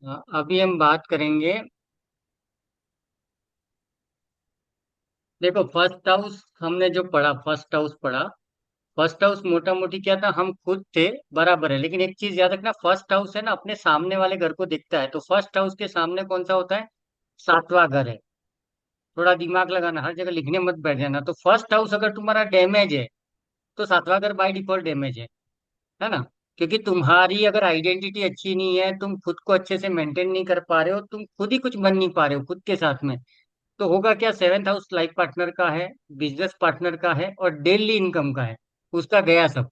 अभी हम बात करेंगे। देखो, फर्स्ट हाउस हमने जो पढ़ा, फर्स्ट हाउस पढ़ा। फर्स्ट हाउस मोटा मोटी क्या था, हम खुद थे, बराबर है। लेकिन एक चीज याद रखना, फर्स्ट हाउस है ना, अपने सामने वाले घर को दिखता है। तो फर्स्ट हाउस के सामने कौन सा होता है? सातवां घर है। थोड़ा दिमाग लगाना, हर जगह लिखने मत बैठ जाना। तो फर्स्ट हाउस अगर तुम्हारा डैमेज है, तो सातवां घर बाय डिफॉल्ट डैमेज है ना। क्योंकि तुम्हारी अगर आइडेंटिटी अच्छी नहीं है, तुम खुद को अच्छे से मेंटेन नहीं कर पा रहे हो, तुम खुद ही कुछ बन नहीं पा रहे हो खुद के साथ में, तो होगा क्या? सेवेंथ हाउस लाइफ पार्टनर का है, बिजनेस पार्टनर का है, और डेली इनकम का है। उसका गया सब।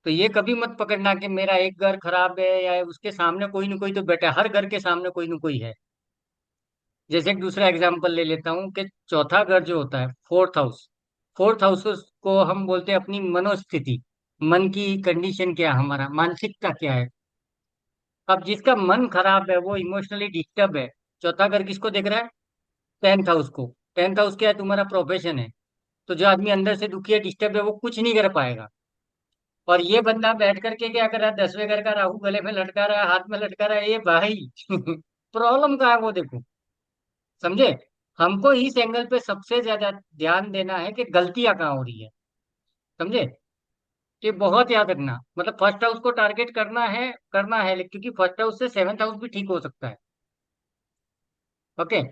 तो ये कभी मत पकड़ना कि मेरा एक घर खराब है या उसके सामने कोई ना कोई तो बैठा है। हर घर के सामने कोई ना कोई है। जैसे एक दूसरा एग्जांपल ले लेता हूँ कि चौथा घर जो होता है, फोर्थ हाउस। फोर्थ हाउस को हम बोलते हैं अपनी मनोस्थिति। मन की कंडीशन क्या है, हमारा मानसिकता क्या है। अब जिसका मन खराब है, वो इमोशनली डिस्टर्ब है, चौथा घर किसको देख रहा है? टेंथ हाउस को। टेंथ हाउस क्या है? तुम्हारा प्रोफेशन है। तो जो आदमी अंदर से दुखी है, डिस्टर्ब है, वो कुछ नहीं कर पाएगा। और ये बंदा बैठ करके क्या कर रहा है? 10वें घर का राहु गले में लटका रहा है, हाथ में लटका रहा है, ये भाई प्रॉब्लम का है वो, देखो। समझे? हमको इस एंगल पे सबसे ज्यादा ध्यान देना है कि गलतियां कहाँ हो रही है। समझे? कि बहुत याद रखना, मतलब फर्स्ट हाउस को टारगेट करना है, क्योंकि फर्स्ट हाउस से सेवन्थ हाउस भी ठीक हो सकता है। ओके।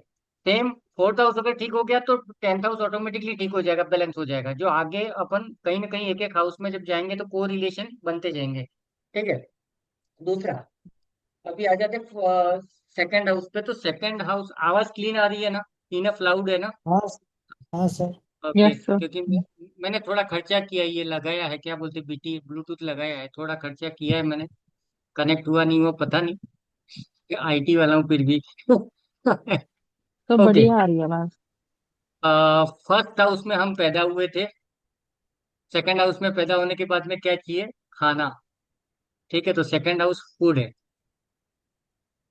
सेम। फोर्थ हाउस अगर ठीक हो गया, तो टेंथ हाउस ऑटोमेटिकली ठीक हो जाएगा, बैलेंस हो जाएगा। जो आगे अपन कहीं ना कहीं एक एक हाउस में जब जाएंगे, तो को रिलेशन बनते जाएंगे। ठीक है। दूसरा, अभी आ जाते सेकंड हाउस पे। तो सेकंड हाउस, आवाज क्लीन आ रही है ना? इनफ लाउड है ना? हाँ। हाँ सर। Okay, yes sir. क्योंकि मैंने थोड़ा खर्चा किया है, ये लगाया है, क्या बोलते, बीटी ब्लूटूथ लगाया है, थोड़ा खर्चा किया है मैंने। कनेक्ट हुआ नहीं हुआ पता नहीं, आईटी वाला हूँ फिर भी तो ओके। बढ़िया आ रही है आवाज। फर्स्ट हाउस में हम पैदा हुए थे। सेकंड हाउस में पैदा होने के बाद में क्या चाहिए? खाना। ठीक है, तो सेकंड हाउस फूड है।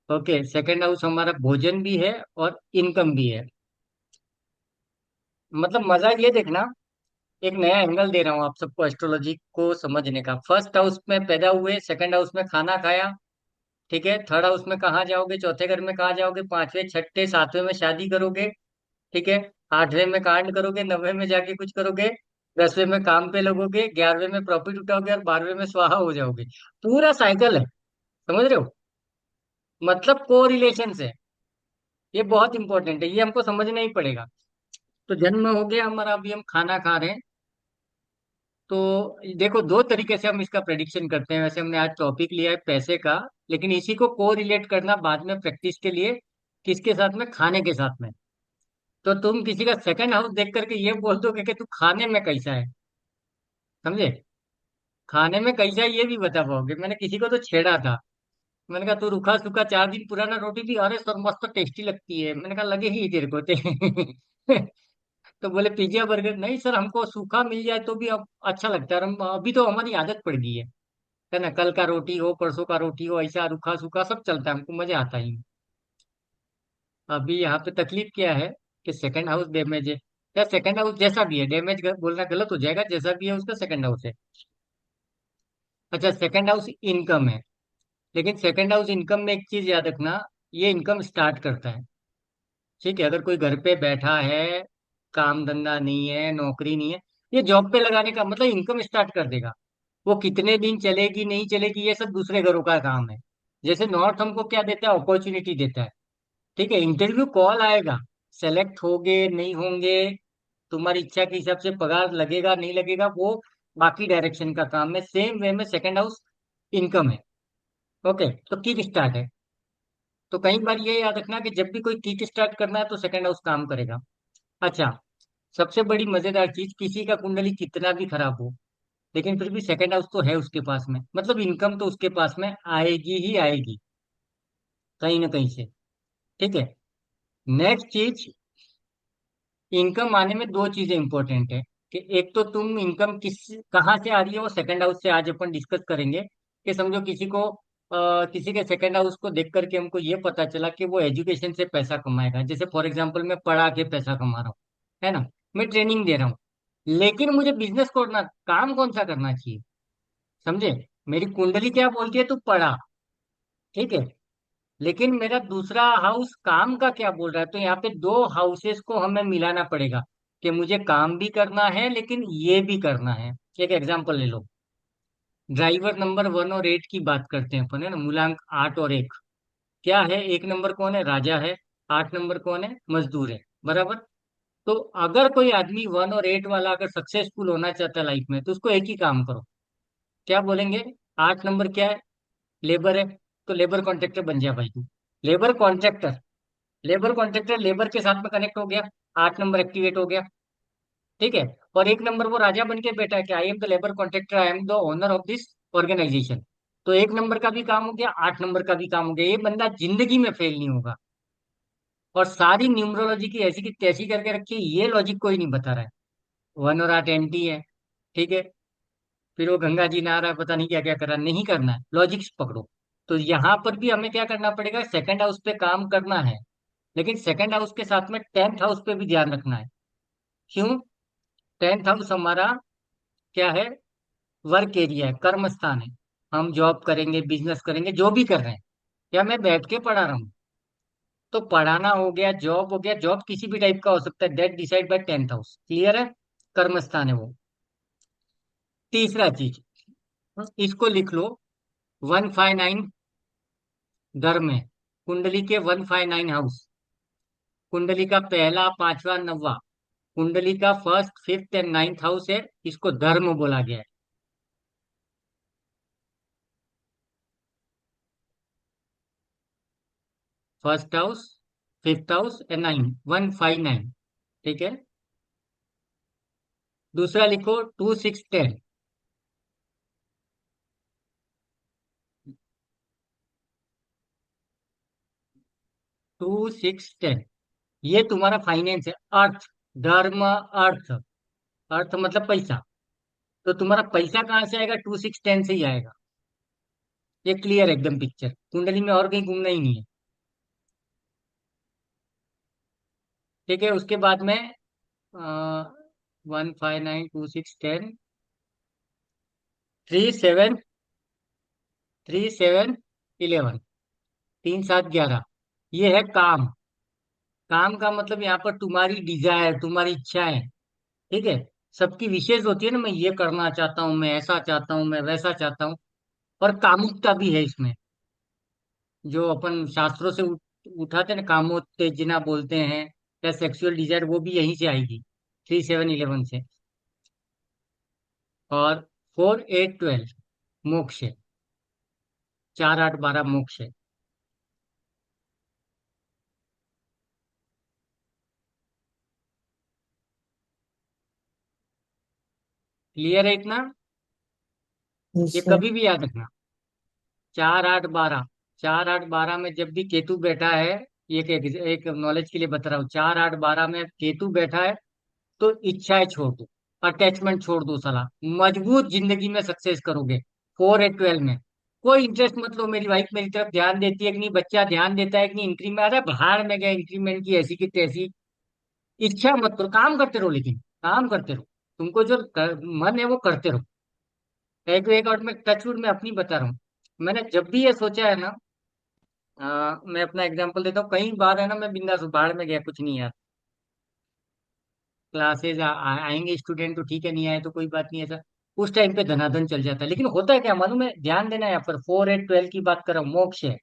ओके, सेकंड हाउस हमारा भोजन भी है और इनकम भी है। मतलब मजा ये देखना, एक नया एंगल दे रहा हूँ आप सबको एस्ट्रोलॉजी को समझने का। फर्स्ट हाउस में पैदा हुए, सेकंड हाउस में खाना खाया। ठीक है, थर्ड हाउस में कहाँ जाओगे? चौथे घर में कहाँ जाओगे? पांचवें, छठे, सातवें में शादी करोगे। ठीक है। आठवें में कांड करोगे, नौवें में जाके कुछ करोगे, 10वें में काम पे लगोगे, 11वें में प्रॉफिट उठाओगे, और 12वें में स्वाहा हो जाओगे। पूरा साइकिल है। समझ रहे हो? मतलब को रिलेशन है। ये बहुत इंपॉर्टेंट है, ये हमको समझना ही पड़ेगा। तो जन्म हो गया हमारा, अभी हम खाना खा रहे हैं। तो देखो, दो तरीके से हम इसका प्रेडिक्शन करते हैं। वैसे हमने आज टॉपिक लिया है पैसे का, लेकिन इसी को को रिलेट करना बाद में प्रैक्टिस के लिए। किसके साथ में? खाने के साथ में। तो तुम किसी का सेकंड हाउस देख करके ये बोल दोगे कि तू खाने में कैसा है। समझे? खाने में कैसा है ये भी बता पाओगे। मैंने किसी को तो छेड़ा था। मैंने कहा, तू रूखा सूखा 4 दिन पुराना रोटी भी, अरे सर मस्त टेस्टी लगती है। मैंने कहा, लगे ही तेरे को तो बोले पिज्जा बर्गर नहीं सर, हमको सूखा मिल जाए तो भी अब अच्छा लगता है। और हम अभी तो हमारी आदत पड़ गई है ना? कल का रोटी हो, परसों का रोटी हो, ऐसा रूखा सूखा सब चलता है, हमको मजा आता ही। अभी यहाँ पे तकलीफ क्या है कि सेकंड हाउस डैमेज है। या सेकंड हाउस जैसा भी है, डैमेज बोलना गलत हो जाएगा, जैसा भी है उसका सेकंड हाउस है। अच्छा, सेकंड हाउस इनकम है। लेकिन सेकंड हाउस इनकम में एक चीज याद रखना, ये इनकम स्टार्ट करता है। ठीक है, अगर कोई घर पे बैठा है, काम धंधा नहीं है, नौकरी नहीं है, ये जॉब पे लगाने का मतलब इनकम स्टार्ट कर देगा। वो कितने दिन चलेगी नहीं चलेगी, ये सब दूसरे घरों का काम है। जैसे नॉर्थ हमको क्या देता है? अपॉर्चुनिटी देता है। ठीक है, इंटरव्यू कॉल आएगा, सेलेक्ट होंगे नहीं होंगे, तुम्हारी इच्छा के हिसाब से पगार लगेगा नहीं लगेगा, वो बाकी डायरेक्शन का काम है। सेम वे में सेकंड हाउस इनकम है। ओके, तो किक स्टार्ट है। तो कई बार ये याद रखना कि जब भी कोई किक स्टार्ट करना है, तो सेकंड हाउस काम करेगा। अच्छा, सबसे बड़ी मजेदार चीज, किसी का कुंडली कितना भी खराब हो, लेकिन फिर भी सेकंड हाउस तो है उसके पास में, मतलब इनकम तो उसके पास में आएगी ही आएगी, कहीं ना कहीं से। ठीक है। नेक्स्ट चीज, इनकम आने में दो चीजें इंपॉर्टेंट है। कि एक तो तुम इनकम किस कहाँ से आ रही है, वो सेकंड हाउस से आज अपन डिस्कस करेंगे। कि समझो किसी को किसी के सेकंड हाउस को देख करके हमको ये पता चला कि वो एजुकेशन से पैसा कमाएगा। जैसे फॉर एग्जांपल, मैं पढ़ा के पैसा कमा रहा हूँ, है ना? मैं ट्रेनिंग दे रहा हूँ, लेकिन मुझे बिजनेस करना, काम कौन सा करना चाहिए? समझे? मेरी कुंडली क्या बोलती है? तू पढ़ा। ठीक है, लेकिन मेरा दूसरा हाउस काम का क्या बोल रहा है, तो यहाँ पे दो हाउसेस को हमें मिलाना पड़ेगा कि मुझे काम भी करना है लेकिन ये भी करना है। एक एग्जांपल ले लो। ड्राइवर नंबर 1 और 8 की बात करते हैं अपन, है ना, मूलांक 8 और 1। क्या है, 1 नंबर कौन है, राजा है। 8 नंबर कौन है, मजदूर है। बराबर। तो अगर कोई आदमी 1 और 8 वाला अगर सक्सेसफुल होना चाहता है लाइफ में, तो उसको एक ही काम करो। क्या बोलेंगे, 8 नंबर क्या है, लेबर है। तो लेबर कॉन्ट्रैक्टर बन जा भाई तू। Labour contractor. Labour contractor labour के साथ में कनेक्ट हो गया। 8 नंबर एक्टिवेट हो गया। ठीक है। और 1 नंबर वो राजा बन के बैठा है कि I am the labour contractor, I am the owner of this organisation. तो 1 नंबर का भी काम हो गया, 8 नंबर का भी काम हो गया। ये बंदा जिंदगी में फेल नहीं होगा। और सारी न्यूमरोलॉजी की ऐसी की तैसी करके रखी है, ये लॉजिक कोई नहीं बता रहा है। 1 और 8 एंटी है। ठीक है। फिर वो गंगा जी नहा रहा है, पता नहीं क्या क्या कर रहा है, नहीं करना है, लॉजिक्स पकड़ो। तो यहाँ पर भी हमें क्या करना पड़ेगा, सेकंड हाउस पे काम करना है। लेकिन सेकंड हाउस के साथ में 10th हाउस पे भी ध्यान रखना है। क्यों। 10th हाउस हमारा क्या है, वर्क एरिया है, कर्म स्थान है। हम जॉब करेंगे, बिजनेस करेंगे, जो भी कर रहे हैं। या मैं बैठ के पढ़ा रहा हूँ, तो पढ़ाना हो गया, जॉब हो गया, जॉब किसी भी टाइप का हो सकता है, that decide by 10th house. Clear है। कर्म स्थान है वो। तीसरा चीज, इसको लिख लो। 159 धर्म है, कुंडली के 159 हाउस। कुंडली का पहला, पांचवा, नौवा, कुंडली का first, fifth and 9th house है। इसको धर्म बोला गया है। First house, fifth house and 159। ठीक है। दूसरा लिखो 2 6 10। 2 6 10, ये तुम्हारा फाइनेंस है। अर्थ, धर्म, अर्थ। अर्थ मतलब पैसा। तो तुम्हारा पैसा कहाँ से आएगा, 2 6 10 से ही आएगा। ये क्लियर एकदम पिक्चर, कुंडली में और कहीं घूमना ही नहीं है। ठीक है। उसके बाद में 159 2 6 10, 3 7, 3 7 11, 3 7 11। ये है काम। काम का मतलब यहाँ पर तुम्हारी डिजायर, तुम्हारी इच्छाएं। ठीक है। सबकी विशेष होती है ना, मैं ये करना चाहता हूँ, मैं ऐसा चाहता हूँ, मैं वैसा चाहता हूँ। और कामुकता भी है इसमें। जो अपन शास्त्रों से उठाते हैं ना, कामोत्तेजना बोलते हैं, या सेक्सुअल डिजायर, वो भी यहीं से आएगी, 3 7 11 से। और 4 8 12 मोक्ष है। 4 8 12 मोक्ष है। क्लियर है इतना। यस ये सर। कभी भी याद रखना। 4 8 12, 4 8 12 में जब भी केतु बैठा है, ये एक नॉलेज के लिए बता रहा हूँ, 4 8 12 में केतु बैठा है, तो इच्छाएं छोड़ दो, अटैचमेंट छोड़ दो साला। मजबूत जिंदगी में सक्सेस करोगे। 4 8 12 में कोई इंटरेस्ट मत लो, मेरी वाइफ मेरी तरफ ध्यान देती है कि नहीं, बच्चा ध्यान देता है कि नहीं, इंक्रीमेंट, अरे भाड़ में गए इंक्रीमेंट की ऐसी की तैसी। इच्छा मत करो, काम करते रहो, लेकिन काम करते रहो। तुमको जो मन है वो करते रहो। एक और मैं टचवुड में अपनी बता रहा हूँ। मैंने जब भी ये सोचा है ना, मैं अपना एग्जांपल देता हूँ, कई बार है ना, मैं बिंदास भाड़ में गया, कुछ नहीं यार। क्लासेज आएंगे स्टूडेंट तो ठीक है, नहीं आए तो कोई बात नहीं, ऐसा उस टाइम पे धनाधन चल जाता है। लेकिन होता है क्या मालूम है, ध्यान देना यहाँ पर, 4 8 12 की बात कर रहा हूँ, मोक्ष है।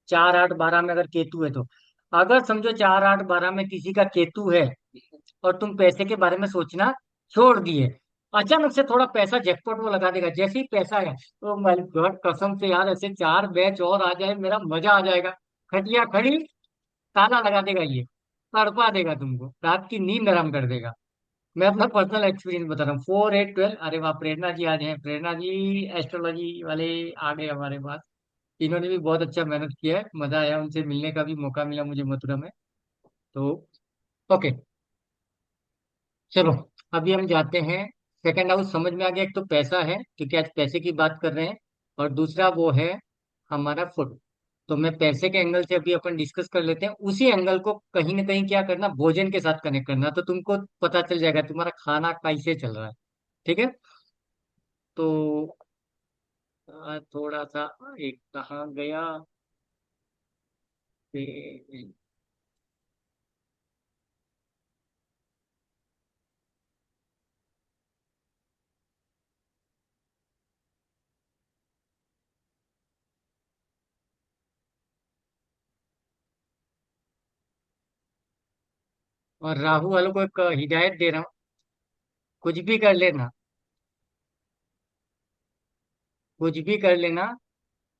4 8 12 में अगर केतु है तो, अगर समझो 4 8 12 में किसी का केतु है, और तुम पैसे के बारे में सोचना छोड़ दिए, अचानक से थोड़ा पैसा जैकपॉट वो लगा देगा। जैसे ही पैसा है, तो माय गॉड, कसम से यार, ऐसे 4 बैच और आ जाए, मेरा मजा आ जाएगा। खटिया खड़ी, ताला लगा देगा ये, तड़पा देगा तुमको, रात की नींद हराम कर देगा। मैं अपना पर्सनल एक्सपीरियंस बता रहा हूँ। 4 8 12, अरे वाह, प्रेरणा जी आज हैं, प्रेरणा जी एस्ट्रोलॉजी वाले आ गए हमारे पास। इन्होंने भी बहुत अच्छा मेहनत किया है, मजा आया, उनसे मिलने का भी मौका मिला मुझे मथुरा में। तो ओके, चलो, अभी हम जाते हैं। सेकंड हाउस समझ में आ गया, एक तो पैसा है क्योंकि आज पैसे की बात कर रहे हैं, और दूसरा वो है हमारा फूड। तो मैं पैसे के एंगल से अभी अपन डिस्कस कर लेते हैं, उसी एंगल को कहीं ना कहीं क्या करना, भोजन के साथ कनेक्ट करना, तो तुमको पता चल जाएगा तुम्हारा खाना कैसे चल रहा है। ठीक है। तो थोड़ा सा, एक कहाँ गया, पे- और राहु वालों को एक हिदायत दे रहा हूँ, कुछ भी कर लेना, कुछ भी कर लेना,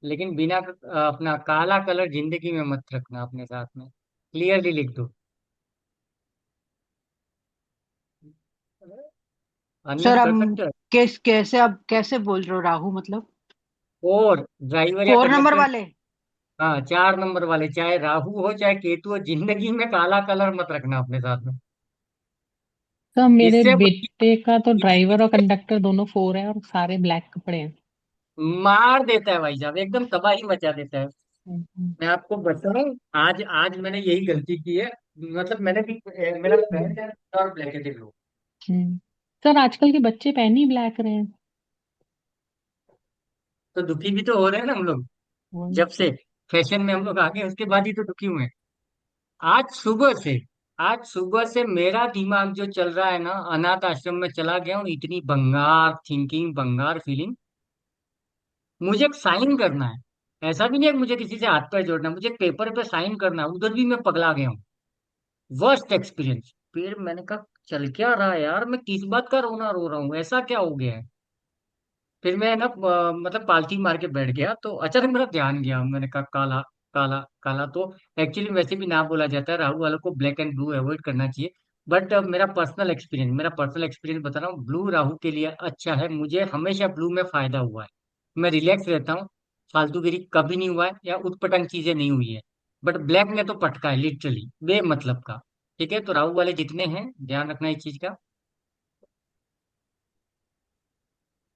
लेकिन बिना अपना काला कलर जिंदगी में मत रखना अपने साथ में, क्लियरली लिख दो। सर अनलेस अब कर सकते हो। कैसे अब कैसे बोल रहे हो राहु मतलब? और ड्राइवर या 4 नंबर कंडक्टर, वाले? हाँ 4 नंबर वाले, चाहे राहु हो चाहे केतु हो, जिंदगी में काला कलर मत रखना अपने साथ में। तो मेरे इससे बेटे का तो ड्राइवर और कंडक्टर दोनों 4 है और सारे ब्लैक कपड़े हैं। मार देता है भाई साहब, एकदम तबाही मचा देता है। हम्म। मैं आपको बता रहा हूँ, आज आज मैंने यही गलती की है। मतलब मैंने भी, मेरा फ्रेंड है और ब्लैक एंड ब्लू। सर आजकल के बच्चे पहन ही ब्लैक रहे हैं। तो दुखी भी तो हो रहे हैं ना हम लोग, वही। जब से फैशन में हम लोग आ गए उसके बाद ही तो दुखी हुए हैं। आज सुबह से आज सुबह से मेरा दिमाग जो चल रहा है ना, अनाथ आश्रम में चला गया हूँ, इतनी बंगार थिंकिंग, बंगार फीलिंग। मुझे एक साइन करना है, ऐसा भी नहीं है कि मुझे किसी से हाथ पैर जोड़ना है, मुझे एक पेपर पे साइन करना है, उधर भी मैं पगला गया हूँ। Worst experience. फिर मैंने कहा चल क्या रहा है यार, मैं किस बात का रोना रो रहा हूँ, ऐसा क्या हो गया है। फिर मैं ना मतलब पालथी मार के बैठ गया, तो अचानक मेरा ध्यान गया, मैंने कहा काला, काला, काला। तो एक्चुअली वैसे भी ना बोला जाता है, राहु वालों को ब्लैक एंड ब्लू अवॉइड करना चाहिए। बट मेरा पर्सनल एक्सपीरियंस बता रहा हूँ, ब्लू राहु के लिए अच्छा है, मुझे हमेशा ब्लू में फायदा हुआ है। मैं रिलैक्स रहता हूँ, फालतूगिरी कभी नहीं हुआ है या उटपटांग चीजें नहीं हुई है। बट ब्लैक ने तो पटका है लिटरली, बेमतलब का। ठीक है, तो राहु वाले जितने हैं ध्यान रखना इस चीज का।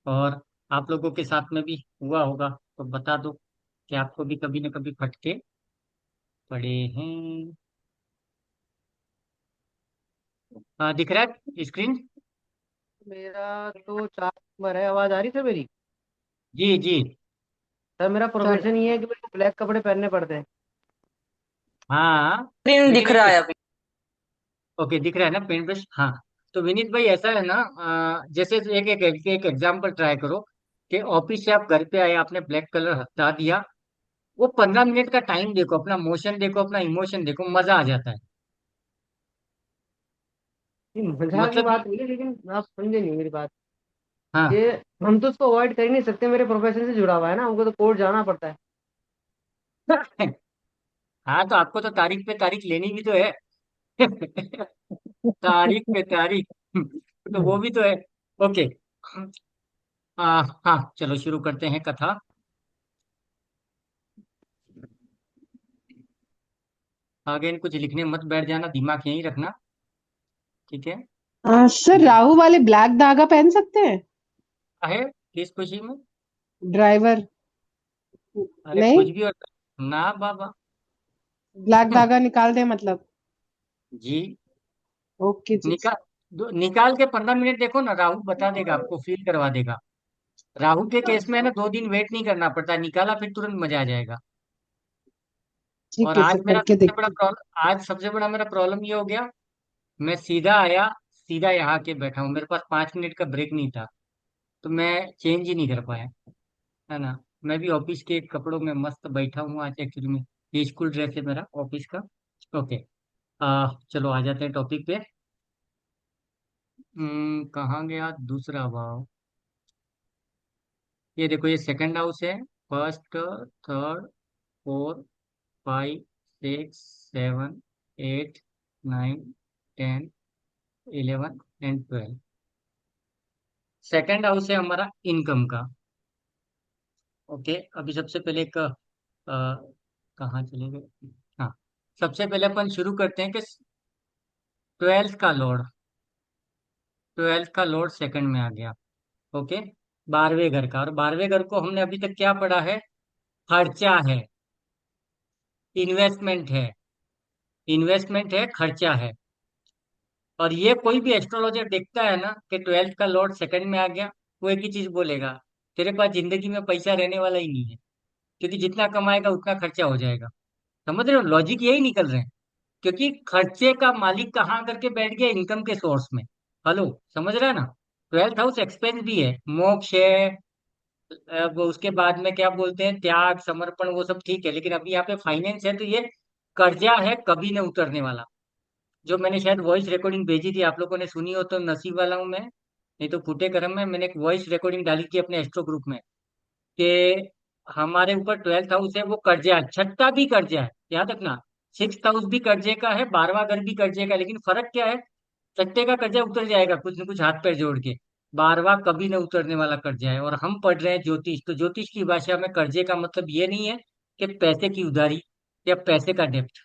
और आप लोगों के साथ में भी हुआ होगा तो बता दो कि आपको भी कभी न कभी फटके पड़े हैं। दिख रहा है स्क्रीन? मेरा तो 4 नंबर है। आवाज आ रही सर मेरी? जी जी। सर मेरा सर प्रोफेशन ये है कि मेरे को ब्लैक कपड़े पहनने पड़ते हैं। हाँ, स्क्रीन लेकिन दिख एक, रहा है अभी। ओके दिख रहा है ना पेंट ब्रश, हाँ। तो विनीत भाई ऐसा है ना, जैसे एक एग्जाम्पल ट्राई करो कि ऑफिस से आप घर पे आए, आपने ब्लैक कलर हटा दिया, वो 15 मिनट का टाइम देखो, अपना मोशन देखो, अपना इमोशन देखो, मजा आ जाता है। ये मजाक की मतलब बात नहीं है, लेकिन आप समझे नहीं मेरी बात। हाँ। ये हम तो उसको अवॉइड कर ही नहीं सकते, मेरे प्रोफेशन से जुड़ा हुआ है ना, हमको तो कोर्ट जाना पड़ता है। हाँ, तो आपको तो तारीख पे तारीख लेनी भी तो है। तारीख पे तारीख, तो वो भी तो है। ओके। हाँ चलो शुरू करते हैं कथा। आगे कुछ लिखने मत बैठ जाना, दिमाग यहीं रखना। ठीक है। सर राहु वाले ब्लैक धागा पहन सकते हैं? है किस खुशी में? ड्राइवर? अरे नहीं, कुछ भी होता है। ना बाबा। ब्लैक धागा निकाल दे मतलब? जी। ओके जी। निकाल के 15 मिनट देखो ना, राहु बता देगा आपको, फील करवा देगा। राहु के केस में है ना, 2 दिन वेट नहीं करना पड़ता, निकाला फिर तुरंत मजा आ जाएगा। और ठीक है सर, करके देखते हैं। आज सबसे बड़ा मेरा प्रॉब्लम ये हो गया, मैं सीधा आया, सीधा यहाँ के बैठा हूँ, मेरे पास 5 मिनट का ब्रेक नहीं था, तो मैं चेंज ही नहीं कर पाया, है ना। मैं भी ऑफिस के कपड़ों में मस्त बैठा हूँ आज, एक्चुअली में ये स्कूल ड्रेस है मेरा ऑफिस का। ओके। चलो आ जाते हैं टॉपिक पे। कहाँ गया दूसरा भाव? ये देखो, ये सेकंड हाउस है। First, third, four, 5, 6, 7, 8, 9, 10, 11 and 12। Second house है हमारा इनकम का। ओके, अभी सबसे पहले एक कहाँ चले गए, हाँ। सबसे पहले अपन शुरू करते हैं कि ट्वेल्थ का लॉर्ड, ट्वेल्थ का लॉर्ड सेकंड में आ गया। ओके। 12वें घर का, और 12वें घर को हमने अभी तक क्या पढ़ा है? खर्चा है, इन्वेस्टमेंट है, इन्वेस्टमेंट है, खर्चा है। और ये कोई भी एस्ट्रोलॉजर देखता है ना कि ट्वेल्थ का लॉर्ड सेकंड में आ गया, वो एक ही चीज बोलेगा, तेरे पास जिंदगी में पैसा रहने वाला ही नहीं है, क्योंकि जितना कमाएगा उतना खर्चा हो जाएगा, समझ रहे हो, लॉजिक यही निकल रहे हैं। क्योंकि खर्चे का मालिक कहाँ करके बैठ गया, इनकम के सोर्स में। हेलो, समझ रहे हैं ना। ट्वेल्थ हाउस एक्सपेंस भी है, मोक्ष है। अब उसके बाद में क्या बोलते हैं, त्याग समर्पण, वो सब ठीक है, लेकिन अभी यहाँ पे फाइनेंस है, तो ये कर्जा है कभी न उतरने वाला। जो मैंने शायद वॉइस रिकॉर्डिंग भेजी थी, आप लोगों ने सुनी हो तो नसीब वाला हूँ मैं, नहीं तो फूटे करम में। मैंने एक वॉइस रिकॉर्डिंग डाली थी अपने एस्ट्रो ग्रुप में कि हमारे ऊपर ट्वेल्थ हाउस है, वो कर्जा है, छठा भी कर्जा है, याद रखना। सिक्स हाउस भी कर्जे का है, 12वां घर भी कर्जे का है, लेकिन फर्क क्या है, छठे का कर्जा उतर जाएगा कुछ न कुछ हाथ पैर जोड़ के, 12वां कभी न उतरने वाला कर्जा है। और हम पढ़ रहे हैं ज्योतिष, तो ज्योतिष की भाषा में कर्जे का मतलब ये नहीं है कि पैसे की उधारी या पैसे का डेप्ट,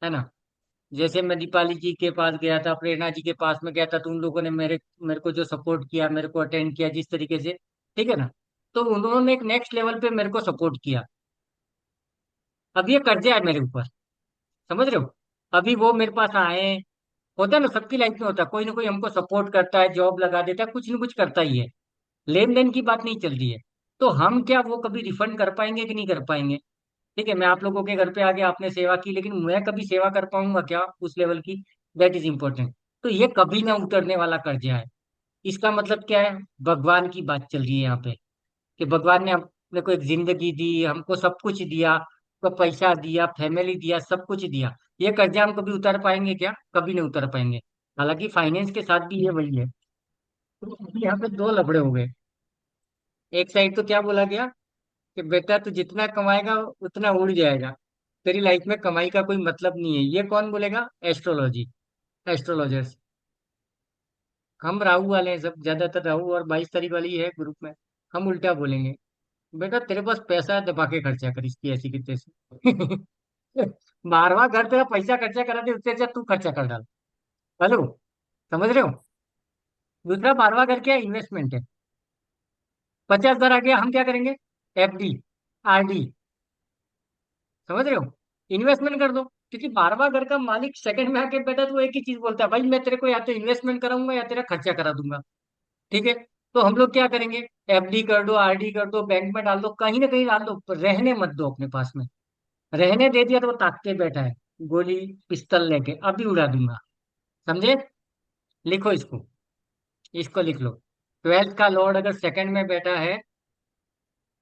है ना। जैसे मैं दीपाली जी के पास गया था, प्रेरणा जी के पास में गया था, तो उन लोगों ने मेरे मेरे को जो सपोर्ट किया, मेरे को अटेंड किया जिस तरीके से, ठीक है ना, तो उन्होंने एक नेक्स्ट लेवल पे मेरे को सपोर्ट किया। अब ये कर्जा है मेरे ऊपर, समझ रहे हो। अभी वो मेरे पास आए, होता है ना, सबकी लाइफ में होता है, कोई ना कोई हमको सपोर्ट करता है, जॉब लगा देता है, कुछ ना कुछ करता ही है। लेन देन की बात नहीं चल रही है, तो हम क्या वो कभी रिफंड कर पाएंगे कि नहीं कर पाएंगे। ठीक है, मैं आप लोगों के घर पे आ गया, आपने सेवा की, लेकिन मैं कभी सेवा कर पाऊंगा क्या उस लेवल की, दैट इज इम्पोर्टेंट। तो ये कभी ना उतरने वाला कर्जा है। इसका मतलब क्या है, भगवान की बात चल रही है यहाँ पे, कि भगवान ने अपने को एक जिंदगी दी, हमको सब कुछ दिया, को पैसा दिया, फैमिली दिया, सब कुछ दिया। ये कर्जा हम कभी उतार पाएंगे क्या, कभी नहीं उतार पाएंगे। हालांकि फाइनेंस के साथ भी ये वही है। तो अभी यहाँ पे दो लफड़े हो गए। एक साइड तो क्या बोला गया कि बेटा तू जितना कमाएगा उतना उड़ जाएगा, तेरी लाइफ में कमाई का कोई मतलब नहीं है। ये कौन बोलेगा, एस्ट्रोलॉजी, एस्ट्रोलॉजर्स। हम राहु वाले हैं, सब ज्यादातर राहु और 22 तारीख वाली है ग्रुप में। हम उल्टा बोलेंगे, बेटा तेरे पास पैसा है, दबा के खर्चा कर इसकी ऐसी की तैसी। 12वां घर तेरा पैसा खर्चा करा दे, उससे अच्छा तू खर्चा कर डाल। हेलो, समझ रहे हो। दूसरा 12वां घर क्या है, इन्वेस्टमेंट है। 50,000 आ गया, हम क्या करेंगे, एफडी, आरडी, समझ रहे हो, इन्वेस्टमेंट कर दो। क्योंकि 12वां घर का मालिक सेकंड में आके बैठा, तो एक ही चीज बोलता है, भाई मैं तेरे को या तो इन्वेस्टमेंट कराऊंगा या तेरा खर्चा करा दूंगा। ठीक है, तो हम लोग क्या करेंगे, एफडी कर दो, आरडी कर दो, बैंक में डाल दो, कहीं ना कहीं डाल दो, पर रहने मत दो अपने पास में। रहने दे दिया तो वो ताक के बैठा है, गोली पिस्तल लेके, अभी उड़ा दूंगा। समझे, लिखो इसको, इसको लिख लो। ट्वेल्थ का लॉर्ड अगर सेकंड में बैठा है,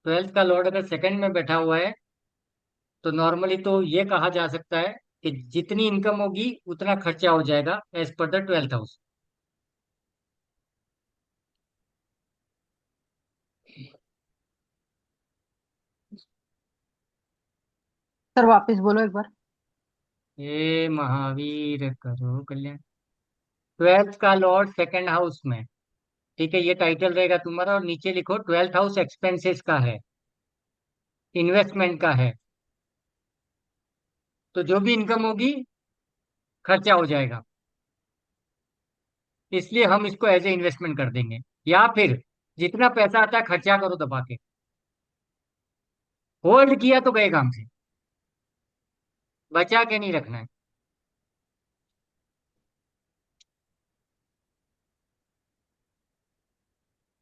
ट्वेल्थ का लॉर्ड अगर सेकंड में बैठा हुआ है, तो नॉर्मली तो ये कहा जा सकता है कि जितनी इनकम होगी उतना खर्चा हो जाएगा, as per the twelfth house. Sir वापस बोलो एक बार। हे महावीर करो कल्याण। ट्वेल्थ का लॉर्ड सेकंड हाउस में, ठीक है, ये टाइटल रहेगा तुम्हारा, और नीचे लिखो ट्वेल्थ हाउस एक्सपेंसेस का है, इन्वेस्टमेंट का है। तो जो भी इनकम होगी खर्चा हो जाएगा, इसलिए हम इसको एज ए इन्वेस्टमेंट कर देंगे। या फिर जितना पैसा आता है खर्चा करो दबा के, होल्ड किया तो गए काम से, बचा के नहीं रखना है।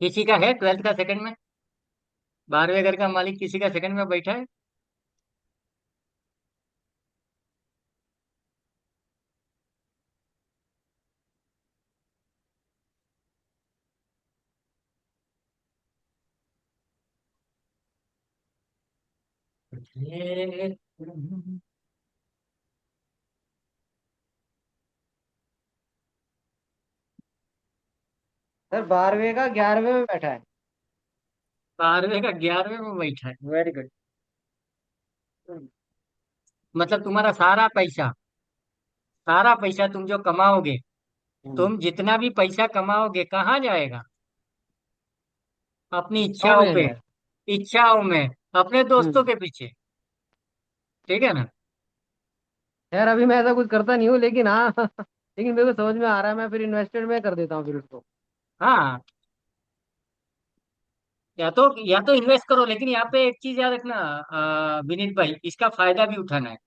किसी का है ट्वेल्थ का सेकंड में, 12वें घर का मालिक किसी का सेकंड में बैठा है। सर 12वें का 11वें में बैठा है। 12वें का 11वें में बैठा है, वेरी गुड। मतलब तुम्हारा सारा पैसा तुम जो कमाओगे, हम्म। तुम जितना भी पैसा कमाओगे कहाँ जाएगा, अपनी सौ इच्छाओं में पे, जाए। इच्छाओं में, अपने दोस्तों हम्म। के पीछे, ठीक है ना। यार अभी मैं ऐसा कुछ करता नहीं हूँ, लेकिन हाँ लेकिन मेरे को समझ में आ रहा है, मैं फिर इन्वेस्टमेंट में कर देता हूँ फिर उसको। हाँ, या तो इन्वेस्ट करो, लेकिन यहाँ पे एक चीज याद रखना, विनीत भाई, इसका फायदा भी उठाना है।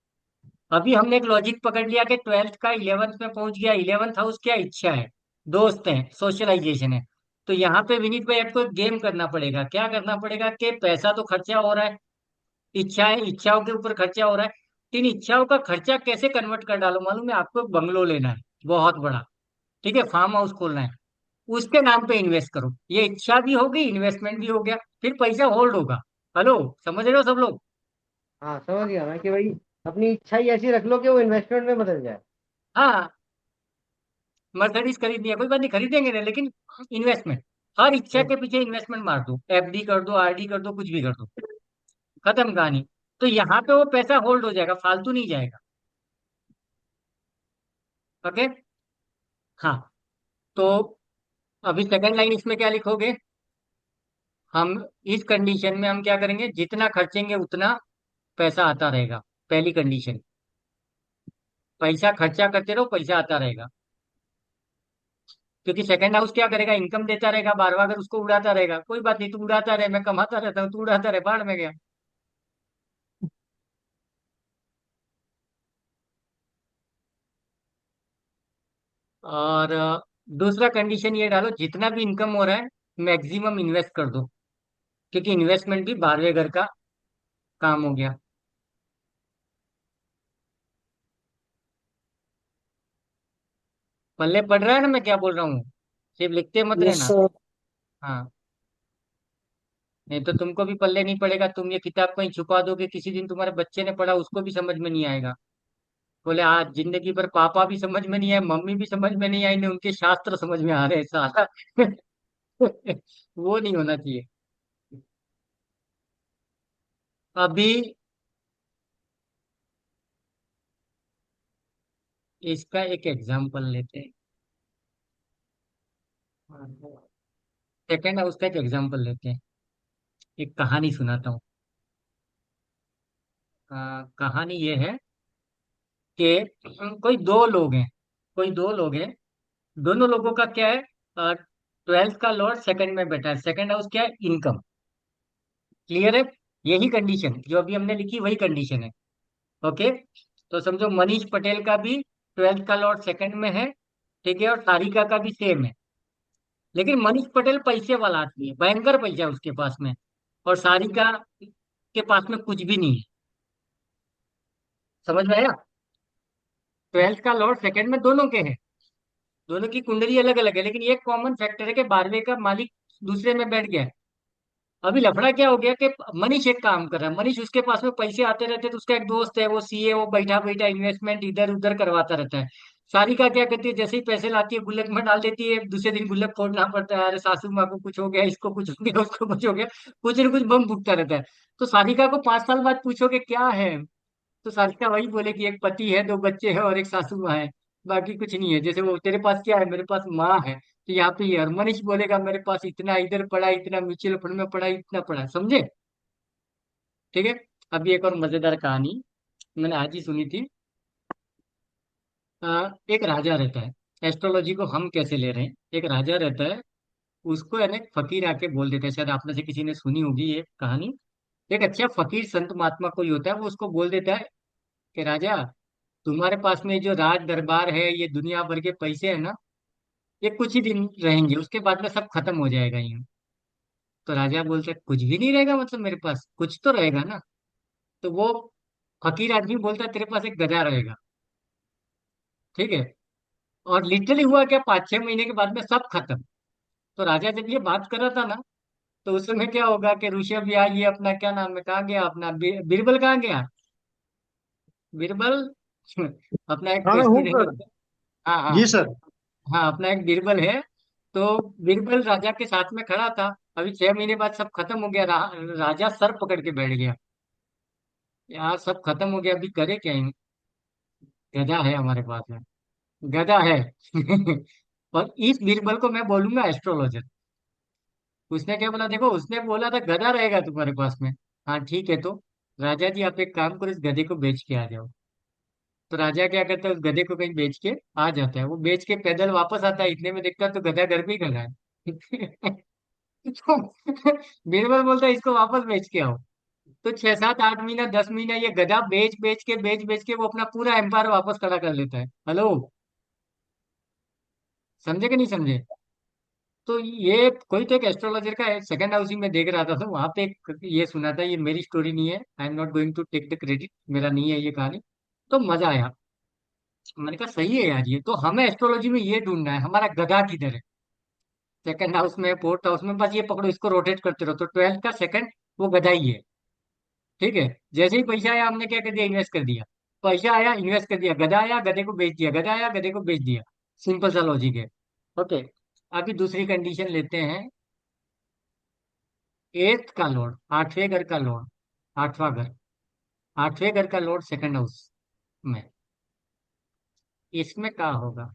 अभी हमने एक लॉजिक पकड़ लिया कि ट्वेल्थ का 11th में पहुंच गया, 11th हाउस क्या, इच्छा है, दोस्त है, सोशलाइजेशन है। तो यहाँ पे विनीत भाई आपको एक गेम करना पड़ेगा, क्या करना पड़ेगा कि पैसा तो खर्चा हो रहा है, इच्छा है, इच्छाओं के ऊपर खर्चा हो रहा है, इन इच्छाओं का खर्चा कैसे कन्वर्ट कर डालो, मालूम है आपको? एक बंगलो लेना है बहुत बड़ा, ठीक है, फार्म हाउस खोलना है, उसके नाम पे इन्वेस्ट करो। ये इच्छा भी हो गई, इन्वेस्टमेंट भी हो गया, फिर पैसा होल्ड होगा। हेलो, समझ रहे हो सब लोग? हाँ समझ गया मैं कि भाई अपनी इच्छा ही ऐसी रख लो कि वो इन्वेस्टमेंट में बदल जाए। हाँ, मर्सिडीज खरीदनी है, कोई बात नहीं, खरीदेंगे ना, लेकिन इन्वेस्टमेंट, हर इच्छा हम्म। के पीछे इन्वेस्टमेंट मार दो, एफडी कर दो, आरडी कर दो, कुछ भी कर दो, खत्म कहानी। तो यहाँ पे वो पैसा होल्ड हो जाएगा, फालतू नहीं जाएगा। ओके। हाँ, तो अभी सेकंड लाइन इसमें क्या लिखोगे? हम इस कंडीशन में हम क्या करेंगे, जितना खर्चेंगे उतना पैसा आता रहेगा। पहली कंडीशन, पैसा खर्चा करते रहो, पैसा आता रहेगा। क्योंकि सेकंड हाउस क्या करेगा, इनकम देता रहेगा बार बार, अगर उसको उड़ाता रहेगा, कोई बात नहीं, तू उड़ाता रहे, मैं कमाता रहता हूँ, तू उड़ाता रहे, बाढ़ में गया। और दूसरा कंडीशन ये डालो, जितना भी इनकम हो रहा है मैक्सिमम इन्वेस्ट कर दो, क्योंकि इन्वेस्टमेंट भी 12वें घर का काम हो गया। पल्ले पड़ रहा है ना मैं क्या बोल रहा हूँ? सिर्फ लिखते मत यस रहना। सर। हाँ, नहीं तो तुमको भी पल्ले नहीं पड़ेगा, तुम ये किताब कहीं छुपा दोगे, किसी दिन तुम्हारे बच्चे ने पढ़ा, उसको भी समझ में नहीं आएगा। बोले आज जिंदगी भर पापा भी समझ में नहीं आए, मम्मी भी समझ में नहीं आई, ने उनके शास्त्र समझ में आ रहे हैं साला। वो नहीं होना चाहिए। अभी इसका एक एग्जाम्पल लेते हैं, सेकेंड उसका एक एग्जाम्पल लेते हैं। एक कहानी सुनाता हूँ। कहानी ये है कि कोई दो लोग हैं, कोई दो लोग हैं, दोनों लोगों का क्या है, 12th का लॉर्ड सेकंड में बैठा है, सेकंड हाउस क्या है, इनकम। क्लियर है? यही कंडीशन जो अभी हमने लिखी वही कंडीशन है। ओके। तो समझो मनीष पटेल का भी 12th का लॉर्ड सेकंड में है, ठीक है, और सारिका का भी सेम है। लेकिन मनीष पटेल पैसे वाला आदमी है, भयंकर पैसा है उसके पास में, और सारिका के पास में कुछ भी नहीं है। समझ में आया? 12th का लॉर्ड सेकंड में दोनों के हैं, दोनों की कुंडली अलग अलग है, लेकिन ये कॉमन फैक्टर है कि 12वें का मालिक दूसरे में बैठ गया है। अभी लफड़ा क्या हो गया कि मनीष एक काम कर रहा है, मनीष उसके पास में पैसे आते रहते हैं, तो उसका एक दोस्त है वो सीए, वो बैठा बैठा इन्वेस्टमेंट इधर उधर करवाता रहता है। सारिका क्या करती है, जैसे ही पैसे लाती है गुल्लक में डाल देती है, दूसरे दिन गुल्लक फोड़ना पड़ता है, अरे सासू माँ को कुछ हो गया, इसको कुछ हो गया, उसको कुछ हो गया, कुछ न कुछ बम फूटता रहता है। तो सारिका को 5 साल बाद पूछोगे क्या है, तो सारिका वही बोले कि एक पति है, 2 बच्चे हैं और एक सासू माँ है, बाकी कुछ नहीं है। जैसे वो तेरे पास क्या है, मेरे पास माँ है, तो यहाँ पे ये, और मनीष बोलेगा मेरे पास इतना इधर पड़ा, इतना म्यूचुअल फंड में पड़ा, इतना पड़ा, समझे? ठीक है। अभी एक और मजेदार कहानी मैंने आज ही सुनी थी। एक राजा रहता है, एस्ट्रोलॉजी को हम कैसे ले रहे हैं, एक राजा रहता है, उसको है ना एक फकीर आके बोल देता है, शायद आप में से किसी ने सुनी होगी ये कहानी। एक अच्छा फकीर संत महात्मा कोई होता है, वो उसको बोल देता है कि राजा, तुम्हारे पास में जो राज दरबार है, ये दुनिया भर के पैसे है ना, ये कुछ ही दिन रहेंगे, उसके बाद में सब खत्म हो जाएगा यूं। तो राजा बोलता है कुछ भी नहीं रहेगा, मतलब मेरे पास कुछ तो रहेगा ना। तो वो फकीर आदमी बोलता है तेरे पास एक गधा रहेगा, ठीक है। और लिटरली हुआ क्या, 5-6 महीने के बाद में सब खत्म। तो राजा जब ये बात कर रहा था ना, तो उस समय क्या होगा कि ऋषभ या ये अपना क्या नाम है, कहाँ गया अपना बीरबल, कहाँ गया बीरबल? अपना एक हाँ मैं हूँ स्टूडेंट सर। है। हाँ हाँ। जी सर। हाँ, अपना एक बीरबल है। तो बीरबल राजा के साथ में खड़ा था। अभी 6 महीने बाद सब खत्म हो गया, राजा सर पकड़ के बैठ गया, यार सब खत्म हो गया, अभी करे क्या इन? गधा है हमारे पास में, गधा है। और इस बीरबल को मैं बोलूंगा एस्ट्रोलॉजर। उसने क्या बोला, देखो उसने बोला था गधा रहेगा तुम्हारे पास में। हाँ ठीक है, तो राजा जी आप एक काम करो, इस गधे को बेच के आ जाओ। तो राजा क्या करता है, उस गधे को कहीं बेच के आ जाता है, वो बेच के पैदल वापस आता है, इतने में देखता है तो गधा घर पे ही खड़ा है। तो बीरबल बोलता है इसको वापस बेच के आओ। तो 6-7-8 महीना 10 महीना ये गधा बेच बेच के वो अपना पूरा एम्पायर वापस खड़ा कर लेता है। हेलो, समझे कि नहीं समझे? तो ये कोई तो एक एस्ट्रोलॉजर का सेकंड हाउस ही मैं देख रहा था, तो वहां पे एक ये सुना था, ये मेरी स्टोरी नहीं है, I am not going to take the credit, मेरा नहीं है ये कहानी। तो मजा आया। मैंने कहा सही है यार, ये तो हमें एस्ट्रोलॉजी में ये ढूंढना है, हमारा गधा किधर है। सेकंड हाउस में, फोर्थ हाउस में, बस ये पकड़ो, इसको रोटेट करते रहो, तो ट्वेल्थ का सेकंड वो गधा ही है। ठीक है। जैसे ही पैसा आया हमने क्या कर दिया, इन्वेस्ट कर दिया। पैसा आया, इन्वेस्ट कर दिया, गधा आया, गधे को बेच दिया, गधा आया, गधे को बेच दिया। सिंपल सा लॉजिक है। ओके। अभी दूसरी कंडीशन लेते हैं। एट्थ का लॉर्ड, आठवें घर का लॉर्ड, आठवां घर, आठवें घर का लॉर्ड सेकंड हाउस में, इसमें क्या होगा।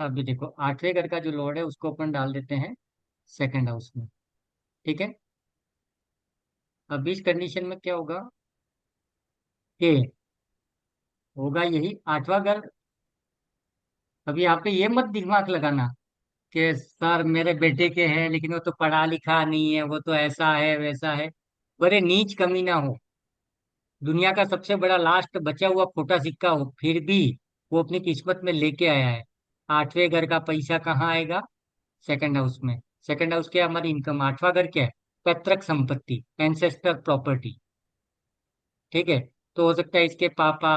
अभी देखो, आठवें घर का जो लॉर्ड है उसको अपन डाल देते हैं सेकंड हाउस में। ठीक है। अब इस कंडीशन में क्या होगा कि होगा यही आठवां घर। अब यहाँ पे ये मत दिमाग लगाना कि सर मेरे बेटे के हैं लेकिन वो तो पढ़ा लिखा नहीं है, वो तो ऐसा है वैसा है। बड़े नीच कमीना हो, दुनिया का सबसे बड़ा लास्ट बचा हुआ खोटा सिक्का हो, फिर भी वो अपनी किस्मत में लेके आया है। आठवें घर का पैसा कहाँ आएगा, सेकंड हाउस में। सेकंड हाउस क्या है, हमारी इनकम। आठवां घर क्या है, पैतृक संपत्ति, एंसेस्टर प्रॉपर्टी। ठीक है। तो हो सकता है इसके पापा,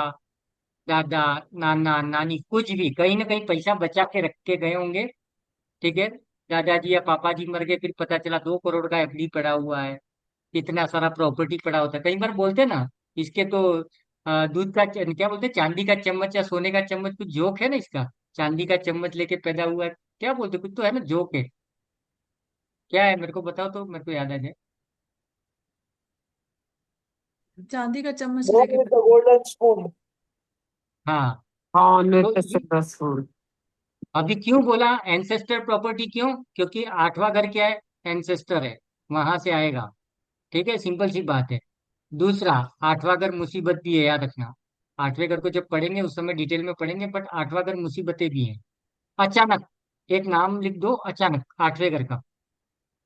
दादा, नाना, नानी, कुछ भी कहीं ना कहीं पैसा बचा के रख के गए होंगे। ठीक है। दादाजी या पापा जी मर गए, फिर पता चला 2 करोड़ का एफडी पड़ा हुआ है, इतना सारा प्रॉपर्टी पड़ा होता है। कई बार बोलते हैं ना, इसके तो दूध का क्या बोलते हैं, चांदी का चम्मच या सोने का चम्मच, कुछ जोक है ना इसका। चांदी का चम्मच लेके पैदा हुआ है, क्या बोलते हैं, कुछ तो है ना, जोक है। क्या है मेरे को बताओ तो मेरे को याद आ जाए। चांदी का चम्मच Born लेके with the golden spoon. हाँ। हाँ, तो नेट सक्सेसफुल। अभी क्यों बोला एंसेस्टर प्रॉपर्टी, क्यों, क्योंकि आठवां घर क्या है, एंसेस्टर है, वहां से आएगा। ठीक है, सिंपल सी बात है। दूसरा, आठवां घर मुसीबत भी है, याद रखना। आठवें घर को जब पढ़ेंगे उस समय डिटेल में पढ़ेंगे, बट आठवां घर मुसीबतें भी हैं। अचानक, एक नाम लिख दो, अचानक, आठवें घर का,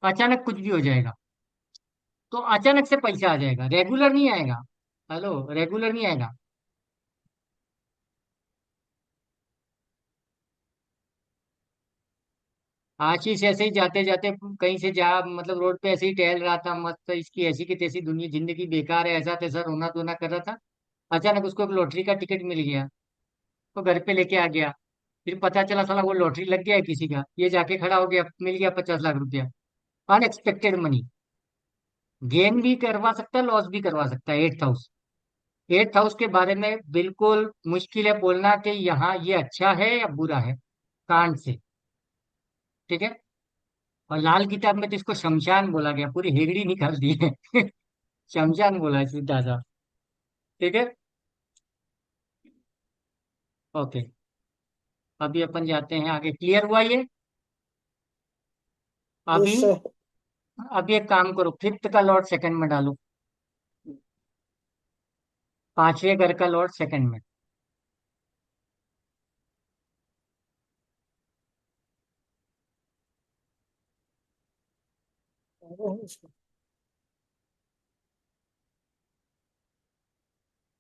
अचानक कुछ भी हो जाएगा। तो अचानक से पैसा आ जाएगा, रेगुलर नहीं आएगा। हेलो, रेगुलर नहीं आएगा। आशीष ऐसे ही जाते जाते कहीं से जा, मतलब रोड पे ऐसे ही टहल रहा था मस्त, इसकी ऐसी की तैसी दुनिया, जिंदगी बेकार है, ऐसा तैसा रोना धोना कर रहा था। अचानक उसको एक लॉटरी का टिकट मिल गया, तो घर पे लेके आ गया। फिर पता चला साला वो लॉटरी लग गया है किसी का, ये जाके खड़ा हो गया, मिल गया 50 लाख रुपया। Unexpected money. गेन भी करवा सकता है, लॉस भी करवा सकता है। एट्थ हाउस, एट्थ हाउस के बारे में बिल्कुल मुश्किल है बोलना कि यहाँ ये अच्छा है या बुरा है, कांड से। ठीक है। और लाल किताब में तो इसको शमशान बोला गया, पूरी हेगड़ी निकाल दी है। शमशान बोला है सीधा सा। ठीक है। ओके। अभी अपन जाते हैं आगे, क्लियर हुआ ये। अभी, Yes, sir. अभी एक काम करो, फिफ्थ का लॉर्ड सेकंड में डालो, पांचवें घर का लॉर्ड सेकंड में।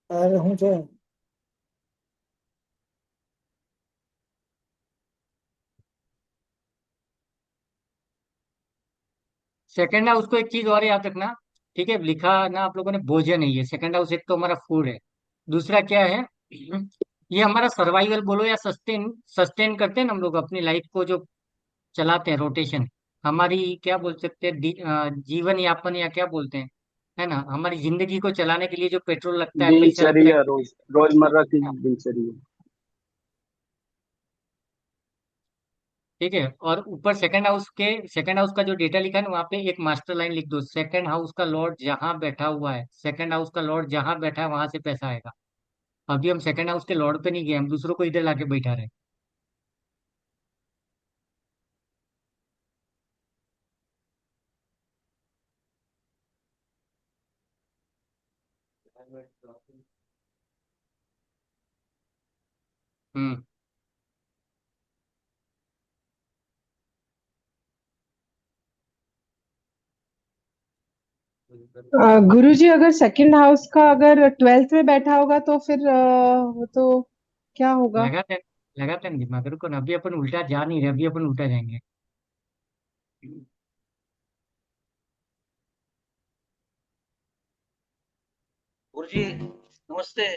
अरे हूँ सर। सेकंड हाउस को एक चीज और याद रखना। ठीक है, लिखा ना आप लोगों ने, भोजन है ये सेकंड हाउस, एक तो हमारा फूड है। दूसरा क्या है, ये हमारा सर्वाइवल बोलो या सस्टेन, सस्टेन करते हैं ना हम लोग अपनी लाइफ को, जो चलाते हैं रोटेशन, हमारी क्या बोल सकते हैं, जीवन यापन या क्या बोलते हैं, है ना, हमारी जिंदगी को चलाने के लिए जो पेट्रोल लगता है, पैसा लगता है। दिनचर्या रोजमर्रा की दिनचर्या। ठीक है। और ऊपर सेकंड हाउस के, सेकंड हाउस का जो डेटा लिखा है ना, वहाँ पे एक मास्टर लाइन लिख दो, सेकंड हाउस का लॉर्ड जहां बैठा हुआ है, सेकंड हाउस का लॉर्ड जहां बैठा है वहां से पैसा आएगा। अभी हम सेकंड हाउस के लॉर्ड पे नहीं गए, हम दूसरों को इधर लाके बैठा रहे। हम्म। गुरुजी अगर सेकंड हाउस का अगर 12th में बैठा होगा तो फिर वो तो क्या होगा? लगाते लगाते हैं दिमाग, रुको ना, अभी अपन उल्टा जा नहीं रहे, अभी अपन उल्टा जाएंगे। गुरुजी नमस्ते।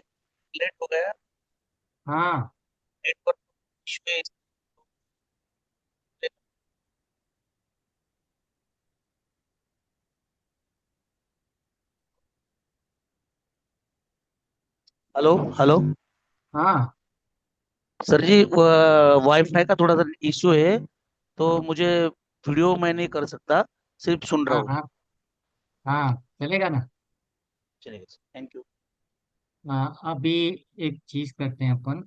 लेट हो गया। हाँ नेटवर्क इशू है। Hello hello. हाँ सर जी वाईफाई का थोड़ा सा इशू है, तो मुझे वीडियो मैं नहीं कर सकता, सिर्फ सुन रहा हाँ हूँ। हाँ हाँ, चलेगा ना। चलेगा सर, थैंक यू। हाँ, अभी एक चीज करते हैं अपन,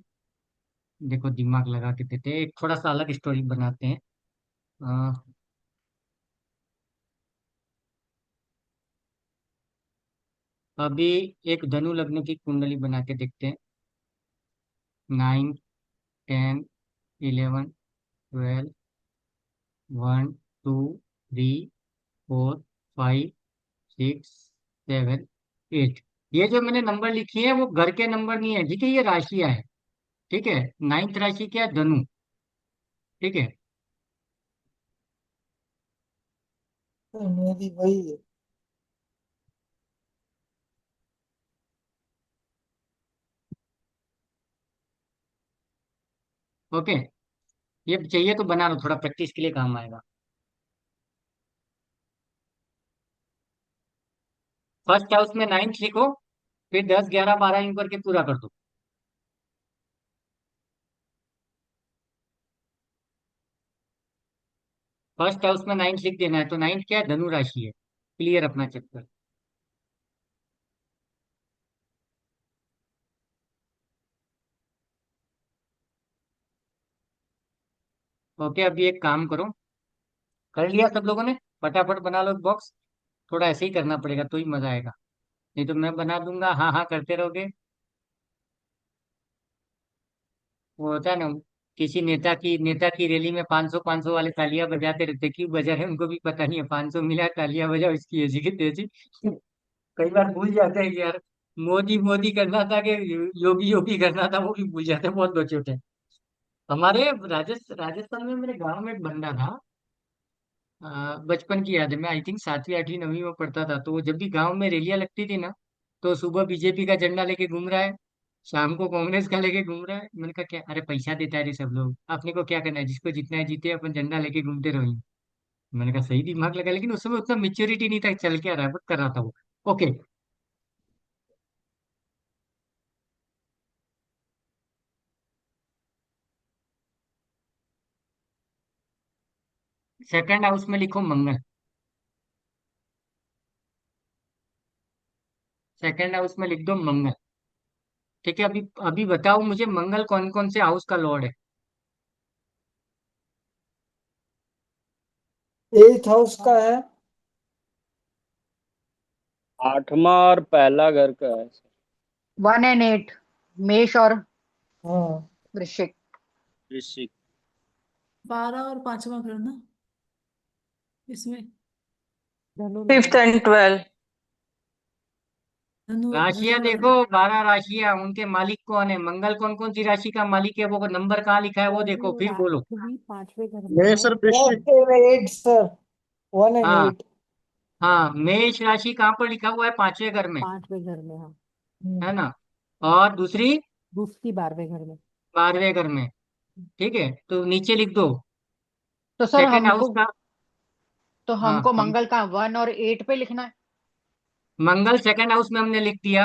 देखो दिमाग लगा के देते हैं, एक थोड़ा सा अलग स्टोरी बनाते हैं। अ, अभी एक धनु लग्न की कुंडली बना के देखते हैं। 9, 10, 11, 12, 1, 2, 3, 4, 5, 6, 7, 8। ये जो मैंने नंबर लिखी है वो घर के नंबर नहीं है, ठीक है, ये राशियां है। ठीक है, 9th राशि क्या है? धनु। ठीक है। मेरी वही है। ओके, ये चाहिए तो बना लो, थोड़ा प्रैक्टिस के लिए काम आएगा। फर्स्ट हाउस में 9th लिखो, फिर 10, 11, 12 यूं करके पूरा कर दो। फर्स्ट हाउस में 9th लिख देना है, तो 9th क्या है? धनु राशि है। क्लियर अपना चैप्टर। ओके, अभी एक काम करो, कर लिया सब लोगों ने? फटाफट बना लो एक बॉक्स। थोड़ा ऐसे ही करना पड़ेगा तो ही मजा आएगा, नहीं तो मैं बना दूंगा, हाँ हाँ करते रहोगे। वो होता है ना, किसी नेता की रैली में 500 500 वाले तालियां बजाते रहते, क्यों बजा रहे हैं उनको भी पता नहीं है, 500 मिला है, तालियां बजाओ, इसकी ऐसी की तेजी। कई बार भूल जाते हैं कि यार मोदी मोदी करना था कि योगी योगी करना था, वो भी भूल जाते हैं, बहुत लोग होते हैं। हमारे राजस्थान में मेरे गांव में एक बंदा था, बचपन की याद है, मैं आई थिंक 7वीं 8वीं 9वीं में पढ़ता था, तो जब भी गांव में रैलियां लगती थी ना, तो सुबह बीजेपी का झंडा लेके घूम रहा है, शाम को कांग्रेस का लेके घूम रहा है। मैंने कहा क्या, अरे पैसा देता है रे सब लोग, अपने को क्या करना है, जिसको जितना है जीते, अपन झंडा लेके घूमते रहो। मैंने कहा सही दिमाग लगा, लेकिन उस समय उतना मेच्योरिटी नहीं था, चल क्या रहा है, बट कर रहा था वो। ओके, सेकंड हाउस में लिखो मंगल। सेकंड हाउस में लिख दो मंगल। ठीक है, अभी अभी बताओ मुझे, मंगल कौन कौन से हाउस का लॉर्ड है? 8th हाउस का है। 8वां और पहला घर का है। 1 and 8, मेष और हाँ वृश्चिक। वृश्चिक। 12 और 5वां घर ना इसमें। धनु फिफ्थ लग्न। एंड 12। धनु राशियां धनु देखो, लग्न। 12 राशियां, उनके मालिक कौन है? मंगल कौन कौन सी राशि का मालिक है, वो नंबर कहाँ लिखा है वो देखो, धनु फिर बोलो। राशि 5वें घर में मैं है। सर वृश्चिक। 1 and 8 सर। 1 and हाँ 8। हाँ, मेष राशि कहाँ पर लिखा हुआ है? 5वें घर में, 5वें घर में, हाँ। है ना? और दूसरी दूसरी 12वें घर में। 12वें घर में। ठीक है, तो नीचे लिख दो तो सर सेकंड हाउस का। हाँ हमको हम, मंगल का 1 और 8 पे लिखना है। मंगल सेकंड हाउस में हमने लिख दिया।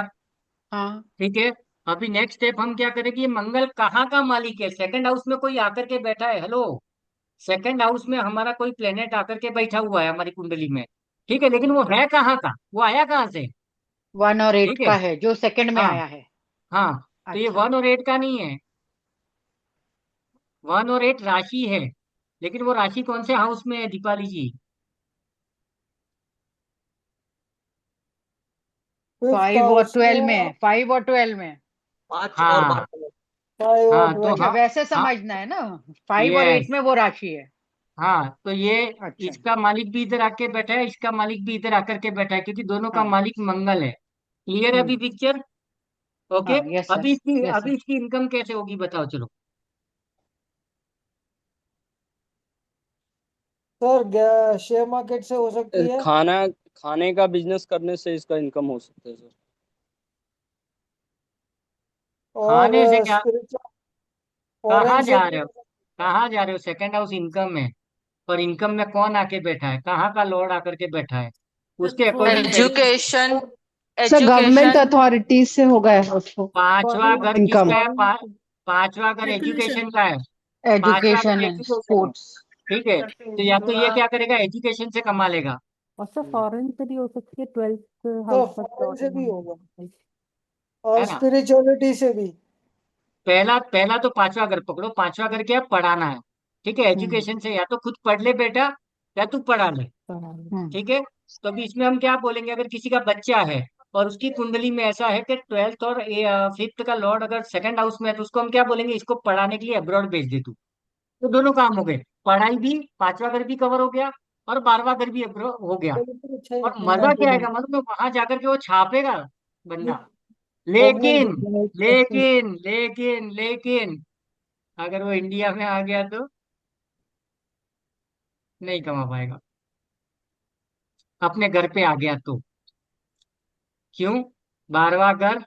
हाँ। ठीक है, अभी नेक्स्ट स्टेप हम क्या करेंगे, ये मंगल कहाँ का मालिक है? सेकंड हाउस में कोई आकर के बैठा है, हेलो? सेकंड हाउस में हमारा कोई प्लेनेट आकर के बैठा हुआ है हमारी कुंडली में। ठीक है, लेकिन वो है कहाँ का, वो आया कहाँ से? 1 और 8 ठीक है। का है जो सेकंड में हाँ आया है। हाँ, तो ये अच्छा। 1 और 8 का नहीं है, 1 और 8 राशि है, लेकिन वो राशि कौन से हाउस में है दीपाली जी? 5th 5 और हाउस 12 में में। है, 5 और 12 में। 5 और हाँ 12। 5 और हाँ, तो 12। अच्छा, हाँ वैसे हाँ, समझना है ना। 5 और 8 यस, में वो राशि है। हाँ, तो ये अच्छा। इसका मालिक भी इधर आके बैठा है, इसका मालिक भी इधर आकर के बैठा है, क्योंकि दोनों का हाँ। मालिक मंगल है। क्लियर है अभी पिक्चर? ओके। हाँ, यस सर, यस अभी सर। इसकी इनकम कैसे होगी बताओ चलो। सर शेयर मार्केट से हो सकती है। खाने का बिजनेस करने से इसका इनकम हो सकता है सर। और खाने से क्या? स्पिरिचुअल कहाँ फॉरेन से जा भी रहे हो? हो सकती कहाँ जा रहे हो? सेकंड हाउस इनकम है, और इनकम में कौन आके बैठा है? कहाँ का लॉर्ड आकर के बैठा है? उसके अकॉर्डिंग फॉरेन से। पहली education sir government education authorities से होगा उसको पांचवा घर इनकम। किसका है? पांचवा घर स्पेकुलेशन। एजुकेशन का है। पांचवा घर एजुकेशन है, एजुकेशन है। स्पोर्ट्स। ठीक है, तो या तो ये क्या करेगा, एजुकेशन से कमा लेगा। और सर फॉरेन से भी हो सकती है, 12th तो हाउस का फॉरेन प्लॉट से भी होगा होना। और है ना? स्पिरिचुअलिटी से भी। पहला पहला तो पांचवा घर पकड़ो। पांचवा घर क्या है? पढ़ाना है। ठीक है, हम्म एजुकेशन से या तो खुद पढ़ ले बेटा, या तू पढ़ा ले। बराबर। हम्म। ठीक है, तो अभी इसमें हम क्या बोलेंगे, अगर किसी का बच्चा है और उसकी कुंडली में ऐसा है कि ट्वेल्थ और फिफ्थ का लॉर्ड अगर सेकंड हाउस में है, तो उसको हम क्या बोलेंगे, इसको पढ़ाने के लिए अब्रॉड भेज दे तू। तो दोनों काम हो गए, पढ़ाई भी, पांचवा घर भी कवर हो गया, और बारहवां घर भी अब्रॉड हो गया। चलो फिर अच्छा है और मैं मजा दे क्या आएगा, दूंगा। मतलब वहां जाकर के वो छापेगा बंदा। गवर्नमेंट लेकिन लेकिन अगर वो इंडिया में आ गया तो नहीं कमा पाएगा। अपने घर पे आ गया तो। क्यों? बारहवां घर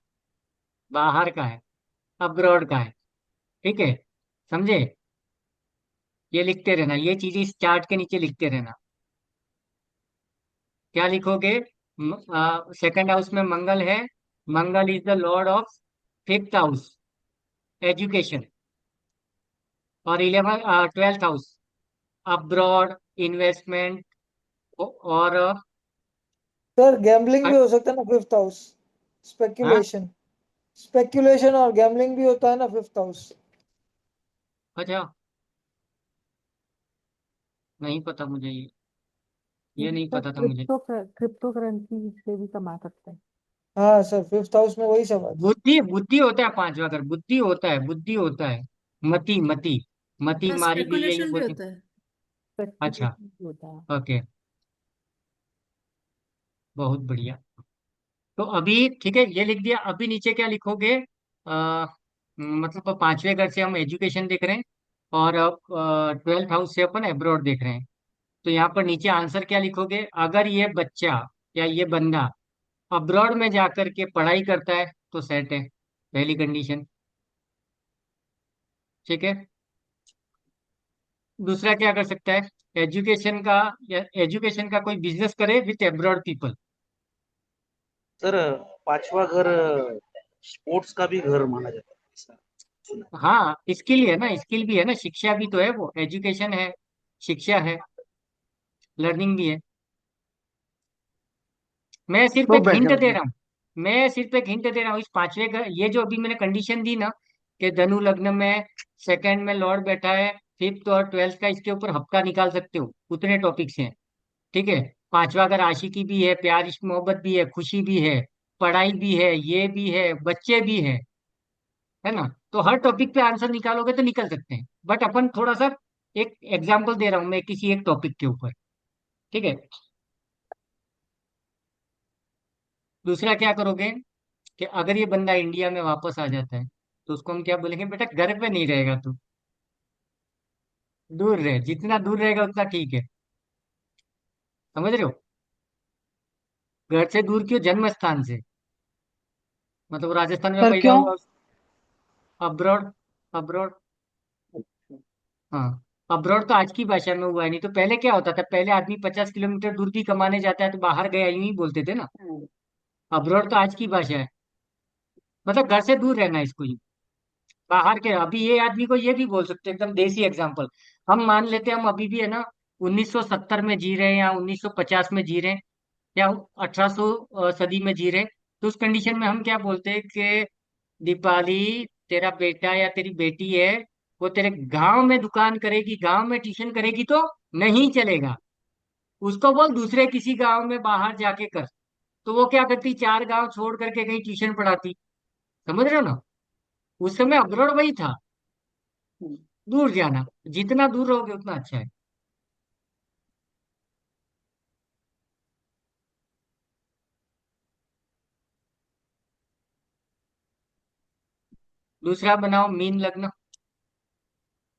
बाहर का है, अब्रॉड का है। ठीक है, समझे? ये लिखते रहना, ये चीजें इस चार्ट के नीचे लिखते रहना। क्या लिखोगे? सेकंड हाउस में मंगल है। Mangal is the lord of fifth house, education. और 12th हाउस, अब्रॉड, इन्वेस्टमेंट, और सर गैम्बलिंग भी हो सकता है ना फिफ्थ हाउस। हाँ। स्पेक्यूलेशन स्पेक्यूलेशन और गैम्बलिंग भी होता है ना फिफ्थ हाउस। अच्छा, नहीं पता मुझे ये नहीं सर पता था मुझे। क्रिप्टो करेंसी से भी कमा सकते हैं। हाँ सर फिफ्थ हाउस में वही सब आता है। बुद्धि बुद्धि होता है पांचवा घर, बुद्धि होता है, बुद्धि होता है। मति मति मति हाँ, मारी भी यही स्पेकुलेशन भी बोलते। होता है। अच्छा, स्पेक्युलेशन भी होता है। ओके, बहुत बढ़िया। तो अभी ठीक है, ये लिख दिया। अभी नीचे क्या लिखोगे? मतलब पांचवें घर से हम एजुकेशन देख रहे हैं, और 12th हाउस से अपन अब्रॉड देख रहे हैं। तो यहाँ पर नीचे आंसर क्या लिखोगे? अगर ये बच्चा या ये बंदा अब्रॉड में जाकर के पढ़ाई करता है तो सेट है, पहली कंडीशन। ठीक है, दूसरा क्या कर सकता है? एजुकेशन का, या एजुकेशन का कोई बिजनेस करे विथ अब्रॉड पीपल। सर पांचवा घर स्पोर्ट्स का भी घर माना जाता है ऐसा सुना हाँ, स्किल है ना, स्किल भी है ना, शिक्षा भी तो है, वो एजुकेशन है, शिक्षा है, लर्निंग भी है। मैं सिर्फ वो एक हिंट बेटर दे है। रहा हूँ। मैं सिर्फ एक हिंट दे रहा हूँ, इस पांचवे का, ये जो अभी मैंने कंडीशन दी ना, कि धनु लग्न में सेकंड में लॉर्ड बैठा है, फिफ्थ और ट्वेल्थ का इसके ऊपर हफ्ता निकाल सकते हो, उतने टॉपिक्स हैं। ठीक है, पांचवा अगर आशिकी भी है, प्यार इश्क मोहब्बत भी है, खुशी भी है, पढ़ाई भी है, ये भी है, बच्चे भी है ना? तो हर टॉपिक पे आंसर निकालोगे तो निकल सकते हैं, बट अपन थोड़ा सा एक एग्जाम्पल दे रहा हूँ मैं किसी एक टॉपिक के ऊपर। ठीक है, दूसरा क्या करोगे, कि अगर ये बंदा इंडिया में वापस आ जाता है, तो उसको हम क्या बोलेंगे, बेटा घर पे नहीं रहेगा तू, दूर रहे, जितना दूर रहेगा उतना ठीक है। समझ रहे हो? घर से दूर क्यों? जन्म स्थान से, मतलब वो राजस्थान में पर पैदा क्यों? हुआ, अब्रॉड, अब्रॉड। हाँ, अब्रॉड तो आज की भाषा में हुआ है, नहीं तो पहले क्या होता था, पहले आदमी 50 किलोमीटर दूर भी कमाने जाता है तो बाहर गया यूं ही बोलते थे ना। अब्रॉड तो आज की भाषा है, मतलब घर से दूर रहना है इसको ही। बाहर के, अभी ये आदमी को ये भी बोल सकते हैं, एकदम देसी एग्जांपल। हम मान लेते हैं हम अभी भी है ना 1970 में जी रहे हैं, या 1950 में जी रहे हैं, या 1800 सदी में जी रहे हैं। तो उस कंडीशन में हम क्या बोलते हैं कि दीपाली, तेरा बेटा या तेरी बेटी है, वो तेरे गांव में दुकान करेगी, गांव में ट्यूशन करेगी तो नहीं चलेगा, उसको बोल दूसरे किसी गांव में बाहर जाके कर। तो वो क्या करती, 4 गांव छोड़ करके कहीं ट्यूशन पढ़ाती। समझ रहे हो ना? उस समय अब्रॉड वही था, दूर जाना, जितना दूर रहोगे उतना अच्छा है। दूसरा बनाओ मीन लग्न,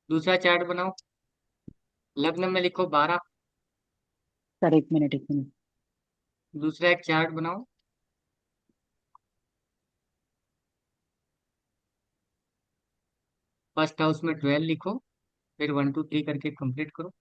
दूसरा चार्ट बनाओ। लग्न में लिखो 12। सर एक मिनट एक मिनट। दूसरा एक चार्ट बनाओ। फर्स्ट हाउस में 12 लिखो, फिर 1 2 3 करके कंप्लीट करो।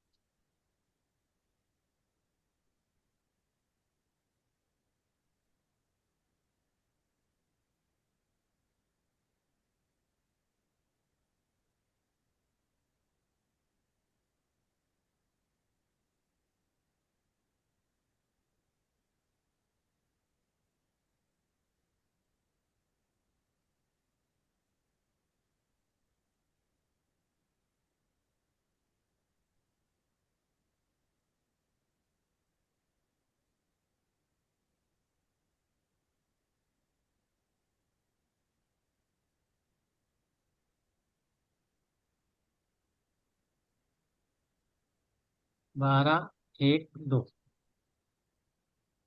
बारह, एक, दो,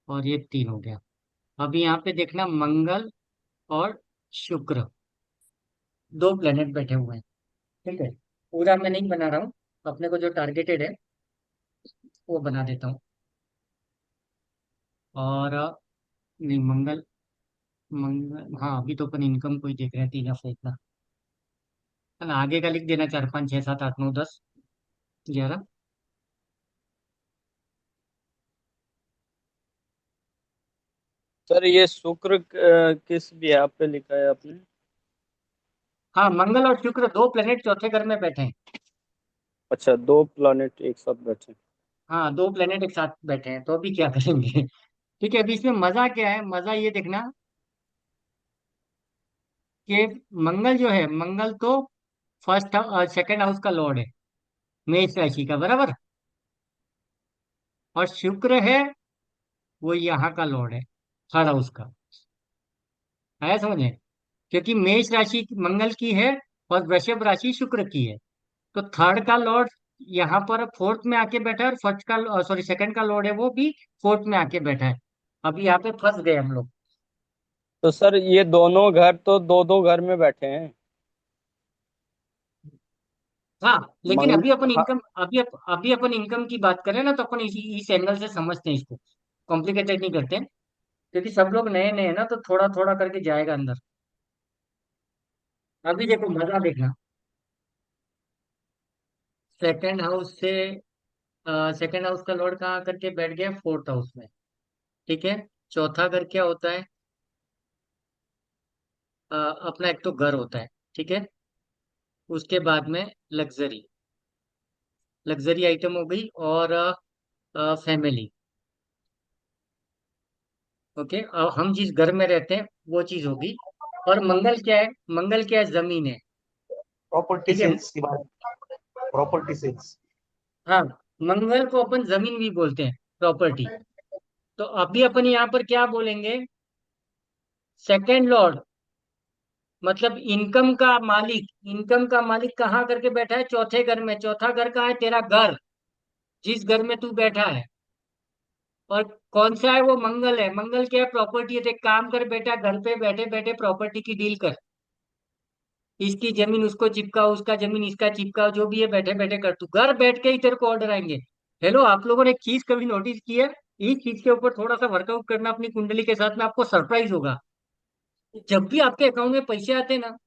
और ये 3 हो गया। अभी यहाँ पे देखना मंगल और शुक्र, दो प्लेनेट बैठे हुए हैं। ठीक है, पूरा मैं नहीं बना रहा हूँ, अपने को जो टारगेटेड है वो बना देता हूँ। और नहीं, मंगल, मंगल, हाँ अभी तो अपन इनकम को ही देख रहे हैं, 3 से इतना है ना। आगे का लिख देना 4 5 6 7 8 9 10 11। सर ये शुक्र किस बिहाफ पे लिखा है आपने? हाँ, मंगल और शुक्र दो प्लेनेट चौथे घर में बैठे हैं। अच्छा, दो प्लैनेट एक साथ बैठे। हाँ, दो प्लेनेट एक साथ बैठे हैं, तो अभी क्या करेंगे? ठीक है, अभी इसमें मजा क्या है, मजा ये देखना कि मंगल जो है, मंगल तो फर्स्ट सेकंड हाउस का लॉर्ड है, मेष राशि का, बराबर। और शुक्र है वो यहाँ का लॉर्ड है, थर्ड हाउस का। आया समझे? क्योंकि मेष राशि मंगल की है और वृषभ राशि शुक्र की है, तो थर्ड का लॉर्ड यहाँ पर फोर्थ में आके बैठा है, और फर्स्ट का, सॉरी, सेकंड का लॉर्ड है वो भी फोर्थ में आके बैठा है। अभी यहाँ पे फंस गए हम लोग। तो सर ये दोनों घर तो दो दो घर में बैठे हैं। हाँ, लेकिन मंग अभी अपन हाँ, इनकम, अभी अपन इनकम की बात करें ना, तो अपन इस एंगल से समझते हैं इसको, कॉम्प्लिकेटेड नहीं करते हैं। क्योंकि सब लोग नए नए हैं ना, तो थोड़ा थोड़ा करके जाएगा अंदर। अभी देखो मजा देखना, सेकंड हाउस से, सेकंड हाउस का लॉर्ड कहाँ करके बैठ गया, फोर्थ हाउस में। ठीक है, चौथा घर क्या होता है? अपना एक तो घर होता है, ठीक है। उसके बाद में लग्जरी, लग्जरी आइटम हो गई, और फैमिली। ओके, और हम जिस घर में रहते हैं वो चीज होगी। और मंगल क्या है? मंगल क्या है? जमीन है। प्रॉपर्टी ठीक है, सेल्स की बात, प्रॉपर्टी सेल्स। हाँ, मंगल को अपन जमीन भी बोलते हैं, प्रॉपर्टी। तो अभी अपन यहाँ पर क्या बोलेंगे? सेकंड लॉर्ड, मतलब इनकम का मालिक। इनकम का मालिक कहाँ करके बैठा है? चौथे घर में। चौथा घर कहाँ है? तेरा घर, जिस घर में तू बैठा है। और कौन सा है वो? मंगल है। मंगल क्या है? प्रॉपर्टी है। तो एक काम कर बेटा, घर पे बैठे बैठे प्रॉपर्टी की डील कर। इसकी जमीन उसको चिपकाओ, उसका जमीन इसका चिपकाओ, जो भी है बैठे बैठे कर। तू घर बैठ के ही तेरे को ऑर्डर आएंगे। हेलो, आप लोगों ने एक चीज कभी नोटिस की है? इस चीज के ऊपर थोड़ा सा वर्कआउट करना अपनी कुंडली के साथ में, आपको सरप्राइज होगा। जब भी आपके अकाउंट में पैसे आते हैं ना,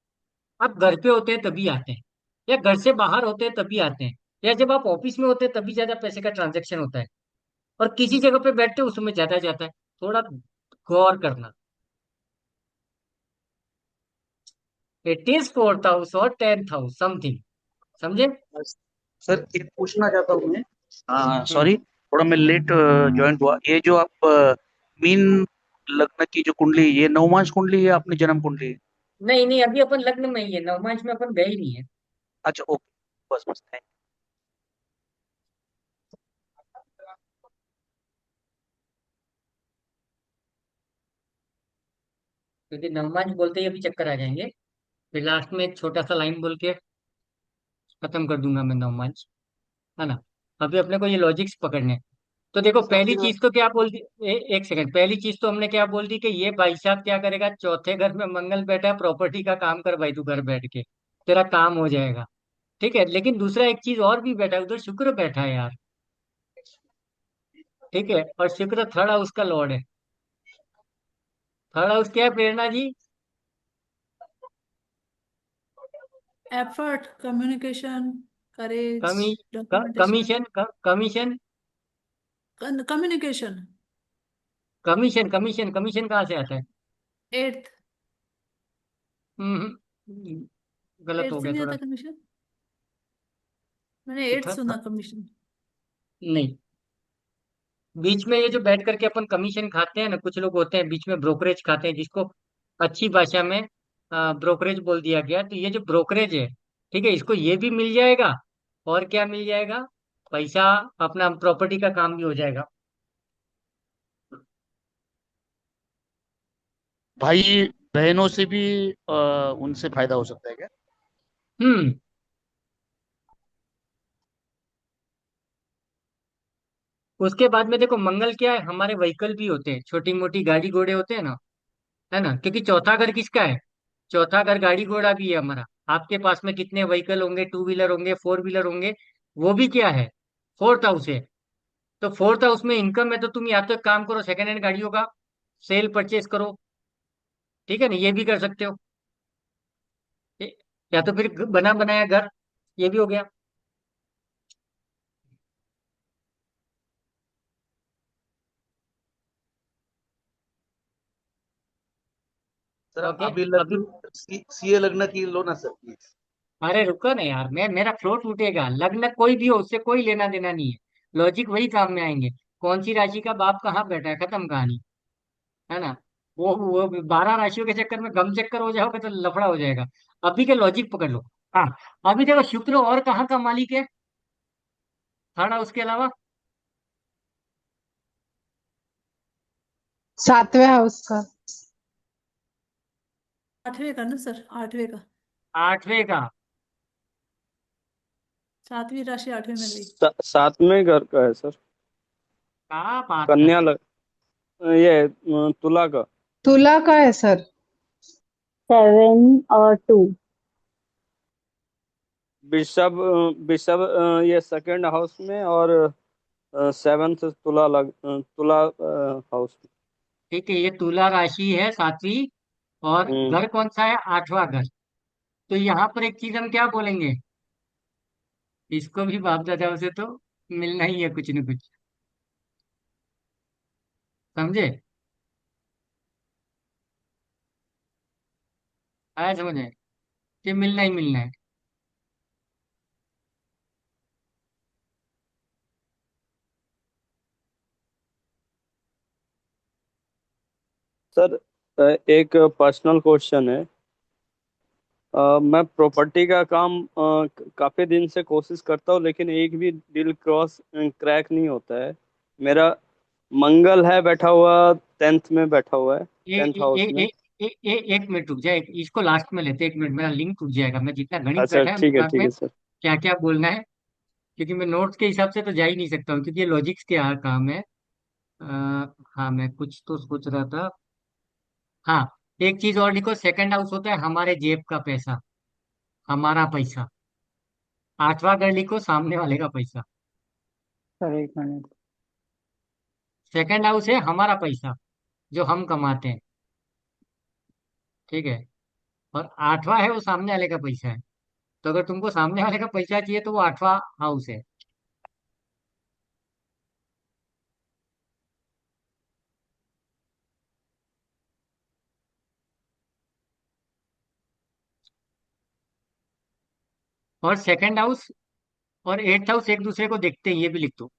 आप घर पे होते हैं तभी आते हैं, या घर से बाहर होते हैं तभी आते हैं, या जब आप ऑफिस में होते हैं तभी ज्यादा पैसे का ट्रांजेक्शन होता है। और किसी जगह पे बैठते हैं उसमें ज्यादा जाता है। थोड़ा गौर करना। इट इज फोर्थ हाउस और 10th हाउस समथिंग, समझे? सर एक पूछना चाहता हूँ मैं, हम्म। सॉरी, थोड़ा मैं लेट ज्वाइन हुआ। ये जो आप मीन लग्न की जो कुंडली, ये नवमांश कुंडली है अपनी जन्म कुंडली? नहीं नहीं, अभी अपन लग्न में ही है, नवमांश में अपन गए ही नहीं है। अच्छा ओके, बस बस थैंक। क्योंकि नवमांश बोलते ही अभी चक्कर आ जाएंगे। फिर लास्ट में एक छोटा सा लाइन बोल के खत्म कर दूंगा मैं नवमांश, है ना। अभी अपने को ये लॉजिक्स पकड़ने हैं। तो देखो इसका पहली मतलब चीज तो क्या बोल दी, एक सेकंड, पहली चीज तो हमने क्या बोल दी कि ये भाई साहब क्या करेगा, चौथे घर में मंगल बैठा है, प्रॉपर्टी का काम कर भाई तू घर बैठ के, तेरा काम हो जाएगा। ठीक है, लेकिन दूसरा एक चीज और भी बैठा है, उधर शुक्र बैठा है यार। ठीक है, और शुक्र थर्ड हाउस का लॉर्ड है। थर्ड हाउस क्या है प्रेरणा जी? एफर्ट, कम्युनिकेशन, करेज, कमी documentation, commission communication. Commission commission commission कहाँ से आता है? एट्थ। हम्म, गलत हो एट्थ से गया नहीं थोड़ा। आता कमीशन? मैंने एट्थ था, सुना कमीशन। नहीं, बीच में ये जो बैठ करके अपन कमीशन खाते हैं ना, कुछ लोग होते हैं बीच में ब्रोकरेज खाते हैं, जिसको अच्छी भाषा में ब्रोकरेज बोल दिया गया। तो ये जो ब्रोकरेज है, ठीक है, इसको ये भी मिल जाएगा, और क्या मिल जाएगा, पैसा, अपना प्रॉपर्टी का काम भी हो जाएगा। भाई बहनों से भी उनसे फायदा हो सकता है क्या? हम्म। उसके बाद में देखो मंगल क्या है, हमारे व्हीकल भी होते हैं, छोटी मोटी गाड़ी घोड़े होते हैं ना, है ना, क्योंकि चौथा घर किसका है? चौथा घर गाड़ी घोड़ा भी है हमारा। आपके पास में कितने व्हीकल होंगे, टू व्हीलर होंगे, फोर व्हीलर होंगे, वो भी क्या है, फोर्थ हाउस है। तो फोर्थ हाउस में इनकम है, तो तुम या तो एक काम करो, सेकंड हैंड गाड़ियों का सेल परचेज करो। ठीक है ना, ये भी कर सकते हो। या तो फिर बना बनाया घर, ये भी हो गया। Sir okay. अभी अभी लग्न सीए लग्न की लो ना सर प्लीज। अरे रुको ना यार, मेरा फ्लो टूटेगा, लग्न कोई भी हो उससे कोई लेना देना नहीं है। लॉजिक वही काम में आएंगे, कौन सी राशि का बाप कहाँ बैठा है, खत्म कहानी। है ना, वो 12 राशियों के चक्कर में गम चक्कर हो जाओगे तो लफड़ा हो जाएगा। अभी के लॉजिक पकड़ लो। हाँ, अभी देखो शुक्र और कहाँ का मालिक है, थर्ड हाउस के अलावा? सातवें हाउस का। आठवें का ना सर, आठवें का। आठवें का। सातवीं राशि आठवें में गई। सातवें घर का है सर। क्या बात कन्या करते लग ये तुला का। तुला का है सर। 7 और 2। वृषभ वृषभ ये सेकंड हाउस में, और सेवंथ तुला हाउस में। ठीक है, ये तुला राशि है सातवीं, और हम्म। घर कौन सा है, आठवां घर। तो यहाँ पर एक चीज हम क्या बोलेंगे, इसको भी बाप दादाओं से तो मिलना ही है कुछ न कुछ, समझे? आया समझ में, कि मिलना ही मिलना है। सर एक पर्सनल क्वेश्चन है। मैं प्रॉपर्टी का काम काफी दिन से कोशिश करता हूँ, लेकिन एक भी डील क्रॉस क्रैक नहीं होता है। मेरा मंगल है बैठा हुआ, 10th में बैठा हुआ है, ए, 10th ए, ए, हाउस में। ए, ए, ए, एक मिनट रुक जाए, इसको लास्ट में लेते हैं, एक मिनट, मेरा लिंक टूट जाएगा, मैं जितना गणित अच्छा बैठा है ठीक है, दिमाग ठीक में, है सर। क्या क्या बोलना है, क्योंकि मैं नोट्स के हिसाब से तो जा ही नहीं सकता हूँ, क्योंकि ये लॉजिक्स के काम है। आ, हाँ, मैं कुछ तो सोच रहा था। हाँ, एक चीज और लिखो, सेकंड हाउस होता है हमारे जेब का पैसा, हमारा पैसा। आठवां घर लिखो, सामने वाले का पैसा। सर एक मिनट। सेकंड हाउस है हमारा पैसा, जो हम कमाते हैं। ठीक है, और आठवां है वो सामने वाले का पैसा है। तो अगर तुमको सामने वाले का पैसा चाहिए तो वो आठवां हाउस है। और सेकंड हाउस और एट्थ हाउस एक दूसरे को देखते हैं, ये भी लिख दो।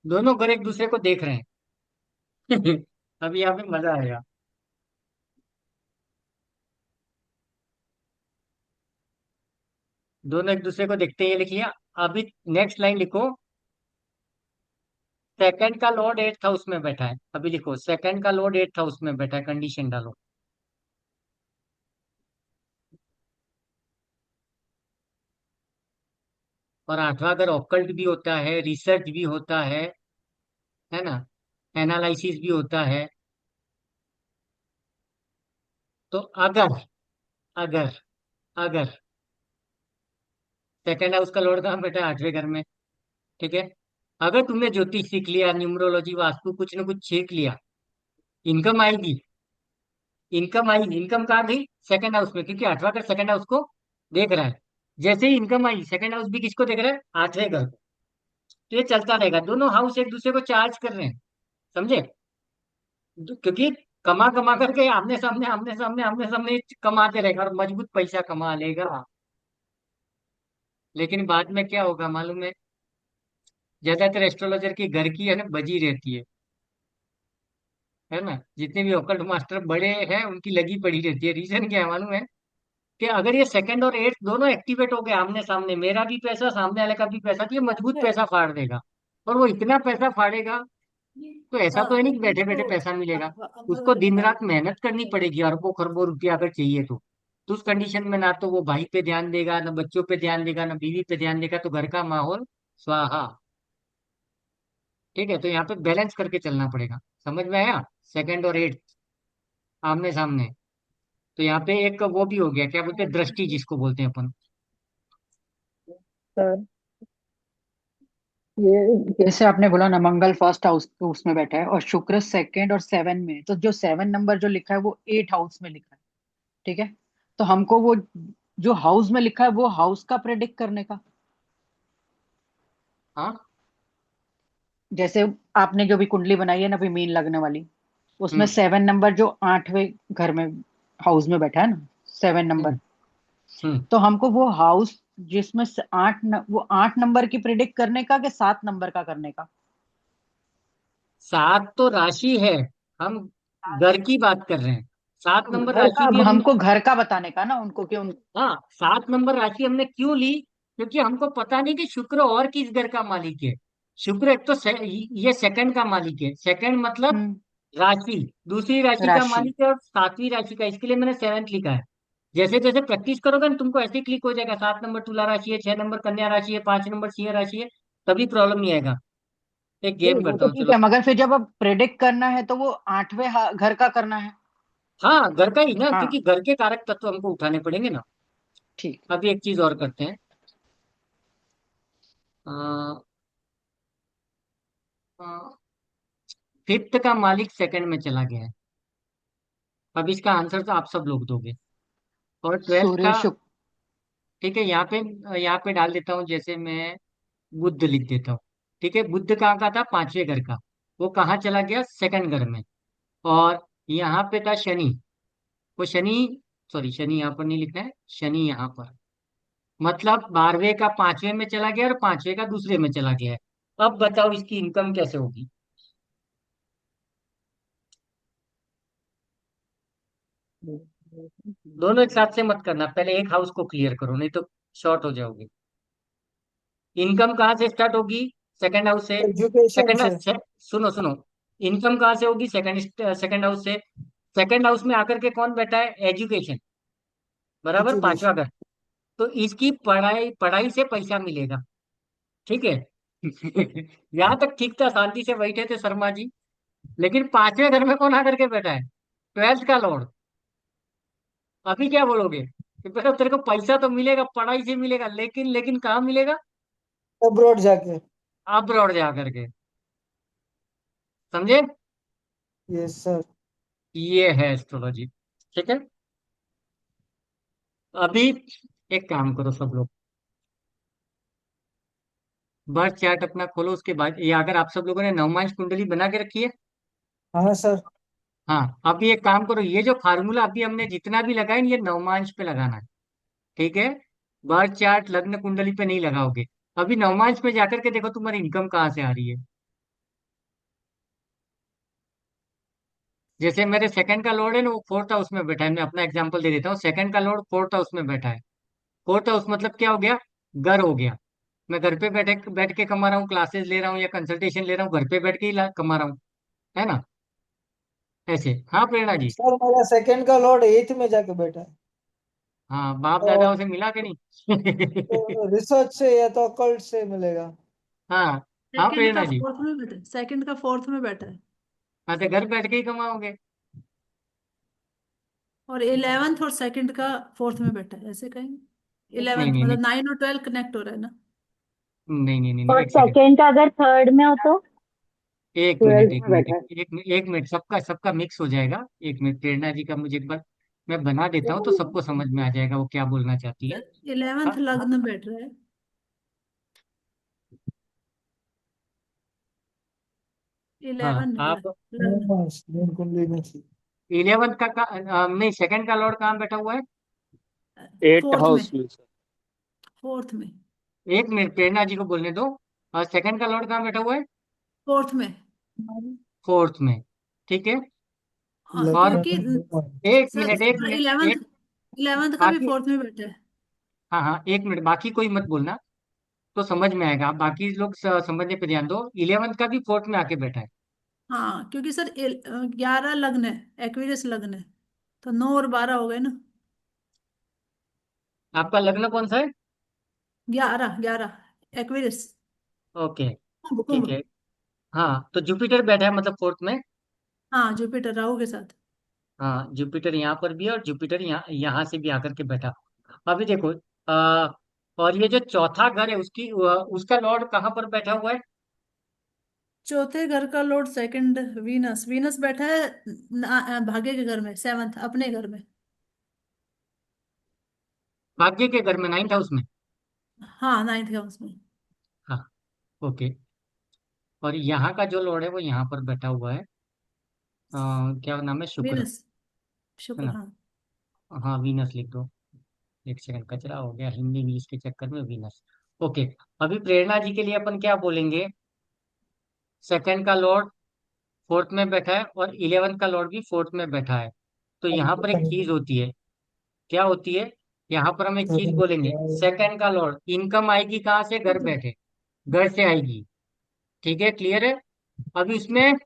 दोनों घर एक दूसरे को देख रहे हैं। अभी यहाँ पे मजा आएगा। दोनों एक दूसरे को देखते हैं, ये लिखिए। अभी नेक्स्ट लाइन लिखो, सेकंड का लॉर्ड एट्थ हाउस में बैठा है, अभी लिखो सेकंड का लॉर्ड एट्थ हाउस में बैठा है, कंडीशन डालो। और आठवां घर ऑकल्ट भी होता है, रिसर्च भी होता है ना, एनालिसिस भी होता है। तो अगर अगर अगर सेकंड हाउस का लॉर्ड कहाँ बैठा है? आठवें घर में। ठीक है। अगर तुमने ज्योतिष सीख लिया, न्यूमरोलॉजी, वास्तु, कुछ ना कुछ सीख लिया, इनकम आएगी। इनकम आई, इनकम कहाँ गई? सेकंड हाउस में, क्योंकि आठवां घर सेकंड हाउस को देख रहा है। जैसे ही इनकम आई, सेकंड हाउस भी किसको देख रहा है? आठवें घर को। तो ये चलता रहेगा, दोनों हाउस एक दूसरे को चार्ज कर रहे हैं। समझे? क्योंकि कमा कमा करके आमने सामने आमने सामने आमने सामने कमाते रहेगा और मजबूत पैसा कमा लेगा। लेकिन बाद में क्या होगा मालूम है? ज्यादातर एस्ट्रोलॉजर की घर की है ना बजी रहती है ना। जितने भी ओकल्ट मास्टर बड़े हैं उनकी लगी पड़ी रहती है। रीजन क्या है मालूम है? कि अगर ये सेकंड और एट्थ दोनों एक्टिवेट हो गए आमने सामने, मेरा भी पैसा सामने वाले का भी पैसा, तो ये मजबूत पैसा फाड़ देगा। और वो इतना पैसा फाड़ेगा, तो ऐसा तो है नहीं कि बैठे बैठे पैसा मिलेगा। उसको दिन रात मेहनत करनी पड़ेगी, अरबों खरबों रुपया अगर चाहिए तो उस कंडीशन में ना तो वो भाई पे ध्यान देगा, ना बच्चों पे ध्यान देगा, ना बीवी पे ध्यान देगा, तो घर का माहौल स्वाहा। ठीक है, तो यहाँ पे बैलेंस करके चलना पड़ेगा। समझ में आया? सेकंड और एट्थ आमने सामने। तो यहाँ पे एक वो भी हो गया, क्या बोलते हैं, दृष्टि जिसको बोलते हैं अपन। सर ये जैसे आपने बोला ना, मंगल फर्स्ट हाउस उसमें बैठा है और शुक्र सेकंड और सेवन में, तो जो सेवन नंबर जो लिखा है वो एट हाउस में लिखा है। ठीक है, तो हमको वो जो हाउस में लिखा है वो हाउस का प्रेडिक्ट करने का। हाँ। जैसे आपने जो भी कुंडली बनाई है ना, भी मीन लगने वाली, उसमें हम्म। सेवन नंबर जो आठवें घर में हाउस में बैठा है ना, सेवन नंबर, हम्म। हम्म। तो हमको वो हाउस जिसमें वो आठ नंबर की प्रिडिक्ट करने का कि सात नंबर का करने का। सात तो राशि है, हम घर की बात कर रहे हैं। सात नंबर घर का, राशि भी अब हमने। हमको घर का बताने का ना उनको कि उन। हाँ, सात नंबर राशि हमने क्यों ली? क्योंकि हमको पता नहीं कि शुक्र और किस घर का मालिक है। शुक्र एक तो ये सेकंड का मालिक है, सेकंड मतलब हम्म। राशि। दूसरी राशि का राशि। मालिक है और सातवीं राशि का, इसके लिए मैंने सेवेंथ लिखा है। जैसे जैसे प्रैक्टिस करोगे ना, तुमको ऐसे क्लिक हो जाएगा, सात नंबर तुला राशि है, छह नंबर कन्या राशि है, पांच नंबर सिंह राशि है। तभी प्रॉब्लम नहीं आएगा। एक नहीं, गेम वो करता तो हूँ, ठीक चलो। है, मगर फिर जब अब प्रेडिक्ट करना है तो वो आठवें घर का करना है। हाँ, घर का ही ना, हाँ। क्योंकि घर के कारक तत्व हमको उठाने पड़ेंगे ना। ठीक। अभी एक चीज और करते हैं। फिफ्थ का मालिक सेकंड में चला गया है। अब इसका आंसर तो आप सब लोग दोगे। और ट्वेल्थ सूर्य का, शुक्र। ठीक है, यहाँ पे डाल देता हूँ, जैसे मैं बुध लिख देता हूँ। ठीक है, बुध कहाँ का था? पांचवें घर का। वो कहाँ चला गया? सेकंड घर में। और यहाँ पे था शनि। वो शनि, सॉरी, शनि यहाँ पर नहीं लिखना है, शनि यहाँ पर। मतलब 12वें का पांचवें में चला गया और पांचवें का दूसरे में चला गया है। अब बताओ इसकी इनकम कैसे होगी? दोनों एक साथ से मत करना, पहले एक हाउस को क्लियर करो, नहीं तो शॉर्ट हो जाओगे। इनकम कहाँ से स्टार्ट होगी? सेकंड हाउस से। एजुकेशन सेकंड, से। सुनो सुनो, इनकम कहाँ से होगी? सेकंड सेकंड हाउस से। सेकंड हाउस में आकर के कौन बैठा है? एजुकेशन, बराबर, पांचवा एजुकेशन। घर। तो इसकी पढ़ाई पढ़ाई से पैसा मिलेगा। ठीक है। यहाँ तक ठीक था, शांति से बैठे थे शर्मा जी। लेकिन पांचवें घर में कौन आकर के बैठा है? ट्वेल्थ का लॉर्ड। अभी क्या बोलोगे कि बेटा तेरे को पैसा तो मिलेगा, पढ़ाई से मिलेगा, लेकिन लेकिन कहाँ मिलेगा? अब्रॉड जाके। अब्रॉड जा करके। समझे? Yes sir. ये है एस्ट्रोलॉजी। ठीक है। अभी एक काम करो सब लोग, बर्थ चार्ट अपना खोलो, उसके बाद ये अगर आप सब लोगों ने नवमांश कुंडली बना के रखी है। हाँ सर। हाँ, अभी एक काम करो, ये जो फार्मूला अभी हमने जितना भी लगाया ना, ये नवमांश पे लगाना है। ठीक है। बर्थ चार्ट लग्न कुंडली पे नहीं लगाओगे। अभी नवमांश पे जाकर के देखो तुम्हारी इनकम कहाँ से आ रही है। जैसे मेरे सेकंड का लॉर्ड है ना, वो फोर्थ हाउस में बैठा है। मैं अपना एग्जांपल दे देता हूँ, सेकंड का लॉर्ड फोर्थ हाउस में बैठा है। फोर्थ हाउस मतलब क्या हो गया? घर हो गया। मैं घर पे बैठे बैठ के कमा रहा हूँ, क्लासेस ले रहा हूँ या कंसल्टेशन ले रहा हूँ, घर पे बैठ के ही कमा रहा हूँ। है ना? ऐसे। हाँ प्रेरणा जी। सर मेरा सेकंड का लॉर्ड एथ में जाके बैठा है। हाँ, बाप दादाओं से मिला कि नहीं? तो रिसर्च से या तो अकल्ट से मिलेगा। हाँ। हाँ सेकंड का प्रेरणा जी। फोर्थ में बैठा है, सेकंड का फोर्थ में बैठा है। हाँ, तो घर बैठ के ही कमाओगे। और 11th और सेकंड का फोर्थ में बैठा है, ऐसे कहेंगे। नहीं 11th नहीं नहीं मतलब 9 और 12 कनेक्ट हो रहा है ना। नहीं नहीं नहीं नहीं, और एक सेकंड। सेकंड का अगर थर्ड में हो तो एक मिनट, ट्वेल्थ एक में मिनट, बैठा है। एक मिनट, सबका सबका मिक्स हो जाएगा। एक मिनट, प्रेरणा जी का मुझे एक बार मैं बना देता हूँ तो सबको समझ में आ जाएगा वो क्या बोलना चाहती है। 11th हाँ हाँ। लग्न बैठ रहा है। हाँ, 11 आप लग्न। जून कुंडली में से। 11th नहीं, सेकंड का लॉर्ड कहाँ बैठा हुआ है? एट फोर्थ में, हाउस में सर। फोर्थ में, एक मिनट, प्रेरणा जी को बोलने दो। और सेकंड का लॉर्ड कहाँ बैठा हुआ है? फोर्थ में। फोर्थ में। ठीक है। हाँ, और क्योंकि एक सर मिनट, एक मिनट, 11th, एक 11th का भी बाकी। फोर्थ में बैठा है। हाँ हाँ, एक मिनट, बाकी कोई मत बोलना, तो समझ में आएगा। आप बाकी लोग समझने पे ध्यान दो। 11th का भी फोर्थ में आके बैठा है। हाँ, क्योंकि सर 11 लग्न है, एक्वेरियस लग्न है, तो 9 और 12 हो गए ना। आपका लग्न कौन सा है? 11, 11 एक्वेरियस। ओके। कुंभ, ठीक कुंभ। है। हाँ, तो जुपिटर बैठा है मतलब फोर्थ में। हाँ, जुपिटर राहु के साथ। हाँ, जुपिटर यहाँ पर भी है और जुपिटर यहाँ यहाँ से भी आकर के बैठा। अभी देखो, आ, और ये जो चौथा घर है उसका लॉर्ड कहाँ पर बैठा हुआ है? चौथे घर का लॉर्ड सेकंड, वीनस, वीनस बैठा है भाग्य के घर में, 7th अपने घर में। भाग्य के घर में, 9th हाउस में। हाँ, 9th हाउस में। हाँ। ओके। और यहाँ का जो लॉर्ड है वो यहाँ पर बैठा हुआ है। क्या नाम है? शुक्र। वीनस, है शुक्र, ना? हाँ। हाँ, वीनस लिख दो। एक सेकंड, कचरा हो गया हिंदी इंग्लिश के चक्कर में, वीनस। ओके। अभी प्रेरणा जी के लिए अपन क्या बोलेंगे? सेकंड का लॉर्ड फोर्थ में बैठा है और 11th का लॉर्ड भी फोर्थ में बैठा है। तो यहाँ पर एक चीज होती है। क्या होती है? यहाँ पर हम एक चीज बोलेंगे, सेकंड का लॉर्ड, इनकम आएगी कहाँ से? घर बैठे, घर से आएगी। ठीक है, क्लियर है? अभी उसमें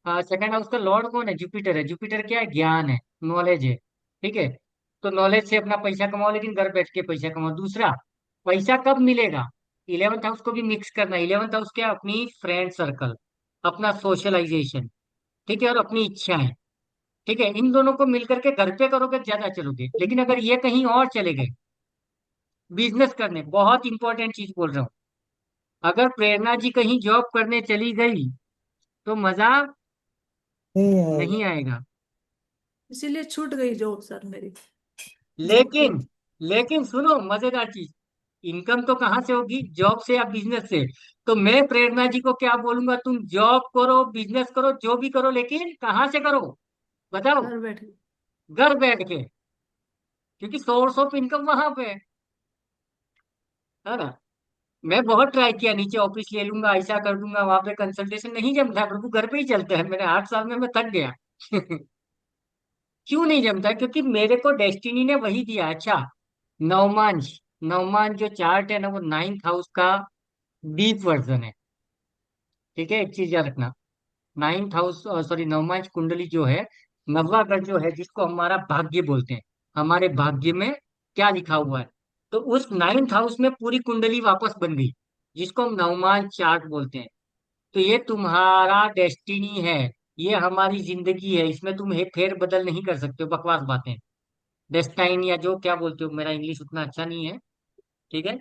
सेकंड हाउस का लॉर्ड कौन है? जुपिटर है। जुपिटर क्या है? ज्ञान है, नॉलेज है। ठीक है। तो नॉलेज से अपना पैसा कमाओ, लेकिन घर बैठ के पैसा कमाओ। दूसरा, पैसा कब मिलेगा? 11th हाउस को भी मिक्स करना। 11th हाउस क्या? अपनी फ्रेंड सर्कल, अपना सोशलाइजेशन। ठीक है, और अपनी इच्छाएं। ठीक है, इन दोनों को मिलकर के घर पे करोगे ज्यादा चलोगे। लेकिन अगर ये कहीं और चले गए बिजनेस करने, बहुत इंपॉर्टेंट चीज बोल रहा हूँ, अगर प्रेरणा जी कहीं जॉब करने चली गई तो मजा नहीं आएगा। नहीं आएगा। इसीलिए छूट गई जॉब सर मेरी, जॉब की। लेकिन लेकिन सुनो, मजेदार चीज, इनकम तो कहाँ से होगी? जॉब से या बिजनेस से। तो मैं प्रेरणा जी को क्या बोलूंगा? तुम जॉब करो, बिजनेस करो, जो भी करो, लेकिन कहाँ से करो? बताओ। घर बैठ गई। घर बैठ के, क्योंकि सोर्स ऑफ इनकम वहां पे है ना? मैं बहुत ट्राई किया, नीचे ऑफिस ले लूंगा, ऐसा कर दूंगा, वहां पे कंसल्टेशन नहीं जमता प्रभु, घर पे ही चलते हैं। मैंने 8 साल में मैं थक गया। क्यों नहीं जमता? क्योंकि मेरे को डेस्टिनी ने वही दिया। अच्छा, नवमांश, नवमांश जो चार्ट है ना, वो 9th हाउस का डीप वर्जन है। ठीक है, एक चीज याद रखना। 9th हाउस, सॉरी, नवमांश कुंडली जो है, नववा घर जो है, जिसको हमारा भाग्य बोलते हैं, हमारे भाग्य में क्या लिखा हुआ है, तो उस 9th हाउस में पूरी कुंडली वापस बन गई, जिसको हम नवमांश चार्ट बोलते हैं। तो ये तुम्हारा डेस्टिनी है, ये हमारी जिंदगी है, इसमें तुम फेर बदल नहीं कर सकते हो। बकवास बातें, डेस्टाइन या जो क्या बोलते हो, मेरा इंग्लिश उतना अच्छा नहीं है। ठीक है,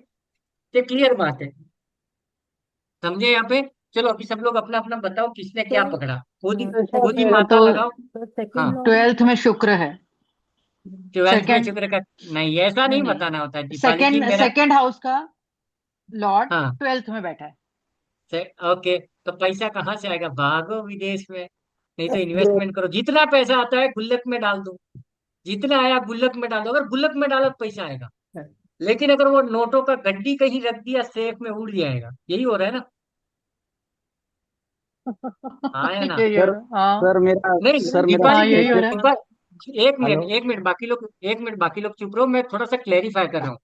ये क्लियर बात है। समझे यहाँ पे? चलो अभी सब लोग अपना अपना बताओ, किसने क्या सर पकड़ा। खुद ही सर खुद ही मेरा माता तो लगाओ। सर हाँ, सेकंड लॉर्ड है। ट्वेल्थ में शुक्र है। 12th में सेकंड, शुक्र का? नहीं, ऐसा नहीं नहीं नहीं, बताना होता है दीपाली जी, सेकंड मेरा। सेकंड हाउस का लॉर्ड हाँ, ट्वेल्थ में बैठा है। ओके। तो पैसा कहाँ से आएगा? भागो विदेश में, नहीं तो ब्रो, इन्वेस्टमेंट करो। जितना पैसा आता है गुल्लक में डाल दो, जितना आया गुल्लक में डाल दो। अगर गुल्लक में डालो तो पैसा आएगा, लेकिन अगर वो नोटों का गड्डी कहीं रख दिया, सेफ में उड़ जाएगा। यही हो रहा है ना? हाँ या ना? यही हो सर रहा है, हाँ। नहीं, सर मेरा दीपाली हाँ, जी, यही हो रहा है। सेकंड। दीपा एक मिनट, हेलो। एक मिनट, बाकी लोग, एक मिनट, बाकी लोग चुप रहो, मैं थोड़ा सा क्लेरिफाई कर रहा हूँ।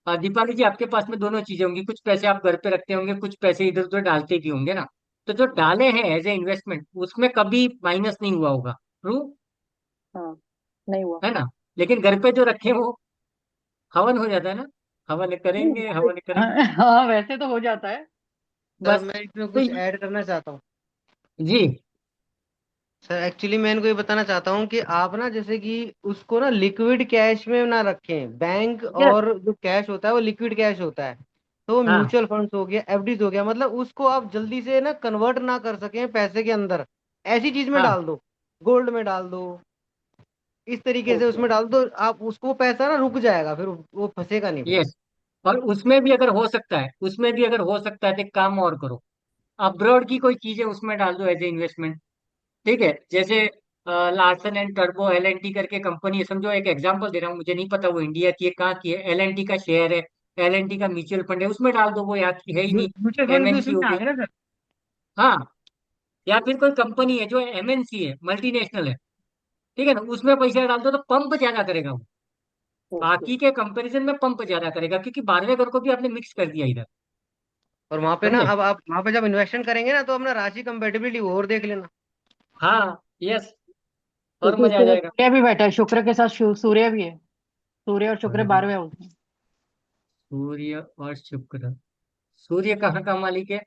दीपाली जी, आपके पास में दोनों चीजें होंगी, कुछ पैसे आप घर पे रखते होंगे, कुछ पैसे इधर उधर डालते भी होंगे ना। तो जो डाले हैं एज ए इन्वेस्टमेंट, उसमें कभी माइनस नहीं हुआ होगा। ट्रू हाँ, नहीं हुआ। है ना? लेकिन घर पे जो रखे हो, हवन हो जाता है ना, हवन करेंगे हवन करेंगे। हाँ वैसे तो हो जाता है। सर बस मैं इसमें तो कुछ ऐड करना चाहता हूँ। जी। सर एक्चुअली मैं इनको ये बताना चाहता हूँ कि आप ना जैसे कि उसको ना लिक्विड कैश में ना रखें। Bank yes. और जो कैश होता है वो लिक्विड कैश होता है। तो हाँ। म्यूचुअल फंड्स हो गया, एफडीज हो गया, मतलब उसको आप जल्दी से ना कन्वर्ट ना कर सकें पैसे के अंदर, ऐसी चीज में हाँ। डाल दो। गोल्ड में डाल दो, इस तरीके से ओके। उसमें डाल दो। आप उसको पैसा ना रुक जाएगा, फिर वो फंसेगा नहीं फिर। यस। और उसमें भी अगर हो सकता है, उसमें भी अगर हो सकता है तो एक काम और करो, अब्रॉड की कोई चीजें उसमें डाल दो एज ए इन्वेस्टमेंट। ठीक है, जैसे लार्सन एंड टर्बो एल एन टी करके कंपनी है, समझो एक एग्जांपल दे रहा हूँ, मुझे नहीं पता वो इंडिया की है कहाँ की है, एल एन टी का शेयर है, एल एन टी का म्यूचुअल फंड है, उसमें डाल दो, वो यहाँ की है ही नहीं, म्यूचुअल फंड भी एमएनसी उसमें हो आ गई। गया ना सर। हाँ। या फिर कोई कंपनी है जो एमएनसी है, मल्टीनेशनल है, ठीक है ना, उसमें पैसा डाल दो तो पंप ज्यादा करेगा वो, ओके। बाकी के कंपैरिजन में पंप ज्यादा करेगा, क्योंकि 12वें घर को भी आपने मिक्स कर दिया इधर। और वहां पे ना, समझे? अब आप वहां पे जब इन्वेस्टमेंट करेंगे ना, तो अपना राशि कंपेटिबिलिटी और देख लेना। हाँ। यस। और क्योंकि मजा आ उसके साथ जाएगा। सूर्य भी बैठा है, शुक्र के साथ सूर्य भी है। सूर्य और शुक्र अरे, 12वें हाउस में। सूर्य और शुक्र, सूर्य कहाँ का मालिक है?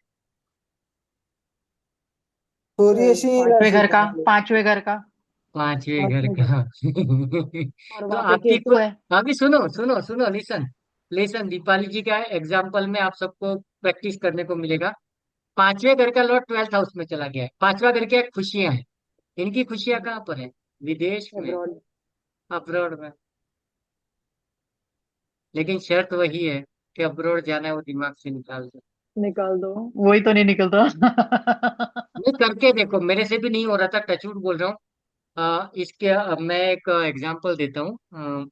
सूर्य सिंह पांचवें राशि घर का का, मालिक। 5वें घर का। 5वें घर पांचवें घर। का। और तो वहां पे आपकी केतु है। अभी सुनो सुनो सुनो, लिसन। लिसन, दीपाली जी का एग्जाम्पल में आप सबको प्रैक्टिस करने को मिलेगा। 5वें घर का लॉर्ड 12th हाउस में चला गया है, 5वां घर क्या है? खुशियां हैं। इनकी खुशियां कहाँ पर है? विदेश में, अब्रॉड। अब्रॉड में। लेकिन शर्त वही है कि अब्रॉड जाना है वो दिमाग से निकाल दो। निकाल दो। वही तो नहीं निकलता। नहीं, करके देखो, मेरे से भी नहीं हो रहा था, टचवुड बोल रहा हूँ। इसके मैं एक एग्जांपल देता हूँ।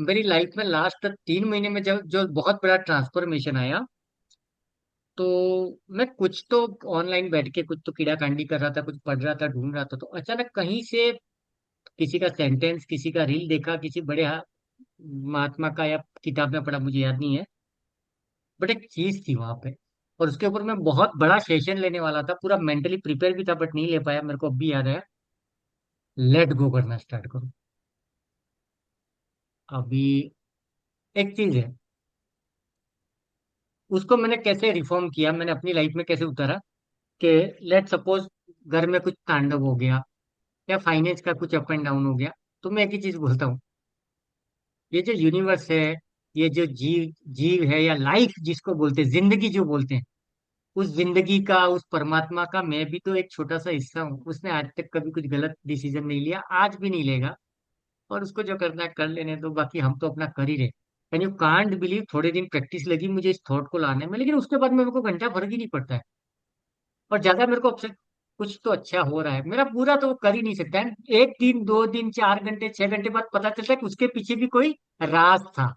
मेरी लाइफ में लास्ट 3 महीने में जब जो बहुत बड़ा ट्रांसफॉर्मेशन आया, तो मैं कुछ तो ऑनलाइन बैठ के कुछ तो कीड़ा कांडी कर रहा था, कुछ पढ़ रहा था, ढूंढ रहा था, तो अचानक कहीं से किसी का सेंटेंस, किसी का रील देखा, किसी बड़े महात्मा का या किताब में पढ़ा, मुझे याद नहीं है, बट एक चीज थी वहां पे, और उसके ऊपर मैं बहुत बड़ा सेशन लेने वाला था, पूरा मेंटली प्रिपेयर भी था, बट नहीं ले पाया, मेरे को अब भी याद है। लेट गो करना स्टार्ट करो। अभी एक चीज है, उसको मैंने कैसे रिफॉर्म किया, मैंने अपनी लाइफ में कैसे उतारा, कि लेट सपोज घर में कुछ तांडव हो गया, या फाइनेंस का कुछ अप एंड डाउन हो गया, तो मैं एक ही चीज बोलता हूँ, ये जो यूनिवर्स है, ये जो जीव जीव है, या लाइफ जिसको बोलते हैं, जिंदगी जो बोलते हैं, उस जिंदगी का, उस परमात्मा का मैं भी तो एक छोटा सा हिस्सा हूँ। उसने आज तक कभी कुछ गलत डिसीजन नहीं लिया, आज भी नहीं लेगा, और उसको जो करना है कर लेने दो, बाकी हम तो अपना कर ही रहे। एंड यू कांट बिलीव, थोड़े दिन प्रैक्टिस लगी मुझे इस थॉट को लाने में, लेकिन उसके बाद मेरे को घंटा फर्क ही नहीं पड़ता है। और ज्यादा मेरे को अब से कुछ तो अच्छा हो रहा है, मेरा पूरा तो वो कर ही नहीं सकता है। 1 दिन, 2 दिन, 4 घंटे, 6 घंटे बाद पता चलता है कि उसके पीछे भी कोई राज था।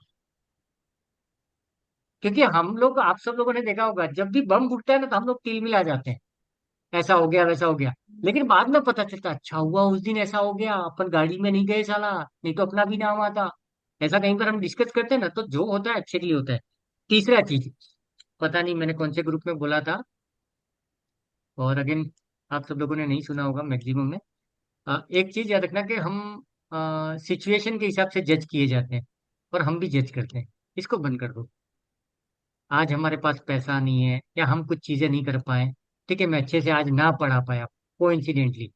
क्योंकि हम लोग, आप सब लोगों ने देखा होगा, जब भी बम फूटता है ना, तो हम लोग तिलमिला जाते हैं, ऐसा हो गया वैसा हो गया। लेकिन बाद में पता चलता, अच्छा हुआ उस दिन ऐसा हो गया, अपन गाड़ी में नहीं गए साला, नहीं तो अपना भी नाम आता। ऐसा कहीं पर हम डिस्कस करते हैं ना, तो जो होता है अच्छे के लिए होता है। तीसरा चीज, पता नहीं मैंने कौन से ग्रुप में बोला था, और अगेन आप सब लोगों ने नहीं सुना होगा मैक्सिमम में। एक चीज याद रखना कि हम सिचुएशन के हिसाब से जज किए जाते हैं, और हम भी जज करते हैं। इसको बंद कर दो। आज हमारे पास पैसा नहीं है, या हम कुछ चीजें नहीं कर पाए, ठीक है, मैं अच्छे से आज ना पढ़ा पाया, कोइंसिडेंटली,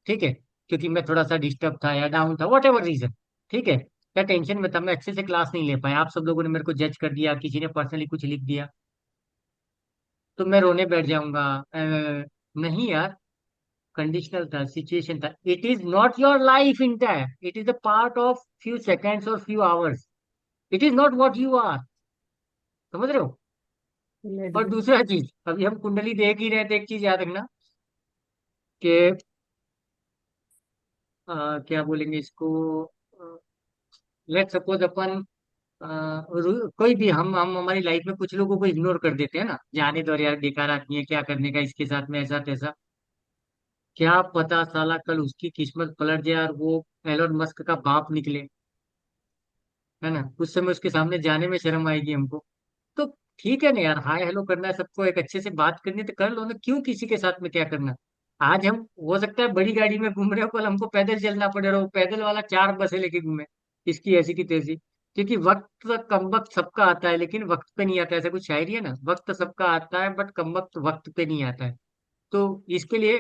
ठीक है, क्योंकि मैं थोड़ा सा डिस्टर्ब था या डाउन था, वट एवर रीजन, ठीक है, या टेंशन में था, मैं अच्छे से क्लास नहीं ले पाया, आप सब लोगों ने मेरे को जज कर दिया, किसी ने पर्सनली कुछ लिख दिया, तो मैं रोने बैठ जाऊंगा? नहीं यार, कंडीशनल था, सिचुएशन था, it is not your life entire, it is the part of few seconds और few hours, it is not what you are. समझ रहे हो? लेट और गो। दूसरा चीज, अभी हम कुंडली देख ही रहे थे, एक चीज याद रखना कि क्या बोलेंगे इसको, लेट सपोज अपन कोई भी, हम हमारी लाइफ में कुछ लोगों को इग्नोर कर देते हैं ना, जाने दो यार, बेकार आदमी है, क्या करने का इसके साथ में, ऐसा तैसा, क्या पता साला कल उसकी किस्मत पलट जाए और वो एलोन मस्क का बाप निकले, है ना, उस समय उसके सामने जाने में शर्म आएगी हमको। तो ठीक है ना यार, हाय हेलो करना है सबको, एक अच्छे से बात करनी है तो कर लो ना, क्यों किसी के साथ में क्या करना। आज हम, हो सकता है बड़ी गाड़ी में घूम रहे हो, कल हमको पैदल चलना पड़े, रहो पैदल वाला 4 बसें लेके घूमे, इसकी ऐसी की तैसी। क्योंकि वक्त कम वक्त सबका आता है लेकिन वक्त पे नहीं आता है, ऐसा कुछ शायरी है ना, वक्त सबका आता है बट कम वक्त वक्त पे नहीं आता है। तो इसके लिए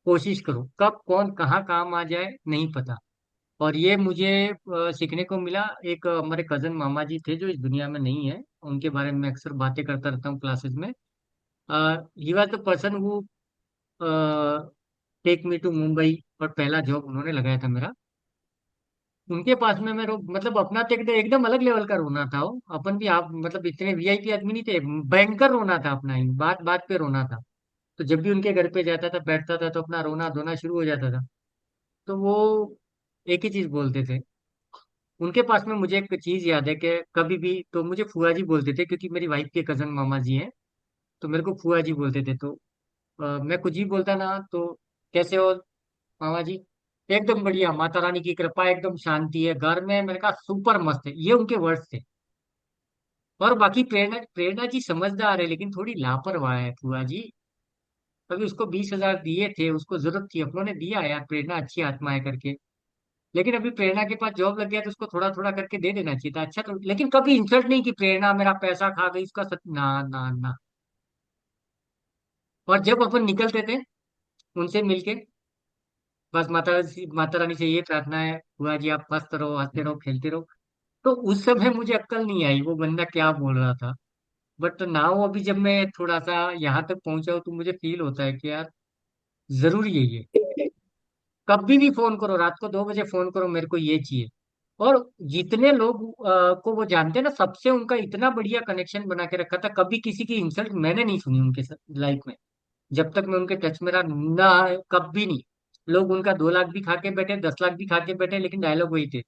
कोशिश करो, कब कौन कहाँ काम आ जाए नहीं पता। और ये मुझे सीखने को मिला। एक हमारे कजन मामा जी थे जो इस दुनिया में नहीं है, उनके बारे में मैं अक्सर बातें करता रहता हूँ क्लासेस में। He was the person who take me to Mumbai, और पहला जॉब उन्होंने लगाया था मेरा। उनके पास में मैं मतलब अपना तो एकदम एकदम अलग लेवल का रोना था वो। अपन भी आप मतलब इतने वीआईपी आदमी नहीं थे, भयंकर रोना था अपना ही, बात बात पे रोना था। तो जब भी उनके घर पे जाता था बैठता था तो अपना रोना धोना शुरू हो जाता था। तो वो एक ही चीज बोलते थे। उनके पास में मुझे एक चीज याद है कि कभी भी तो मुझे फुआ जी बोलते थे, क्योंकि मेरी वाइफ के कजन मामा जी हैं। तो मेरे को फुआ जी बोलते थे। तो मैं कुछ ही बोलता ना तो, कैसे हो मामा जी, एकदम बढ़िया, माता रानी की कृपा, एकदम शांति है घर में। मैंने कहा सुपर मस्त है, ये उनके वर्ड्स थे। और बाकी प्रेरणा प्रेरणा जी समझदार है लेकिन थोड़ी लापरवाह है फुआ जी। अभी उसको 20,000 दिए थे, उसको जरूरत थी, अपनों ने दिया यार, प्रेरणा अच्छी आत्मा है करके। लेकिन अभी प्रेरणा के पास जॉब लग गया तो उसको थोड़ा थोड़ा करके दे देना चाहिए था। अच्छा तो, लेकिन कभी इंसल्ट नहीं की प्रेरणा मेरा पैसा खा गई उसका ना ना ना। और जब अपन निकलते थे उनसे मिलके, बस माता रानी से ये प्रार्थना है, हुआ जी आप मस्त रहो, हंसते रहो, खेलते रहो। तो उस समय मुझे अक्ल नहीं आई वो बंदा क्या बोल रहा था। बट नाउ अभी जब मैं थोड़ा सा यहाँ तक पहुंचा हूं तो मुझे फील होता है कि यार जरूरी है ये। कभी भी फोन करो, रात को 2 बजे फोन करो, मेरे को ये चाहिए। और जितने लोग को वो जानते हैं ना, सबसे उनका इतना बढ़िया कनेक्शन बना के रखा था, कभी किसी की इंसल्ट मैंने नहीं सुनी उनके लाइफ में। जब तक मैं उनके टच में रहा ना, कभी नहीं। लोग उनका 2 लाख भी खा के बैठे, 10 लाख भी खा के बैठे, लेकिन डायलॉग वही थे।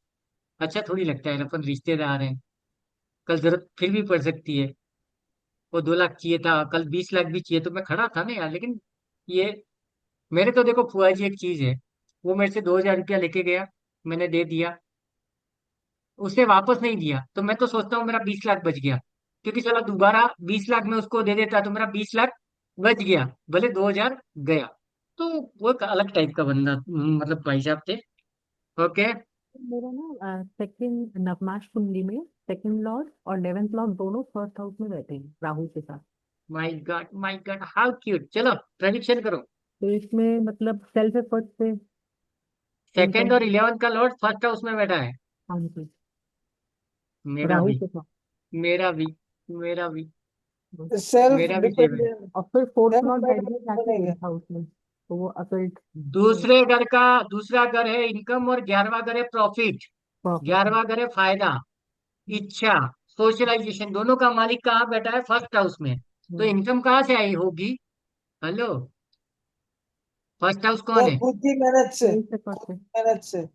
अच्छा थोड़ी लगता है अपन रिश्तेदार हैं, कल जरूरत फिर भी पड़ सकती है। वो 2 लाख चाहिए था, कल 20 लाख भी चाहिए, तो मैं खड़ा था ना यार। लेकिन ये मेरे तो देखो फुआ जी एक चीज है, वो मेरे से 2,000 रुपया लेके गया, मैंने दे दिया, उसने वापस नहीं दिया, तो मैं तो सोचता हूँ मेरा 20 लाख बच गया। क्योंकि चला दोबारा 20 लाख में उसको दे देता तो मेरा 20 लाख बच गया, भले 2,000 गया। तो वो एक अलग टाइप का बंदा मतलब भाई साहब थे। ओके। मेरा ना सेकंड नवमाश कुंडली में सेकंड लॉर्ड और 11th लॉर्ड दोनों फर्स्ट हाउस में रहते हैं राहु के साथ। My God how cute. चलो प्रेडिक्शन करो। तो इसमें मतलब सेल्फ एफर्ट से सेकंड इनकम। और 11 का लॉर्ड फर्स्ट हाउस में बैठा है। हाँ जी। मेरा राहु भी, के साथ। मेरा भी, मेरा भी, सेल्फ मेरा भी सेम है। डिपेंडेंट, और फिर फोर्थ सेल्फ लॉर्ड बैठ गया डिपेंडेंट जाके बनेगा। 8th हाउस में, तो वो अकल्ट दूसरे घर का दूसरा घर है इनकम, और 11वां घर है प्रॉफिट। प्रॉफिट है। 11वां घर है फायदा, इच्छा, सोशलाइजेशन। दोनों का मालिक कहाँ बैठा है? फर्स्ट हाउस में। तो हम्म, इनकम कहाँ से आई होगी? हेलो, फर्स्ट हाउस कौन सर है? खुद की मेहनत से, सेल्फ एफर्ट खुद से। की मेहनत से।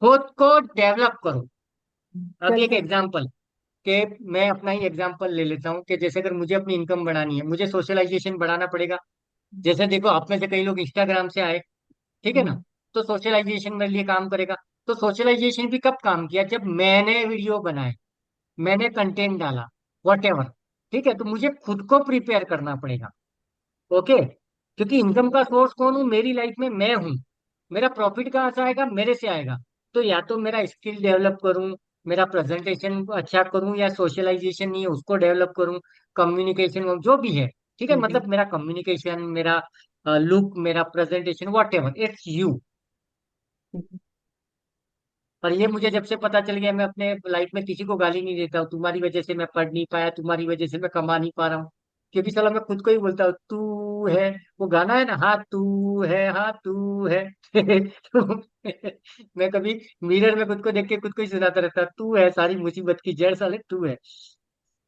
खुद को डेवलप करो। अभी सेल्फ एक एफर्ट। एग्जांपल, कि मैं अपना ही एग्जांपल ले लेता हूँ कि जैसे अगर मुझे अपनी इनकम बढ़ानी है, मुझे सोशलाइजेशन बढ़ाना पड़ेगा। जैसे देखो आप में से कई लोग इंस्टाग्राम से आए, ठीक है ना, तो सोशलाइजेशन मेरे लिए काम करेगा। तो सोशलाइजेशन भी कब काम किया? जब मैंने वीडियो बनाए, मैंने कंटेंट डाला, वॉट एवर। ठीक है, तो मुझे खुद को प्रिपेयर करना पड़ेगा। ओके, क्योंकि इनकम का सोर्स कौन हूँ? मेरी लाइफ में मैं हूँ। मेरा प्रॉफिट कहाँ से आएगा? मेरे से आएगा। तो या तो मेरा स्किल डेवलप करूँ, मेरा प्रेजेंटेशन अच्छा करूँ, या सोशलाइजेशन नहीं है उसको डेवलप करूँ, कम्युनिकेशन जो भी है। ठीक है, मतलब मेरा कम्युनिकेशन, मेरा लुक, मेरा presentation, what ever its you. पर ये मुझे जब से पता चल गया, मैं अपने लाइफ में किसी को गाली नहीं देता हूँ, तुम्हारी वजह से मैं पढ़ नहीं पाया, तुम्हारी वजह से मैं कमा नहीं पा रहा हूँ। क्योंकि साला मैं खुद को ही बोलता हूँ तू है। वो गाना है ना, हाँ तू है, हाँ तू है। तो मैं कभी मिरर में खुद को देख के खुद को ही सुनाता रहता, तू है सारी मुसीबत की जड़, साले तू है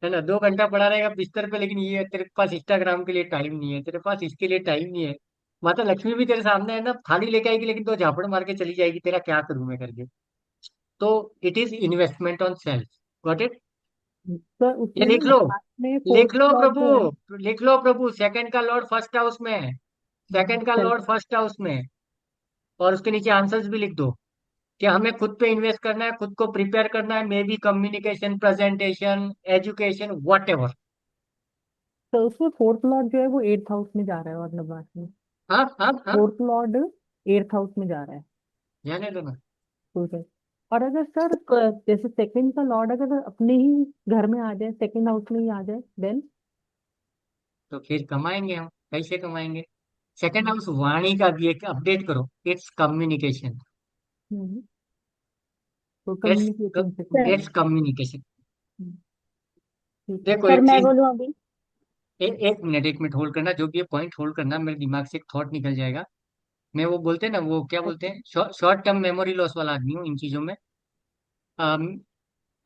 ना। 2 घंटा पड़ा रहेगा बिस्तर पे, लेकिन ये है, तेरे पास इंस्टाग्राम के लिए टाइम नहीं है, तेरे पास इसके लिए टाइम नहीं है। माता लक्ष्मी भी तेरे सामने है ना, थाली लेके आएगी लेकिन तो झापड़ मार के चली जाएगी, तेरा क्या करूं मैं करके। तो it is investment on self. Got it? Sir ये उसमें ना लिख लो, नवमाश में लिख फोर्थ लो लॉर्ड प्रभु, जो है। लिख लो प्रभु, सेकंड का लॉर्ड फर्स्ट हाउस में है, सेकंड का सेल्फ। लॉर्ड फर्स्ट हाउस में है। और उसके नीचे आंसर्स भी लिख दो कि हमें खुद पे इन्वेस्ट करना है, खुद को प्रिपेयर करना है, may be communication, presentation, education, what ever. तो उसमें फोर्थ लॉर्ड जो है वो 8th हाउस में जा रहा है और नवमाश में हाँ हाँ हाँ, फोर्थ लॉर्ड 8th हाउस में जा रहा है। जाने दो ना। ठीक है। और अगर सर जैसे सेकंड का लॉर्ड अगर अपने ही घर में आ जाए, सेकंड हाउस में ही आ जाए, देन? तो फिर कमाएंगे हम, कैसे कमाएंगे? सेकंड हाउस वाणी का भी एक अपडेट करो, इट्स कम्युनिकेशन। तो it's communication second sir it's communication. ठीक है। देखो सर एक मैं चीज, बोलूँ अभी? एक मिनट होल्ड करना, जो भी ये पॉइंट होल्ड करना, मेरे दिमाग से एक थॉट निकल जाएगा। मैं वो बोलते हैं ना, वो क्या बोलते हैं, शॉर्ट टर्म मेमोरी लॉस वाला आदमी हूँ इन चीजों में। अम,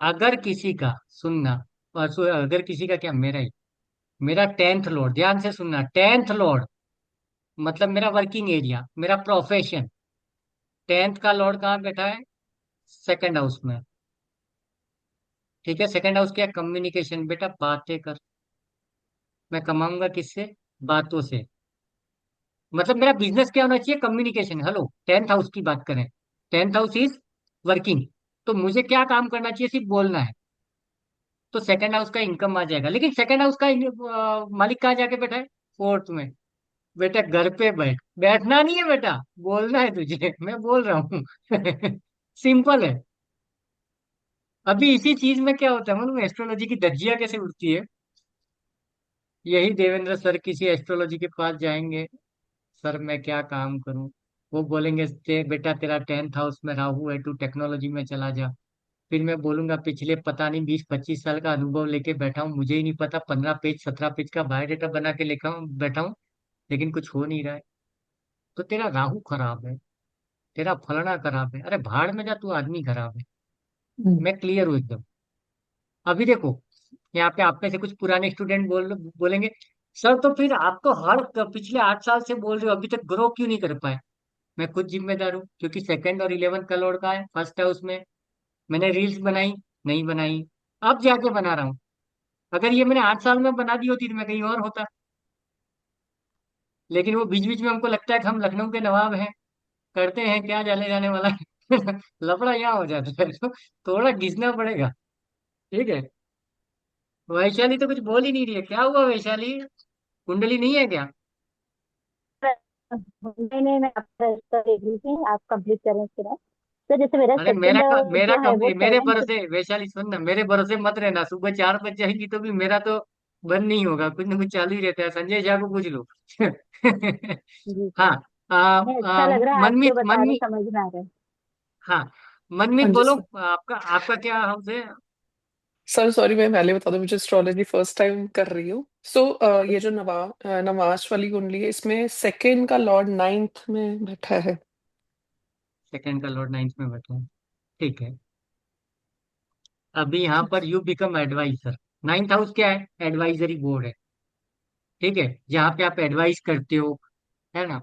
अगर किसी का सुनना, अगर किसी का क्या, मेरा ही, मेरा टेंथ लॉर्ड, ध्यान से सुनना, टेंथ लॉर्ड मतलब मेरा वर्किंग एरिया, मेरा प्रोफेशन, टेंथ का लॉर्ड कहाँ बैठा है? सेकंड हाउस में। ठीक है, सेकंड हाउस क्या? कम्युनिकेशन। बेटा बातें कर, मैं कमाऊंगा किससे? बातों से। मतलब मेरा बिजनेस क्या होना चाहिए? कम्युनिकेशन। हेलो, टेंथ हाउस की बात करें, टेंथ हाउस इज वर्किंग, तो मुझे क्या काम करना चाहिए? सिर्फ बोलना है। तो सेकंड हाउस का इनकम आ जाएगा। लेकिन सेकंड हाउस का मालिक कहाँ जाके बैठा है? फोर्थ में। बेटा घर पे बैठ, बैठना नहीं है बेटा, बोलना है तुझे। मैं बोल रहा हूँ। सिंपल है। अभी इसी चीज में क्या होता है मालूम है? एस्ट्रोलॉजी की धज्जियां कैसे उड़ती है। यही देवेंद्र सर किसी एस्ट्रोलॉजी के पास जाएंगे, सर मैं क्या काम करूं? वो बोलेंगे बेटा तेरा टेंथ हाउस में राहु है, तू टेक्नोलॉजी में चला जा। फिर मैं बोलूंगा पिछले पता नहीं 20-25 साल का अनुभव लेके बैठा हूँ, मुझे ही नहीं पता, 15 पेज 17 पेज का बायोडेटा बना के लिखा हूँ बैठा हूँ, लेकिन कुछ हो नहीं रहा है। तो तेरा राहु खराब है, तेरा फलना खराब है। अरे भाड़ में जा, तू आदमी खराब है। मैं क्लियर हूँ एकदम। अभी देखो, यहाँ पे आप में से कुछ पुराने स्टूडेंट बोलेंगे, सर तो फिर आप तो हर पिछले 8 साल से बोल रहे हो, अभी तक ग्रो क्यों नहीं कर पाए? मैं खुद जिम्मेदार हूँ, क्योंकि सेकंड और 11th का लॉर्ड का है फर्स्ट है उसमें। मैंने रील्स बनाई, नहीं बनाई, अब जाके बना रहा हूँ। अगर ये मैंने 8 साल में बना दी होती तो मैं कहीं और होता। लेकिन वो बीच बीच में हमको लगता है कि हम लखनऊ के नवाब हैं, करते हैं क्या जाने जाने वाला है। लफड़ा यहाँ हो जाता है, तो थोड़ा घिसना पड़ेगा। ठीक है। वैशाली तो कुछ बोल ही नहीं रही है, क्या हुआ वैशाली? कुंडली नहीं है क्या? नहीं नहीं, मैं आपका रास्ता देख रही थी, आप कंप्लीट करें उसके बाद। तो जैसे मेरा अरे सेकंड मेरा जो है वो कंप्लीट, मेरे सेवेंथ। भरोसे वैशाली सुन ना, मेरे भरोसे मत रहना, सुबह 4 बज जाएगी तो भी मेरा तो बंद नहीं होगा, कुछ ना कुछ चालू ही रहता है, संजय झा को पूछ लो। जी हाँ। सर। नहीं, अच्छा लग रहा है, आप जो मनमीत बता रहे मनमीत, समझ में आ रहा है। हाँ मनमीत हाँ जी बोलो, सर। आपका आपका क्या हाउस है? सर सॉरी, मैं पहले बता दूं, मुझे एस्ट्रोलॉजी फर्स्ट टाइम कर रही हूँ। सो ये जो नवाश वाली कुंडली है, इसमें सेकंड का लॉर्ड नाइन्थ में बैठा है। सेकंड का लॉर्ड नाइन्थ में बैठा है, ठीक है। अभी यहाँ पर you become adviser. Ninth house क्या है? एडवाइजरी बोर्ड है। ठीक है, जहाँ पे आप एडवाइस करते हो, है ना,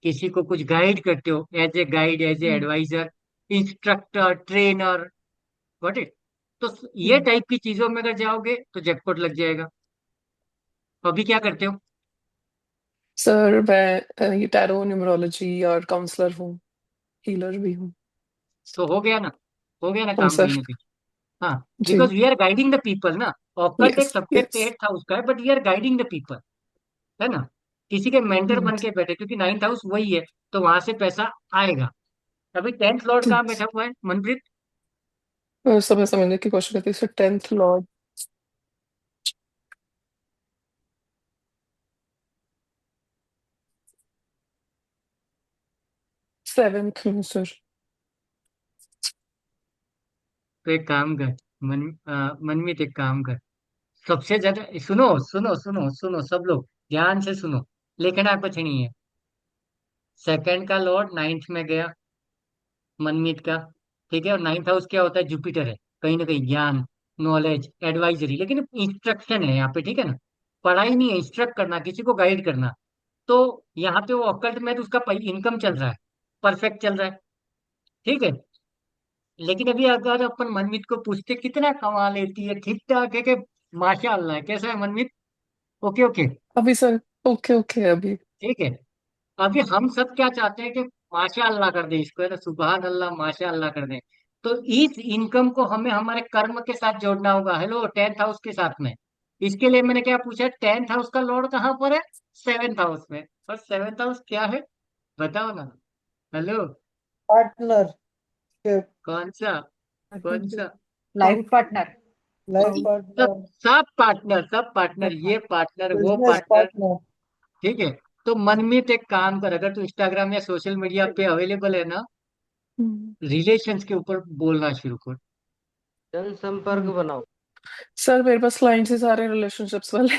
किसी को कुछ गाइड करते हो, as a guide, as a hmm, adviser, instructor, trainer, got it. तो ये हम्म। टाइप की चीजों में अगर जाओगे तो जैकपॉट लग जाएगा। तो अभी क्या करते हो? सर मैं ये टैरो न्यूमरोलॉजी और काउंसलर हूँ, हीलर भी हूँ। तो हो गया ना, हो गया ना हाँ काम सर। कहीं ना कहीं। हाँ, जी। Because we are guiding the people ना। ऑक्कल्ट एक yes subject yes. 8th house का है, but we are guiding the people, है ना। किसी के मेंटर बन के बैठे, क्योंकि 9th हाउस वही है, तो वहां से पैसा आएगा। अभी 10th लॉर्ड कहाँ बैठा हुआ है, मनप्रीत? समय समझने की कोशिश करती हूँ सर। टेंथ लॉर्ड सेवेंथ में सर। तो एक काम कर, मनमीत एक काम कर, सबसे ज्यादा सुनो सुनो सुनो सुनो, सब लोग ध्यान से सुनो, लिखना कुछ नहीं है। सेकंड का लॉर्ड 9th में गया, मनमीत का। ठीक है, और 9th हाउस क्या होता है? जुपिटर है। कहीं ना कहीं ज्ञान, नॉलेज, एडवाइजरी, लेकिन इंस्ट्रक्शन है यहाँ पे, ठीक है ना। पढ़ाई नहीं है, इंस्ट्रक्ट करना, किसी को गाइड करना। तो यहाँ पे वो ऑक्कल्ट में तो उसका इनकम चल रहा है, परफेक्ट चल रहा है। ठीक है। लेकिन अभी अगर अपन मनमीत को पूछते कितना कमा लेती है, ठीक ठाक है कि माशा अल्लाह है, कैसा है मनमीत? Okay okay. अभी सर। ओके ओके अभी। ठीक है। अभी हम सब क्या चाहते हैं कि माशा अल्लाह कर दें इसको, है ना, सुबहान अल्लाह, माशा अल्लाह कर दें। तो इस इनकम को हमें हमारे कर्म के साथ जोड़ना होगा। हेलो, 10th हाउस के साथ में। इसके लिए मैंने क्या पूछा, 10th हाउस का लॉर्ड कहाँ पर है? 7th हाउस में। और 7th हाउस क्या है, बताओ ना। हेलो। पार्टनर। कौन सा? कौन सा? Life partner. Life sub partner, sub partner, sub partner, ये पार्टनर वो बिजनेस पार्टनर। पार्टनर। ठीक है। तो मनमीत एक काम कर, अगर तू इंस्टाग्राम या सोशल मीडिया पे अवेलेबल है ना, हम्म। रिलेशंस के ऊपर बोलना शुरू कर। जनसंपर्क बनाओ। सर मेरे पास क्लाइंट्स ही सारे रिलेशनशिप्स वाले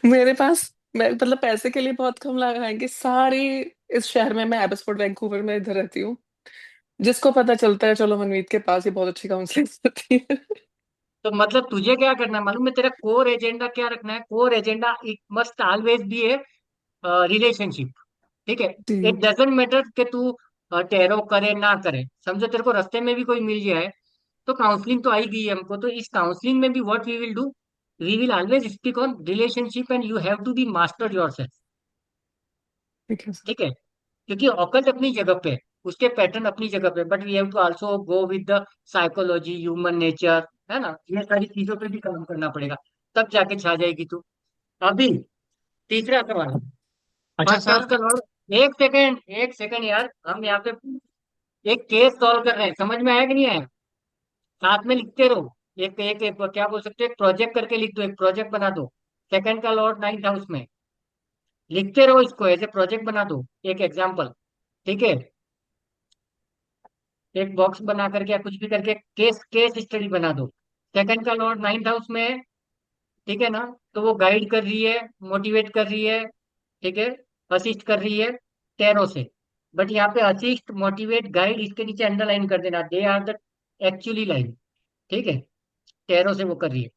मेरे पास, मैं मतलब पैसे के लिए बहुत कम लगाएंगे सारे। इस शहर में, मैं एबसफोर्ड वैंकूवर में इधर रहती हूँ, जिसको पता चलता है चलो मनमीत के पास ही बहुत अच्छी काउंसलिंग होती है। तो मतलब तुझे क्या करना है मालूम है? तेरा कोर एजेंडा क्या रखना है? Core agenda it must always be A relationship. ठीक है। जी। इट डजेंट मैटर कि तू टेरो करे ना करे, समझो तेरे को रास्ते में भी कोई मिल जाए तो काउंसलिंग तो आई गई है हमको, तो इस काउंसलिंग में भी what we will do, we will always speak on relationship and you have to be master yourself. ठीक है सर। ठीक है। क्योंकि ऑकल्ट अपनी जगह पे, उसके पैटर्न अपनी जगह पे, but we have to also go with the psychology, human nature, है ना, ये सारी चीजों पे भी काम करना पड़ेगा, तब जाके छा जाएगी तू। अभी तीसरा सवाल। अच्छा फर्स्ट हाउस सर। का लॉर्ड, एक सेकंड, एक सेकंड यार, हम यहाँ पे एक केस सॉल्व कर रहे हैं, समझ में आया कि नहीं आया? साथ में लिखते रहो। एक क्या बोल सकते हो, एक प्रोजेक्ट करके लिख दो, एक प्रोजेक्ट बना दो। सेकंड का लॉर्ड नाइन्थ हाउस में, लिखते रहो इसको, ऐसे प्रोजेक्ट बना दो, एक एग्जाम्पल। ठीक है। एक बॉक्स बना करके या कुछ भी करके केस केस स्टडी बना दो। सेकंड का लॉर्ड नाइन्थ हाउस में है। ठीक है ना? तो वो गाइड कर रही है, मोटिवेट कर रही है। ठीक है। असिस्ट कर रही है टेरो से। बट यहाँ पे असिस्ट, मोटिवेट, गाइड, इसके नीचे अंडरलाइन कर देना, they are the actually line. ठीक है। टेरो से वो कर रही है।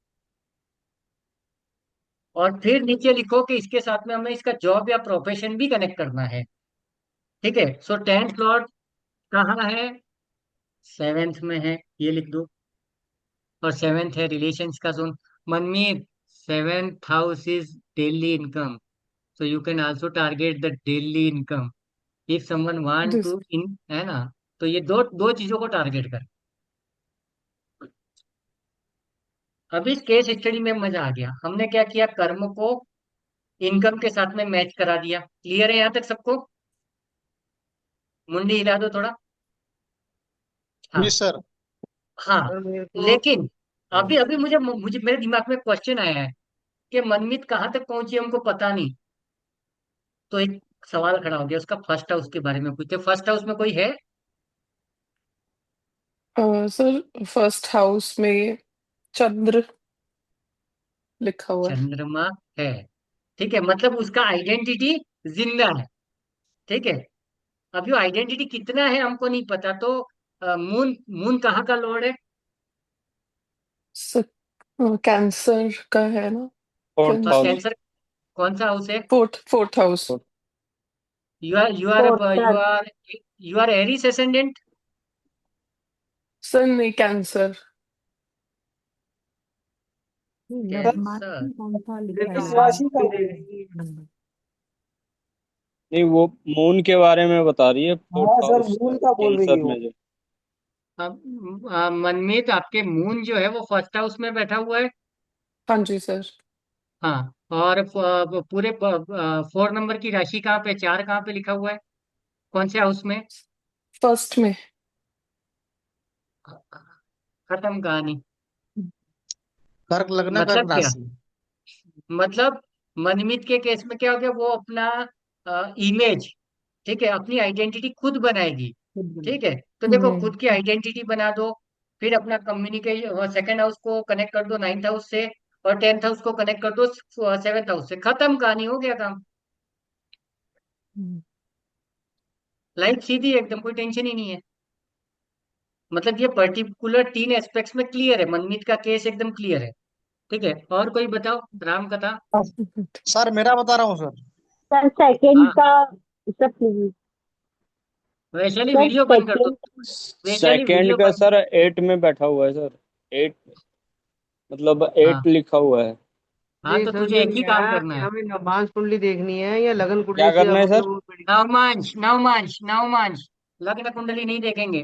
और फिर नीचे लिखो कि इसके साथ में हमें इसका जॉब या प्रोफेशन भी कनेक्ट करना है। ठीक है। सो टेंथ लॉर्ड कहाँ है? सेवेंथ में है, ये लिख दो। और सेवेंथ है रिलेशंस का zone. Manmeet, seventh house is daily income, so you can also target the daily income if someone want this. to in, है ना? तो ये दो दो चीजों को टारगेट कर। अब इस केस स्टडी में मजा आ गया, हमने क्या किया, कर्म को इनकम के साथ में मैच करा दिया। क्लियर है यहाँ तक सबको? मुंडी हिला दो थोड़ा। जी हाँ। सर। हाँ। सर मेरे को लेकिन अभी अभी मुझे मुझे मेरे दिमाग में क्वेश्चन आया है कि मनमीत कहाँ तक पहुंची हमको पता नहीं। तो एक सवाल खड़ा हो गया, उसका फर्स्ट हाउस के बारे में पूछते। फर्स्ट हाउस में कोई है? सर फर्स्ट हाउस में चंद्र लिखा हुआ है। चंद्रमा है। ठीक है, मतलब उसका आइडेंटिटी जिंदा है। ठीक है। अभी वो आइडेंटिटी कितना है हमको नहीं पता, तो मून, मून कहाँ का लॉर्ड है? कैंसर का है ना। फोर्थ और हाउस। कैंसर। कैंसर कौन सा हाउस है? Fourth house. You fourth. Are you are Aries ascendant. Sir नहीं, कैंसर। नवमास कैंसर। में कौन सा लिखा है इस यहाँ राशि का नंबर? नहीं, वो मून के बारे में बता रही है, फोर्थ हाँ सर, हाउस मून का बोल रही है कैंसर वो। में जो। मनमीत, आपके मून जो है वो फर्स्ट हाउस में बैठा हुआ है। हाँ जी सर। हाँ। और पूरे 4 नंबर की राशि कहाँ पे, 4 कहाँ पे लिखा हुआ है, कौन से हाउस में? फर्स्ट में। खत्म कहानी। कर्क लग्न कर्क मतलब क्या? राशि। मतलब मनमीत के केस में क्या हो गया, वो अपना इमेज, ठीक है, अपनी आइडेंटिटी खुद बनाएगी। ठीक है। तो देखो, हम्म। खुद की आइडेंटिटी बना दो, फिर अपना कम्युनिकेशन सेकंड हाउस को कनेक्ट कर दो नाइन्थ हाउस से, और टेंथ हाउस को कनेक्ट कर दो सेवेंथ हाउस से, खत्म कहानी, हो गया काम। हम्म, लाइफ सीधी है एकदम, कोई टेंशन ही नहीं है। मतलब ये पर्टिकुलर 3 एस्पेक्ट्स में क्लियर है, मनमीत का केस एकदम क्लियर है। ठीक है। और कोई बताओ, राम कथा। सर मेरा बता रहा हूँ सर। सर सेकंड हाँ। का, sir please. Vaishali sir video बंद कर दो। सेकंड। वैशाली सेकंड वीडियो का बंद। सर 8 में बैठा हुआ है सर। 8, मतलब हाँ। 8 लिखा हुआ है। हाँ, जी तो सर, तुझे ये एक ही क्या काम है करना कि है। हमें नवांश कुंडली देखनी है या लगन क्या कुंडली से करना है अपने सर? वो नवमांश, नवमांश, नवमांश, लग्न कुंडली नहीं देखेंगे।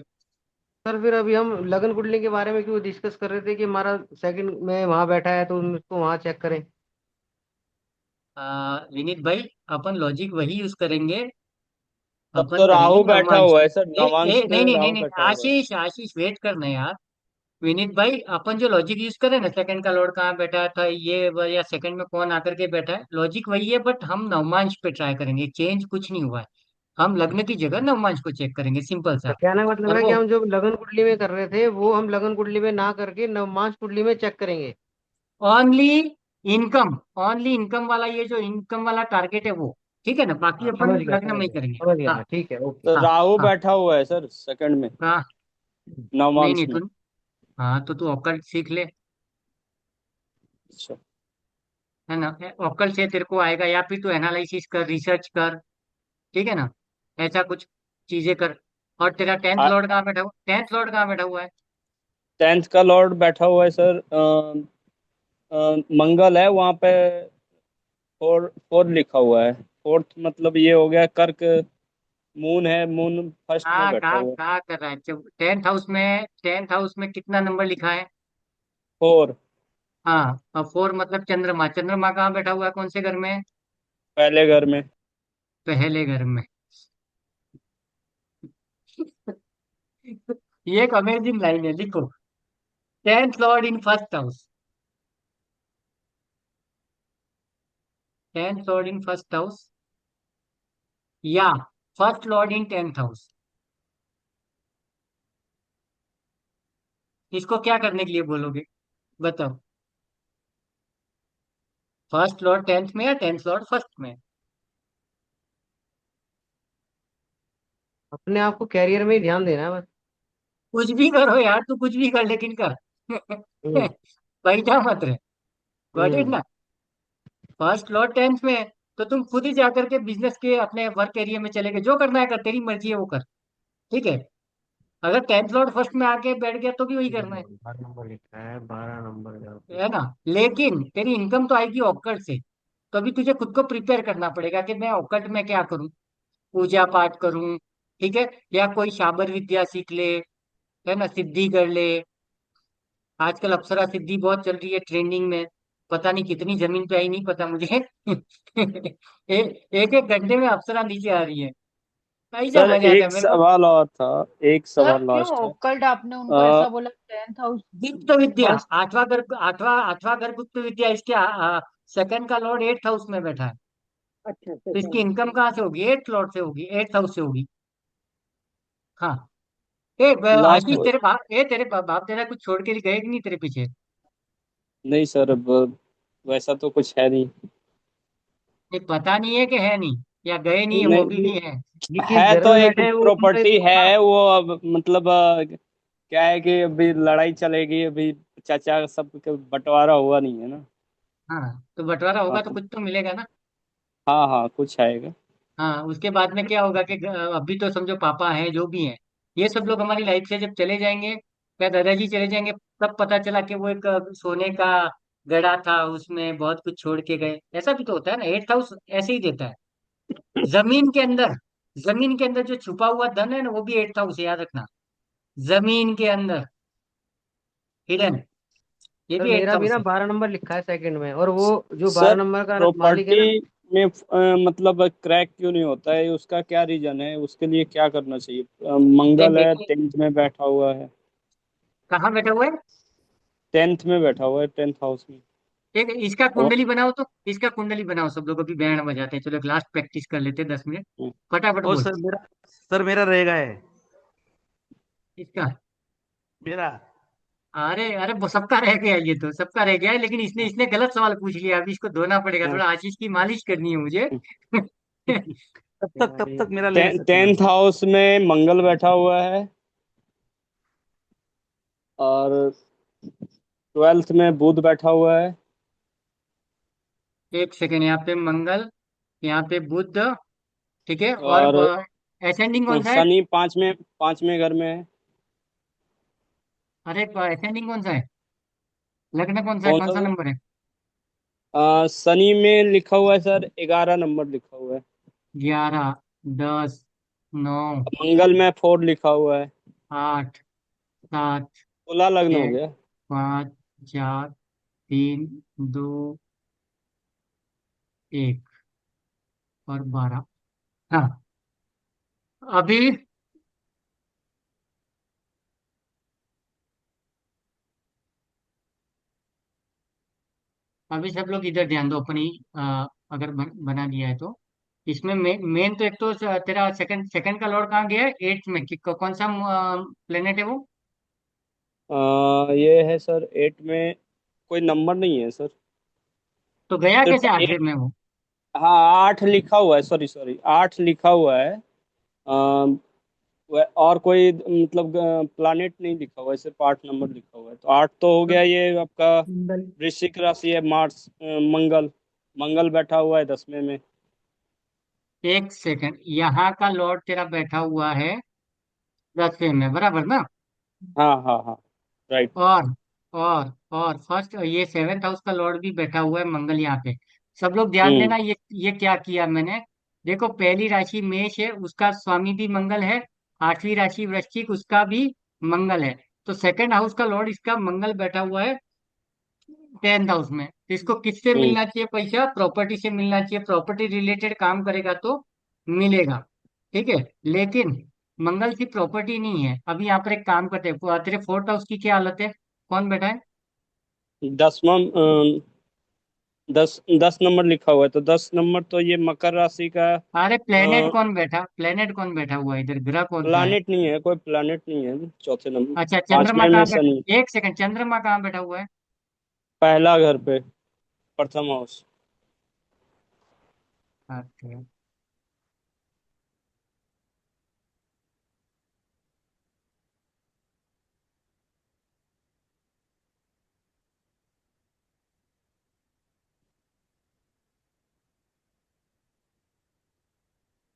सर फिर अभी हम लगन कुंडली के बारे में क्यों डिस्कस कर रहे थे कि हमारा सेकंड में वहां बैठा है तो उसको वहां चेक करें। विनीत भाई, अपन लॉजिक वही यूज करेंगे तब अपन तो करेंगे राहु बैठा नवमांश हुआ पे। है सर, नवांश नहीं पे नहीं नहीं राहु नहीं, बैठा हुआ है। आशीष आशीष वेट करना यार। विनीत भाई, अपन जो लॉजिक यूज कर रहे हैं ना, सेकंड का लॉर्ड कहाँ बैठा था, या सेकंड में कौन आकर के बैठा है, लॉजिक वही है, बट हम नवमांश पे ट्राई करेंगे, चेंज कुछ नहीं हुआ है। हम लग्न की जगह नवमांश को चेक करेंगे, सिंपल तो सा। कहने का मतलब और है कि वो हम जो लगन कुंडली में कर रहे थे वो हम लगन कुंडली में ना करके नवमांश कुंडली में चेक करेंगे। ओनली इनकम, ओनली इनकम वाला, ये जो इनकम वाला टारगेट है वो, ठीक है ना, बाकी हाँ अपन लग्न समझ में ही गया करेंगे। समझ गया हाँ मैं, ठीक है, ओके। तो हाँ राहु हाँ बैठा हुआ है सर सेकंड में, हाँ। नहीं नवांश नहीं में। तू, हाँ तो तू ऑकल्ट सीख ले, अच्छा। है ना। ऑकल्ट से तेरे को आएगा, या फिर तू एनालिसिस कर, रिसर्च कर, ठीक है ना, ऐसा कुछ चीजें कर। और तेरा टेंथ लॉर्ड कहाँ बैठा हुआ, टेंथ लॉर्ड कहाँ बैठा हुआ है? 10th का लॉर्ड बैठा हुआ है सर, मंगल है वहां पे। फोर फोर लिखा हुआ है, फोर्थ मतलब ये हो गया कर्क। मून है, मून फर्स्ट में हाँ, बैठा कहाँ हुआ है। कहाँ कर रहा है? टेंथ हाउस में, टेंथ हाउस में कितना नंबर लिखा है? 4, हाँ, और फोर मतलब चंद्रमा, चंद्रमा कहाँ बैठा हुआ है, कौन से घर में? पहले घर में। पहले घर में। ये एक अमेजिंग लाइन है, लिखो। Tenth lord in first house, tenth lord in first house, या first lord in tenth house. इसको क्या करने के लिए बोलोगे, बताओ? फर्स्ट लॉर्ड टेंथ में या टेंथ लॉर्ड फर्स्ट में? अपने आप को कैरियर में ही ध्यान देना है बस। कुछ भी करो यार, तू कुछ भी कर, लेकिन कर। हम्म बैठा मत रहे। गॉट इट हम्म। ना। फर्स्ट लॉर्ड टेंथ में है, तो तुम खुद ही जाकर के बिजनेस के अपने वर्क एरिया में चले गए, जो करना है कर, तेरी मर्जी है वो कर, ठीक है। अगर टेंथ लॉर्ड फर्स्ट में आके बैठ गया तो भी वही करना 12 नंबर लिखा है, 12 नंबर जहाँ पे। है ना। लेकिन तेरी इनकम तो आएगी ऑक्कल्ट से, तो अभी तुझे खुद को प्रिपेयर करना पड़ेगा कि मैं ऑक्कल्ट में क्या करूं, पूजा पाठ करूं, ठीक है, या कोई शाबर विद्या सीख ले, है ना, सिद्धि कर ले। आजकल अप्सरा सिद्धि बहुत चल रही है ट्रेंडिंग में, पता नहीं कितनी जमीन पे आई, नहीं पता मुझे। एक एक घंटे में अप्सरा नीचे आ रही है, ऐसा सर मजा आता है एक मेरे को। सवाल और था, एक सर सवाल क्यों लास्ट है। ओक्कल्ट आपने उनको अ, ऐसा बोला? 10th हाउस गुप्त विद्या, फर्स्ट। आठवां घर गुप्त विद्या, इसके सेकंड का लॉर्ड एट्थ हाउस में बैठा है, अच्छा तो इसकी सेकंड। इनकम कहाँ से होगी, एट्थ लॉर्ड से होगी, एट्थ हाउस से होगी। हाँ। लास्ट। आशीष, तेरे बाप तेरा कुछ छोड़ के गए कि नहीं तेरे पीछे? नहीं सर, अब वैसा तो कुछ है नहीं। ये पता नहीं है कि है नहीं, या गए नहीं है वो भी नहीं, नहीं है? जिस है घर तो में एक बैठे हैं वो उनका ही प्रॉपर्टी तो होगा। है वो, अब मतलब क्या है कि अभी लड़ाई चलेगी, अभी चाचा सब के बंटवारा हुआ नहीं है ना। हाँ, तो बंटवारा हाँ होगा तो कुछ तो मिलेगा ना। हाँ हाँ, कुछ आएगा। हाँ, उसके बाद में क्या होगा कि अभी तो समझो पापा हैं जो भी हैं, ये सब लोग हमारी लाइफ से जब चले जाएंगे, या दादाजी चले जाएंगे, तब पता चला कि वो एक सोने का गड़ा था, उसमें बहुत कुछ छोड़ के गए। ऐसा भी तो होता है ना, एट्थ हाउस ऐसे ही देता है। जमीन के अंदर, जमीन के अंदर जो छुपा हुआ धन है ना, वो भी एट्थ हाउस है, याद रखना। जमीन के अंदर हिडन, ये सर भी एट्थ मेरा भी हाउस ना है। 12 नंबर लिखा है सेकंड में, और वो जो सर 12 नंबर का मालिक है प्रॉपर्टी ना। में मतलब क्रैक क्यों नहीं होता है, उसका क्या रीजन है, उसके लिए क्या करना चाहिए? देख मंगल है, देखिए, 10th में बैठा हुआ है। कहाँ बैठा हुआ है? 10th में बैठा हुआ है, 10th हाउस में। एक इसका और कुंडली बनाओ, तो इसका कुंडली बनाओ, सब लोग अभी बैंड बजाते हैं, चलो एक लास्ट प्रैक्टिस कर लेते हैं 10 मिनट, फटाफट ओ बोल। सर मेरा रह गया है। इसका, मेरा। अरे अरे वो सबका रह गया, ये तो सबका रह गया है, लेकिन इसने इसने गलत सवाल पूछ लिया, अभी इसको धोना पड़ेगा हाँ। थोड़ा, आशीष की मालिश करनी है मुझे। कब तक मेरा ले सकते हैं? 10th हाउस में मंगल बैठा हुआ है, और 12th में बुध बैठा हुआ है। एक सेकेंड, यहाँ पे मंगल, यहाँ पे बुध, ठीक है, और और असेंडिंग कौन सा है? शनि पांचवें घर में है। अरे असेंडिंग कौन सा है, लग्न कौन सा है, कौन कौन सा सा सर? नंबर है? शनि में लिखा हुआ है सर, 11 नंबर लिखा हुआ है। 11, 10, 9, मंगल में 4 लिखा हुआ है। 8, 7, तुला लग्न हो 6, गया। 5, 4, 3, 2, 1, और 12। हाँ, अभी अभी सब लोग इधर ध्यान दो अपनी। अगर बना दिया है तो इसमें मेन तो एक तो तेरा सेकंड सेकंड का लॉर्ड कहाँ गया है एट्थ में कौन सा प्लेनेट है वो? ये है सर 8 में, कोई नंबर नहीं है सर। तो गया सिर्फ कैसे आठवें 8। में वो? हाँ 8 लिखा हुआ है, सॉरी सॉरी 8 लिखा हुआ है। और कोई मतलब प्लानिट नहीं लिखा हुआ है, सिर्फ 8 नंबर लिखा हुआ है, तो 8 तो हो तो गया ये आपका। मंगल। वृश्चिक राशि है, मार्स, मंगल। मंगल बैठा हुआ है 10वें में। एक सेकंड, यहाँ का लॉर्ड तेरा बैठा हुआ है 10वें में, बराबर ना? हाँ हाँ हाँ, राइट। और और फर्स्ट ये सेवेंथ हाउस का लॉर्ड भी बैठा हुआ है मंगल यहाँ पे। सब लोग ध्यान हम्म देना, ये क्या किया मैंने। देखो पहली राशि मेष है, उसका स्वामी भी मंगल है। आठवीं राशि वृश्चिक, उसका भी मंगल है। तो सेकंड हाउस का लॉर्ड इसका मंगल बैठा हुआ है 10th हाउस में। तो इसको किससे हम्म मिलना चाहिए पैसा? प्रॉपर्टी से मिलना चाहिए। प्रॉपर्टी रिलेटेड काम करेगा तो मिलेगा। ठीक है। लेकिन मंगल की प्रॉपर्टी नहीं है। अभी यहाँ पर एक काम करते हैं, तेरे फोर्थ हाउस की क्या हालत है? कौन बैठा है? 10वां 10 नंबर लिखा हुआ है, तो 10 नंबर तो ये मकर राशि का। अरे प्लेनेट कौन बैठा हुआ है इधर? ग्रह कौन सा है? प्लानिट नहीं है, कोई प्लानिट नहीं है चौथे नंबर। अच्छा, चंद्रमा 5वें में कहाँ शनि। बैठा? एक सेकंड, चंद्रमा कहाँ बैठा हुआ है? पहला घर पे, प्रथम हाउस। अच्छा।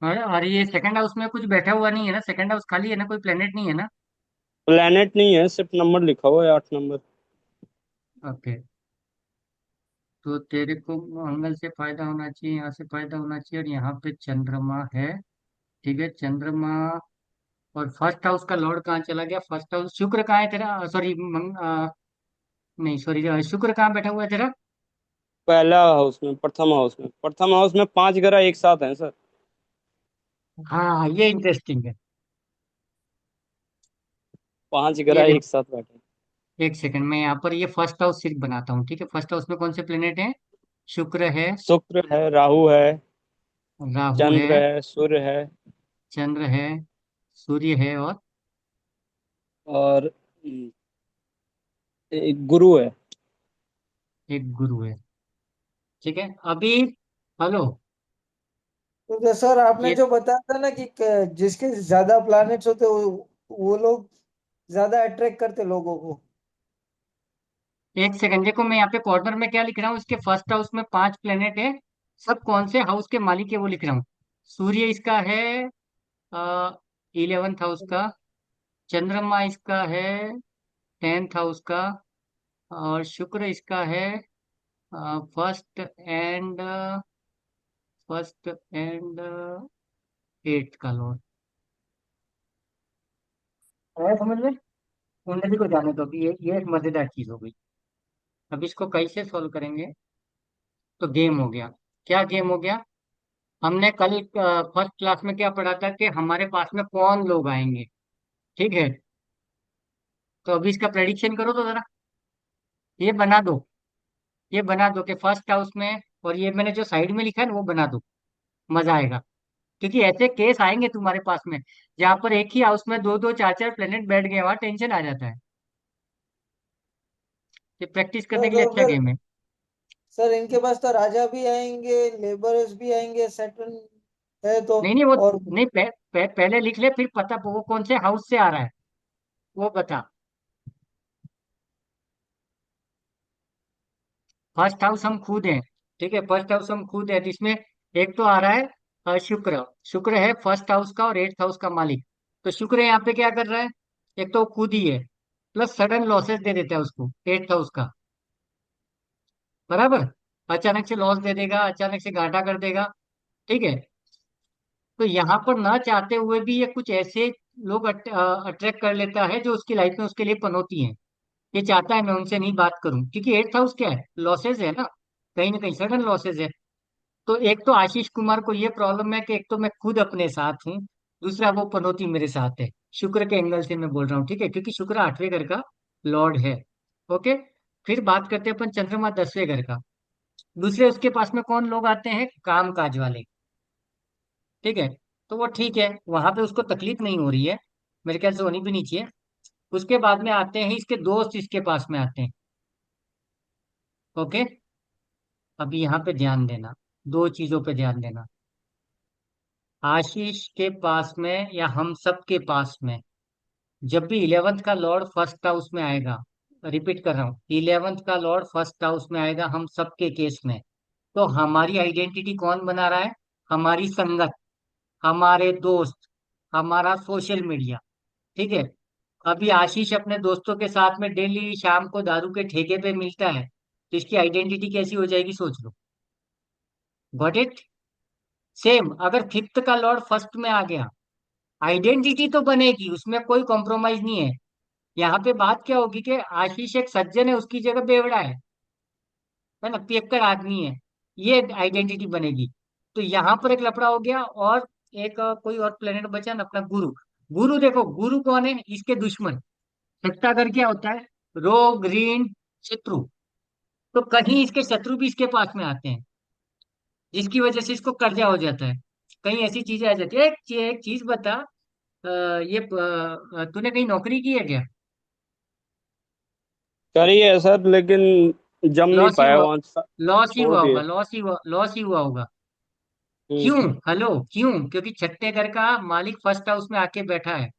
और ये सेकंड हाउस में कुछ बैठा हुआ नहीं है ना? सेकंड हाउस खाली है ना? कोई प्लेनेट नहीं है ना? प्लेनेट नहीं है, सिर्फ नंबर लिखा हुआ है 8 नंबर। ओके। तो तेरे को मंगल से फायदा होना चाहिए, यहाँ से फायदा होना चाहिए, और यहाँ पे चंद्रमा है। ठीक है, चंद्रमा। और फर्स्ट हाउस का लॉर्ड कहाँ चला गया? फर्स्ट हाउस शुक्र कहाँ है तेरा? सॉरी, नहीं सॉरी, शुक्र कहाँ बैठा हुआ है तेरा? पहला हाउस में, प्रथम हाउस में। प्रथम हाउस में 5 ग्रह एक साथ हैं सर। हाँ, ये इंटरेस्टिंग है। 5 ये ग्रह देख, एक साथ बैठे हैं। एक सेकंड में यहाँ पर ये फर्स्ट हाउस सिर्फ बनाता हूँ। ठीक है, फर्स्ट हाउस में कौन से प्लेनेट है? शुक्र है, शुक्र है, राहु है, राहु है, चंद्र है, सूर्य है, चंद्र है, सूर्य है, और और एक गुरु है। एक गुरु है। ठीक है। अभी हेलो, तो सर आपने ये जो बताया था ना कि जिसके ज्यादा प्लैनेट्स होते वो लोग ज्यादा अट्रैक्ट करते लोगों को। एक सेकंड देखो, मैं यहाँ पे कॉर्नर में क्या लिख रहा हूँ, इसके फर्स्ट हाउस में 5 प्लेनेट है। सब कौन से हाउस के मालिक है वो लिख रहा हूँ। सूर्य इसका है 11th हाउस का। चंद्रमा इसका है 10th हाउस का। और शुक्र इसका है first and first and 8th का लॉर्ड है। समझ में? कुंडली को जाने दो। अभी ये एक मजेदार चीज हो गई। अब इसको कैसे सॉल्व करेंगे? तो गेम हो गया। क्या गेम हो गया? हमने कल फर्स्ट क्लास में क्या पढ़ा था कि हमारे पास में कौन लोग आएंगे। ठीक है। तो अभी इसका प्रेडिक्शन करो तो जरा। ये बना दो, ये बना दो कि फर्स्ट हाउस में, और ये मैंने जो साइड में लिखा है ना वो बना दो। मजा आएगा। क्योंकि ऐसे केस आएंगे तुम्हारे पास में जहां पर एक ही हाउस में दो दो चार चार प्लेनेट बैठ गए, वहां टेंशन आ जाता है। ये प्रैक्टिस करने के लिए तो अच्छा फिर गेम है। सर इनके पास तो राजा भी आएंगे, लेबरर्स भी आएंगे, सैटर्न है तो। नहीं नहीं, वो और नहीं, पहले लिख ले, फिर पता वो कौन से हाउस से आ रहा है वो बता। फर्स्ट हाउस हम खुद हैं। ठीक है, फर्स्ट हाउस हम खुद हैं, तो इसमें एक तो आ रहा है शुक्र। शुक्र है फर्स्ट हाउस का और 8th हाउस का मालिक। तो शुक्र यहाँ पे क्या कर रहा है? एक तो वो खुद ही है, प्लस सडन लॉसेस दे देता है उसको 8th हाउस का। बराबर। अचानक से लॉस दे देगा, अचानक से घाटा कर देगा। ठीक है। तो यहाँ पर ना चाहते हुए भी ये कुछ ऐसे लोग अट्रैक्ट कर लेता है जो उसकी लाइफ में उसके लिए पनौती हैं। ये चाहता है मैं उनसे नहीं बात करूं, क्योंकि 8th हाउस क्या है? लॉसेज है ना कहीं सडन लॉसेज है। तो एक तो आशीष कुमार को ये प्रॉब्लम है कि एक तो मैं खुद अपने साथ हूँ, दूसरा वो पनौती मेरे साथ है, शुक्र के एंगल से मैं बोल रहा हूँ, ठीक है, क्योंकि शुक्र 8वें घर का लॉर्ड है। ओके। फिर बात करते हैं अपन चंद्रमा 10वें घर का। दूसरे उसके पास में कौन लोग आते हैं? काम काज वाले। ठीक है। तो वो ठीक है, वहां पे उसको तकलीफ नहीं हो रही है, मेरे ख्याल से होनी भी नहीं चाहिए। उसके बाद में आते हैं इसके दोस्त, इसके पास में आते हैं। ओके। अभी यहाँ पे ध्यान देना, दो चीजों पे ध्यान देना। आशीष के पास में या हम सब के पास में जब भी 11th का लॉर्ड फर्स्ट हाउस में आएगा, रिपीट कर रहा हूँ, 11th का लॉर्ड फर्स्ट हाउस में आएगा हम सब के केस में, तो हमारी आइडेंटिटी कौन बना रहा है? हमारी संगत, हमारे दोस्त, हमारा सोशल मीडिया। ठीक है। अभी आशीष अपने दोस्तों के साथ में डेली शाम को दारू के ठेके पे मिलता है, तो इसकी आइडेंटिटी कैसी हो जाएगी, सोच लो। Got it? सेम अगर 5th का लॉर्ड फर्स्ट में आ गया, आइडेंटिटी तो बनेगी, उसमें कोई कॉम्प्रोमाइज नहीं है। यहाँ पे बात क्या होगी कि आशीष एक सज्जन है, उसकी जगह बेवड़ा है ना, पियक्कड़ आदमी है, ये आइडेंटिटी बनेगी। तो यहाँ पर एक लफड़ा हो गया। और एक कोई और प्लेनेट बचा ना अपना, गुरु। गुरु देखो, गुरु कौन है? इसके दुश्मन। छठा घर क्या होता है? रोग, ऋण, शत्रु। तो कहीं इसके शत्रु भी इसके पास में आते हैं, जिसकी वजह से इसको कर्जा हो जाता है। कहीं ऐसी चीजें आ जाती है। एक चीज बता, तूने कहीं नौकरी की है क्या? करी है सर, लेकिन जम नहीं लॉस ही पाया हुआ, वहां, लॉस ही छोड़ हुआ होगा, दिए। लॉस ही हुआ होगा। क्यों? हम्म। हेलो, क्यों? क्योंकि छठे घर का मालिक फर्स्ट हाउस में आके बैठा है।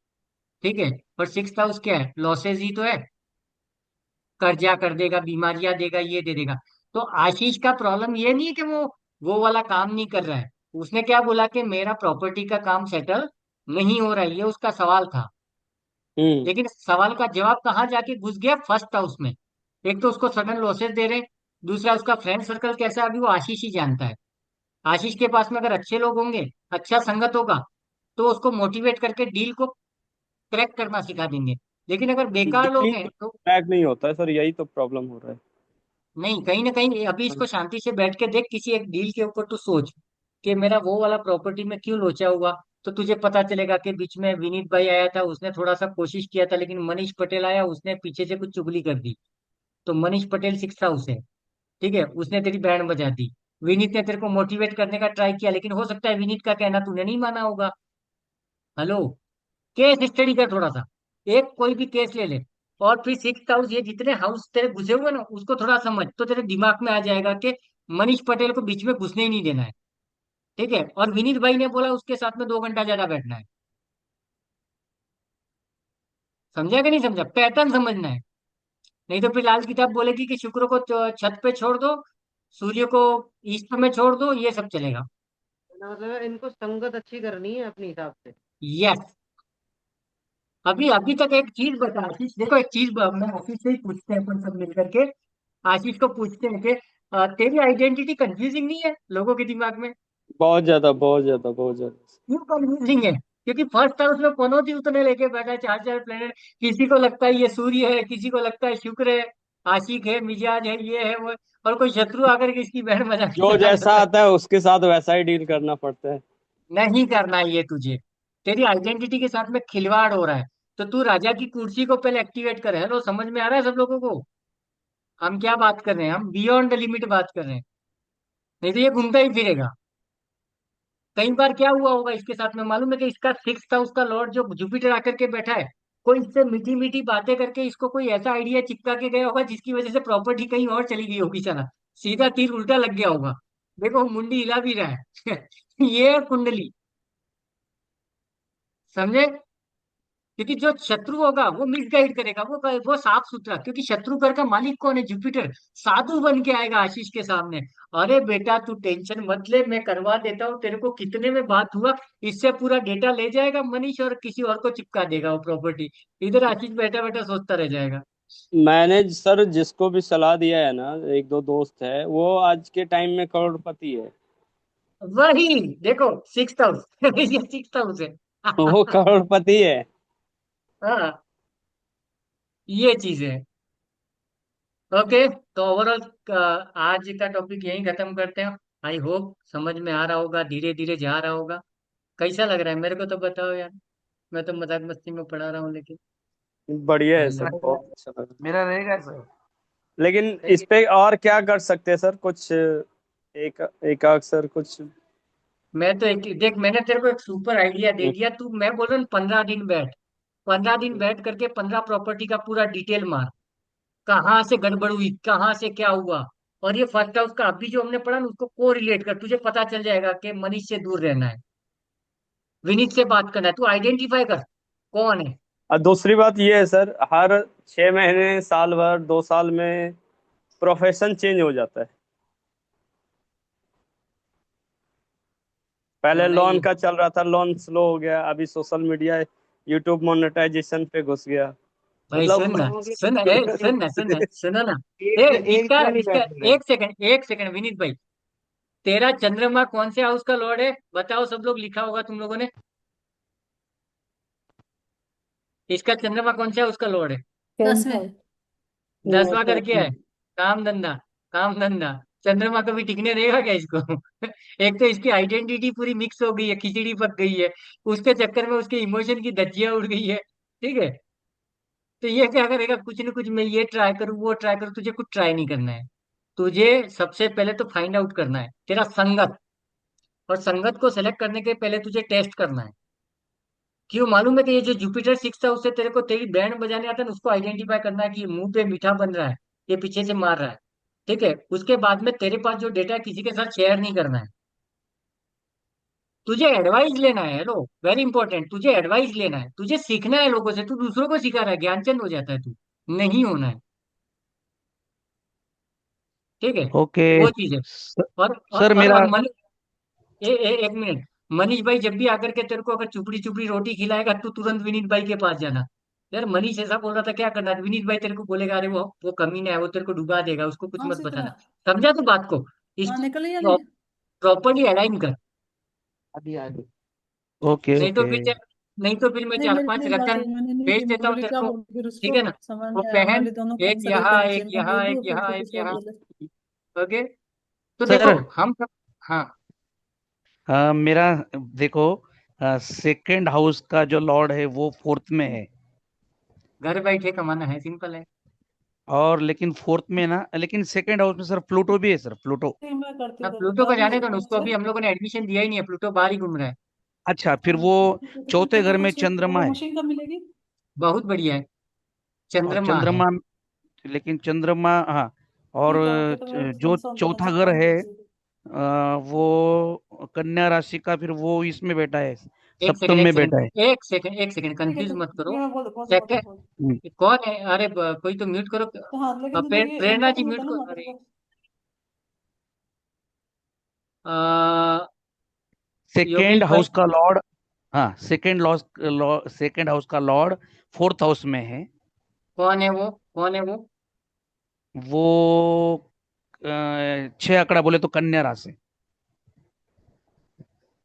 ठीक है। और 6th हाउस क्या है? लॉसेज ही तो है। कर्जा कर देगा, बीमारियां देगा, ये दे देगा। तो आशीष का प्रॉब्लम ये नहीं है कि वो वाला काम नहीं कर रहा है। उसने क्या बोला कि मेरा प्रॉपर्टी का काम सेटल नहीं हो रहा है, ये उसका सवाल था। हम्म। लेकिन सवाल का जवाब कहाँ जाके घुस गया? फर्स्ट हाउस में। एक तो उसको सडन लॉसेस दे रहे हैं, दूसरा उसका फ्रेंड सर्कल कैसा है अभी वो आशीष ही जानता है। आशीष के पास में अगर अच्छे लोग होंगे, अच्छा संगत होगा, तो उसको मोटिवेट करके डील को क्रैक करना सिखा देंगे। लेकिन अगर बेकार लोग डील हैं तो क्रैक नहीं होता है सर, यही तो प्रॉब्लम हो रहा है। नहीं, कहीं ना कहीं अभी इसको शांति से बैठ के देख, किसी एक डील के ऊपर तू सोच कि मेरा वो वाला प्रॉपर्टी में क्यों लोचा हुआ। तो तुझे पता चलेगा कि बीच में विनीत भाई आया था, उसने थोड़ा सा कोशिश किया था, लेकिन मनीष पटेल आया, उसने पीछे से कुछ चुगली कर दी। तो मनीष पटेल 6th हाउस है। ठीक है, उसने तेरी बैंड बजा दी। विनीत ने तेरे को मोटिवेट करने का ट्राई किया, लेकिन हो सकता है विनीत का कहना तूने नहीं माना होगा। हेलो, केस स्टडी कर थोड़ा सा, एक कोई भी केस ले ले। और फिर 6th हाउस, ये जितने हाउस तेरे घुसे हुए ना, उसको थोड़ा समझ, तो तेरे दिमाग में आ जाएगा कि मनीष पटेल को बीच में घुसने ही नहीं देना है। ठीक है। और विनीत भाई ने बोला उसके साथ में 2 घंटा ज्यादा बैठना है। समझा कि नहीं समझा? पैटर्न समझना है। नहीं तो फिर लाल किताब बोलेगी कि शुक्र को छत पे छोड़ दो, सूर्य को ईस्ट में छोड़ दो, ये सब चलेगा। मतलब इनको संगत अच्छी करनी है अपने हिसाब से। यस। अभी अभी तक एक चीज बता आशीष, देखो एक चीज मैं आशीष से ही पूछते हैं अपन सब मिलकर के। आशीष को पूछते हैं कि तेरी आइडेंटिटी कंफ्यूजिंग नहीं है लोगों के दिमाग में? बहुत ज्यादा, बहुत ज्यादा, बहुत ज्यादा। क्यों कंफ्यूजिंग है? क्योंकि फर्स्ट हाउस में पनौती उतने लेके बैठा है, चार चार प्लेनेट। किसी को लगता है ये सूर्य है, किसी को लगता है शुक्र है, आशिक है, मिजाज है, ये है वो है। और कोई शत्रु आकर के इसकी बैंड बजा के जो चला जैसा जाता है। आता है उसके साथ वैसा ही डील करना पड़ता है। नहीं करना है ये तुझे, तेरी आइडेंटिटी के साथ में खिलवाड़ हो रहा है। तो तू राजा की कुर्सी को पहले एक्टिवेट कर। हेलो, समझ में आ रहा है सब लोगों को हम क्या बात कर रहे हैं? हम बियॉन्ड द लिमिट बात कर रहे हैं, नहीं तो ये घूमता ही फिरेगा। कई बार क्या हुआ होगा इसके साथ में मालूम है कि इसका 6th हाउस का लॉर्ड जो जुपिटर आकर के बैठा है, कोई इससे मीठी मीठी बातें करके इसको कोई ऐसा आइडिया चिपका के गया होगा, जिसकी वजह से प्रॉपर्टी कहीं और चली गई होगी, चला सीधा तीर उल्टा लग गया होगा। देखो मुंडी हिला भी रहा है ये है कुंडली। समझे? क्योंकि जो शत्रु होगा वो मिसगाइड करेगा, वो साफ सुथरा, क्योंकि शत्रु घर का मालिक कौन है? जुपिटर। साधु बन के आएगा आशीष के सामने। अरे बेटा तू टेंशन मत ले, मैं करवा देता हूँ तेरे को, कितने में बात हुआ, इससे पूरा डेटा ले जाएगा मनीष और किसी और को चिपका देगा वो प्रॉपर्टी। इधर आशीष बैठा बैठा सोचता रह जाएगा। मैंने सर जिसको भी सलाह दिया है ना, एक दो दोस्त है, वो आज के टाइम में करोड़पति है। वही देखो, 6th हाउस ये 6th हाउस है वो करोड़पति है। हाँ, ये चीज है। ओके। तो ओवरऑल आज का टॉपिक यहीं खत्म करते हैं। आई होप समझ में आ रहा होगा, धीरे धीरे जा रहा होगा। कैसा लग रहा है मेरे को तो बताओ यार। मैं तो मजाक मस्ती में पढ़ा रहा हूँ लेकिन। बढ़िया है सर, हेलो। बहुत अच्छा लगा। मेरा रहेगा सर। लेकिन इस पे और क्या कर सकते हैं सर, कुछ एक एक आध सर कुछ। मैं तो एक देख, मैंने तेरे को एक सुपर आइडिया दे दिया। तू, मैं बोल रहा हूँ 15 दिन बैठ। 15 दिन बैठ करके 15 प्रॉपर्टी का पूरा डिटेल मार। कहाँ से गड़बड़ हुई, कहाँ से क्या हुआ। और ये फर्स्ट हाउस का अभी जो हमने पढ़ा ना, उसको को रिलेट कर, तुझे पता चल जाएगा कि मनीष से दूर रहना है, विनीत से बात करना है। तू आइडेंटिफाई कर कौन है। और दूसरी बात ये है सर, हर 6 महीने, साल भर, 2 साल में प्रोफेशन चेंज हो जाता है। पहले तो लोन नहीं का चल रहा था, लोन स्लो हो गया, अभी सोशल मीडिया, यूट्यूब मोनेटाइजेशन पे घुस गया। भाई, मतलब सुन ना, सुन, सुनो ना। एक इसका जगह नहीं इसका बैठ रहे। एक सेकंड विनीत भाई। तेरा चंद्रमा कौन से हाउस का लॉर्ड है बताओ, सब लोग लिखा होगा तुम लोगों ने। इसका चंद्रमा कौन से हाउस का लॉर्ड है? 10 10th में। हाउस। 10वां घर क्या है? काम धंधा। काम धंधा। चंद्रमा कभी टिकने देगा क्या इसको? एक तो इसकी आइडेंटिटी पूरी मिक्स हो गई है, खिचड़ी पक गई है। उसके चक्कर में उसके इमोशन की धज्जियां उड़ गई है। ठीक है। तो ये क्या करेगा, कुछ न कुछ, मैं ये ट्राई करूँ वो ट्राई करूँ, तुझे कुछ ट्राई नहीं करना है। तुझे सबसे पहले तो फाइंड आउट करना है तेरा संगत। और संगत को सेलेक्ट करने के पहले तुझे टेस्ट करना है। क्यों मालूम है कि ये जो जुपिटर 6 था, उससे तेरे को तेरी बैंड बजाने आता है ना, उसको आइडेंटिफाई करना है कि ये मुंह पे मीठा बन रहा है, ये पीछे से मार रहा है। ठीक है। उसके बाद में तेरे पास जो डेटा है किसी के साथ शेयर नहीं करना है। तुझे एडवाइस लेना है। हेलो, वेरी इंपॉर्टेंट, तुझे एडवाइस लेना है, तुझे सीखना है लोगों से। तू दूसरों को सिखा रहा है, ज्ञानचंद हो जाता है तू। नहीं होना है। ठीक है। ओके। वो चीज है। स- और सर और मेरा और मन एक मिनट। मनीष भाई जब भी आकर के तेरे को अगर चुपड़ी चुपड़ी रोटी खिलाएगा, तू तुरंत विनीत भाई के पास जाना। यार मनीष ऐसा बोल रहा था, क्या करना है? विनीत भाई तेरे को बोलेगा, अरे वो कमीना है, वो तेरे को डुबा देगा, उसको कुछ हाँ मत उसी बताना। तरह। समझा तू बात को? हाँ, इसको निकल या नहीं। प्रॉपरली अलाइन कर। अभी आगे। ओके नहीं तो ओके। फिर नहीं तो फिर मैं नहीं, चार मेरी पांच इतनी बात रकम है, मैंने नहीं भेज की, मैं देता हूँ बोली तेरे क्या को। बोल फिर ठीक उसको। है ना? समझ वो नहीं आया, पहन, बोली दोनों एक कैंसिल यहाँ, करके एक चेंज यहाँ, भेज एक दो, फिर यहाँ, तो एक कुछ और यहाँ। बोले। ओके। तो देखो सर हम सब। हाँ। मेरा देखो, सेकंड हाउस का जो लॉर्ड है वो फोर्थ में है। घर बैठे कमाना है, सिंपल है। और लेकिन फोर्थ में ना, लेकिन सेकंड हाउस में सर प्लूटो भी है सर, प्लूटो। नहीं, मैं करती अब हूँ, प्लूटो को बाद में जाने दो देखो ना, उसको मुझे। अभी हम लोगों ने एडमिशन दिया ही नहीं है, प्लूटो बाहर ही घूम रहा है। अच्छा, फिर हाँ, वो तो चौथे फ्यूचर का घर में कुछ वो चंद्रमा है। मशीन कब मिलेगी? बहुत बढ़िया है। और चंद्रमा है। चंद्रमा, लेकिन चंद्रमा, हाँ। और ठीक है, ओके, तो मैं जो कंफर्म तो कर चौथा सकता घर हूँ है, तुमसे। वो कन्या राशि का, फिर वो इसमें बैठा है, एक सप्तम सेकंड, एक में बैठा है। सेकंड, एक सेकंड, एक सेकंड, ठीक है, कंफ्यूज तो मत करो। मैं बोल सेकंड। बोल। हम्म। कौन है? अरे कोई तो म्यूट करो। तो हाँ, लेकिन तुमने ये प्रेरणा इनका जी तो म्यूट बताना करो। मदर अरे का। सेकेंड योगेश भाई। हाउस का लॉर्ड, हाँ, सेकेंड हाउस का लॉर्ड फोर्थ हाउस में है। कौन है वो? कौन है वो? वो 6 आंकड़ा बोले तो कन्या राशि।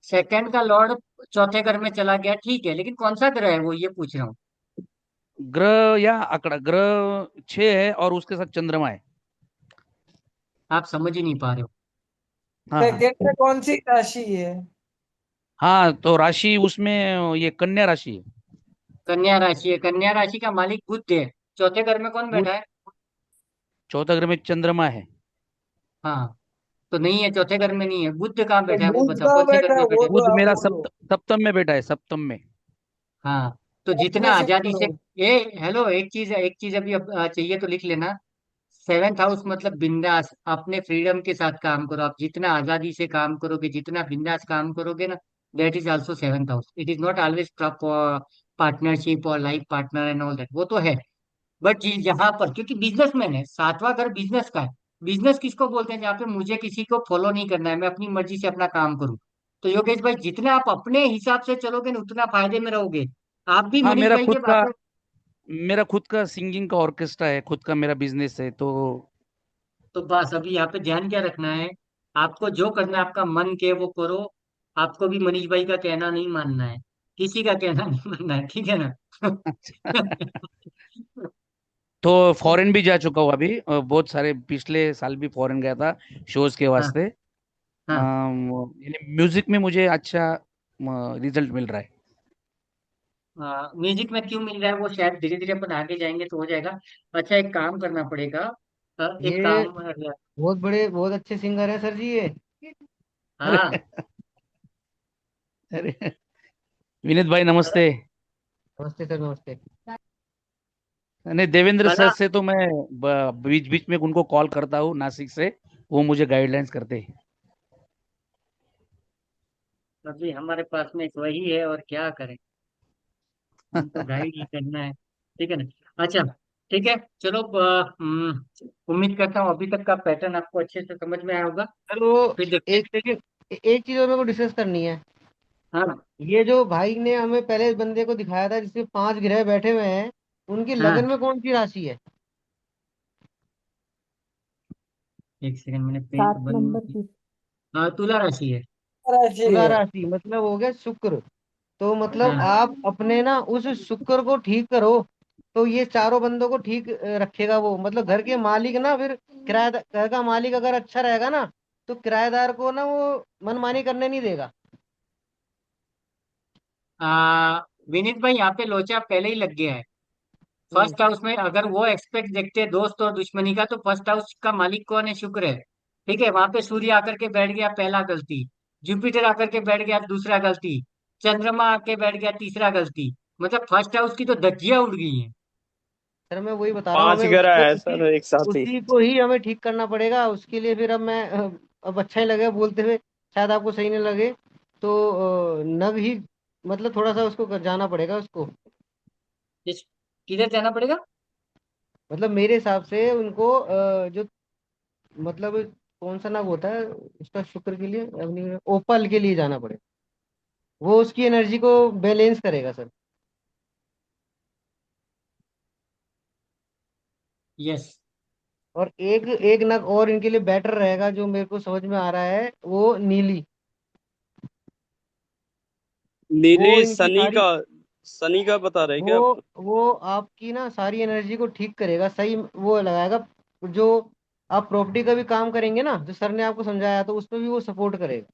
सेकंड का लॉर्ड चौथे घर में चला गया, ठीक है, लेकिन कौन सा ग्रह है वो, ये पूछ रहा हूँ। ग्रह या आंकड़ा, ग्रह 6 है और उसके साथ चंद्रमा है। आप समझ ही नहीं पा रहे हो। हाँ हाँ। सेकंड में कौन सी राशि है? हाँ, तो राशि उसमें ये कन्या राशि है। कन्या राशि है। कन्या राशि का मालिक बुध है। चौथे घर में कौन बुध, बैठा है? चौथा घर में चंद्रमा है। हाँ। तो नहीं है, चौथे घर में नहीं है। बुध कहाँ तो बैठा है वो बुध बताओ, कहाँ कौन से घर बैठा है में बैठा वो है? तो बुध आप मेरा बोलो। सप्तम में बैठा है, सप्तम में। हाँ। तो जितना उसमें शिफ्ट आजादी से, करो। ये, हेलो, एक चीज अभी चाहिए तो लिख लेना। सेवेंथ हाउस मतलब बिंदास, अपने फ्रीडम के साथ काम करो। आप जितना आजादी से काम करोगे, जितना बिंदास काम करोगे ना, that is also seventh house. It is not always partnership और life partner and all that, वो तो है। बट यहाँ पर क्योंकि बिजनेसमैन है, 7वां घर बिजनेस का है। बिजनेस किसको बोलते हैं? जहाँ पे मुझे किसी को फॉलो नहीं करना है, मैं अपनी मर्जी से अपना काम करूँ। तो योगेश भाई, जितना आप अपने हिसाब से चलोगे ना, उतना फायदे में रहोगे। आप भी हाँ, मनीष भाई के बातों। मेरा खुद का सिंगिंग का ऑर्केस्ट्रा है, खुद का मेरा बिजनेस है तो। तो बस अभी यहाँ पे ध्यान क्या रखना है? आपको जो करना है, आपका मन के वो करो। आपको भी मनीष भाई का कहना नहीं मानना है, किसी का कहना नहीं मानना है, ठीक है ना? तो फॉरेन भी जा चुका हूँ अभी, बहुत सारे, पिछले साल भी फॉरेन गया था शोज के हाँ। वास्ते। हाँ। म्यूजिक में मुझे अच्छा रिजल्ट मिल रहा है। म्यूजिक में क्यों मिल रहा है वो शायद धीरे धीरे अपन आगे जाएंगे तो हो जाएगा। अच्छा एक काम करना पड़ेगा। एक ये काम बहुत अच्छे सिंगर है सर जी ये। अरे हाँ अरे विनीत भाई नमस्ते। नमस्ते सर, नमस्ते। नहीं, देवेंद्र सर कला से तो मैं बीच बीच में उनको कॉल करता हूँ नासिक से, वो मुझे गाइडलाइंस करते हैं। अभी हमारे पास में एक वही है और क्या करें, हमको गाइड ही करना है। ठीक है ना। अच्छा ठीक है चलो उम्मीद करता हूँ अभी तक का पैटर्न आपको अच्छे से समझ में आया होगा। सर वो फिर देखते एक सेकंड, एक चीज और मेरे को डिस्कस करनी है। हैं। हाँ ये जो भाई ने हमें पहले इस बंदे को दिखाया था जिसके 5 ग्रह बैठे हुए हैं, उनकी लगन हाँ में कौन सी राशि है? एक सेकंड मैंने पेन 7 नंबर की। हाँ तुला राशि है। राशि तुला है। राशि मतलब हो गया शुक्र। तो मतलब हाँ आप अपने ना उस शुक्र को ठीक करो, तो ये चारों बंदों को ठीक रखेगा वो। मतलब घर के मालिक ना, फिर किराएदार, घर का मालिक अगर अच्छा रहेगा ना, तो किराएदार को ना वो मनमानी करने नहीं देगा। विनीत भाई यहाँ पे लोचा पहले ही लग गया है। हम्म। फर्स्ट हाउस में अगर वो एक्सपेक्ट देखते हैं दोस्त और दुश्मनी का, तो फर्स्ट हाउस का मालिक कौन है? शुक्र है। ठीक है, वहां पे सूर्य आकर के बैठ गया, पहला गलती। जुपिटर आकर के बैठ गया, दूसरा गलती। चंद्रमा आके बैठ गया, तीसरा गलती। मतलब फर्स्ट हाउस की तो धज्जियां उड़ गई हैं। सर मैं वही बता रहा हूँ, 5 हमें ग्रह उसको है उसी सर एक साथ ही। उसी को ही हमें ठीक करना पड़ेगा। उसके लिए फिर अब मैं अब अच्छा ही लगे बोलते हुए, शायद आपको सही नहीं लगे, तो नग ही, मतलब थोड़ा सा उसको जाना पड़ेगा उसको। किधर जाना पड़ेगा? मतलब मेरे हिसाब से उनको जो, मतलब कौन सा नग होता है उसका शुक्र के लिए, अग्नि ओपल के लिए जाना पड़ेगा। वो उसकी एनर्जी को बैलेंस करेगा सर। यस। और एक एक नग और इनके लिए बेटर रहेगा, जो मेरे को समझ में आ रहा है, वो नीली। वो नीली इनकी शनि सारी, का, शनि का बता रहे क्या वो आप? वो आपकी ना सारी एनर्जी को ठीक करेगा, सही वो लगाएगा। जो आप प्रॉपर्टी का भी काम करेंगे ना, जो सर ने आपको समझाया, तो उसमें भी वो सपोर्ट करेगा।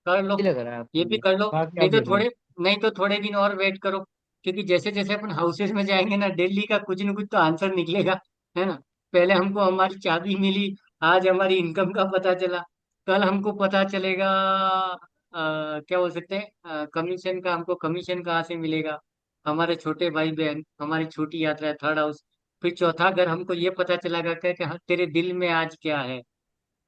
कर लो, ये लग रहा है ये आपको भी ये। कर लो। बाकी नहीं आप तो देख लेना। थोड़े नहीं तो थोड़े दिन और वेट करो। क्योंकि जैसे जैसे अपन हाउसेज में जाएंगे ना, दिल्ली का कुछ न कुछ तो आंसर निकलेगा। है ना। पहले हमको हमारी चाबी मिली, आज हमारी इनकम का पता चला। कल हमको पता चलेगा क्या बोल सकते हैं, कमीशन का। हमको कमीशन कहाँ से मिलेगा? हमारे छोटे भाई बहन, हमारी छोटी यात्रा है थर्ड हाउस। फिर चौथा घर हमको ये पता चलेगा कि हाँ, तेरे दिल में आज क्या है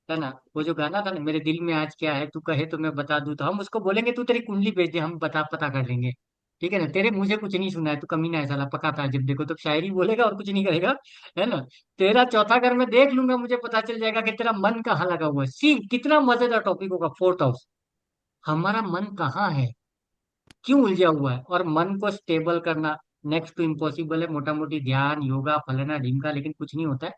ना। वो जो गाना था ना, मेरे दिल में आज क्या है, तू कहे तो मैं बता दूं, तो हम उसको बोलेंगे तू तेरी कुंडली भेज दे, हम पता कर लेंगे। ठीक है ना। तेरे मुझे कुछ नहीं सुना है, तू कमीना है साला, पका था जब देखो तो शायरी बोलेगा और कुछ नहीं करेगा। है ना। तेरा चौथा घर मैं देख लूंगा, मुझे पता चल जाएगा कि तेरा मन कहाँ लगा हुआ है। सी कितना मजेदार टॉपिक होगा फोर्थ हाउस। हमारा मन कहाँ है, क्यों उलझा हुआ है, और मन को स्टेबल करना नेक्स्ट टू इम्पॉसिबल है। मोटा मोटी ध्यान योगा फलाना ढीमका, लेकिन कुछ नहीं होता है।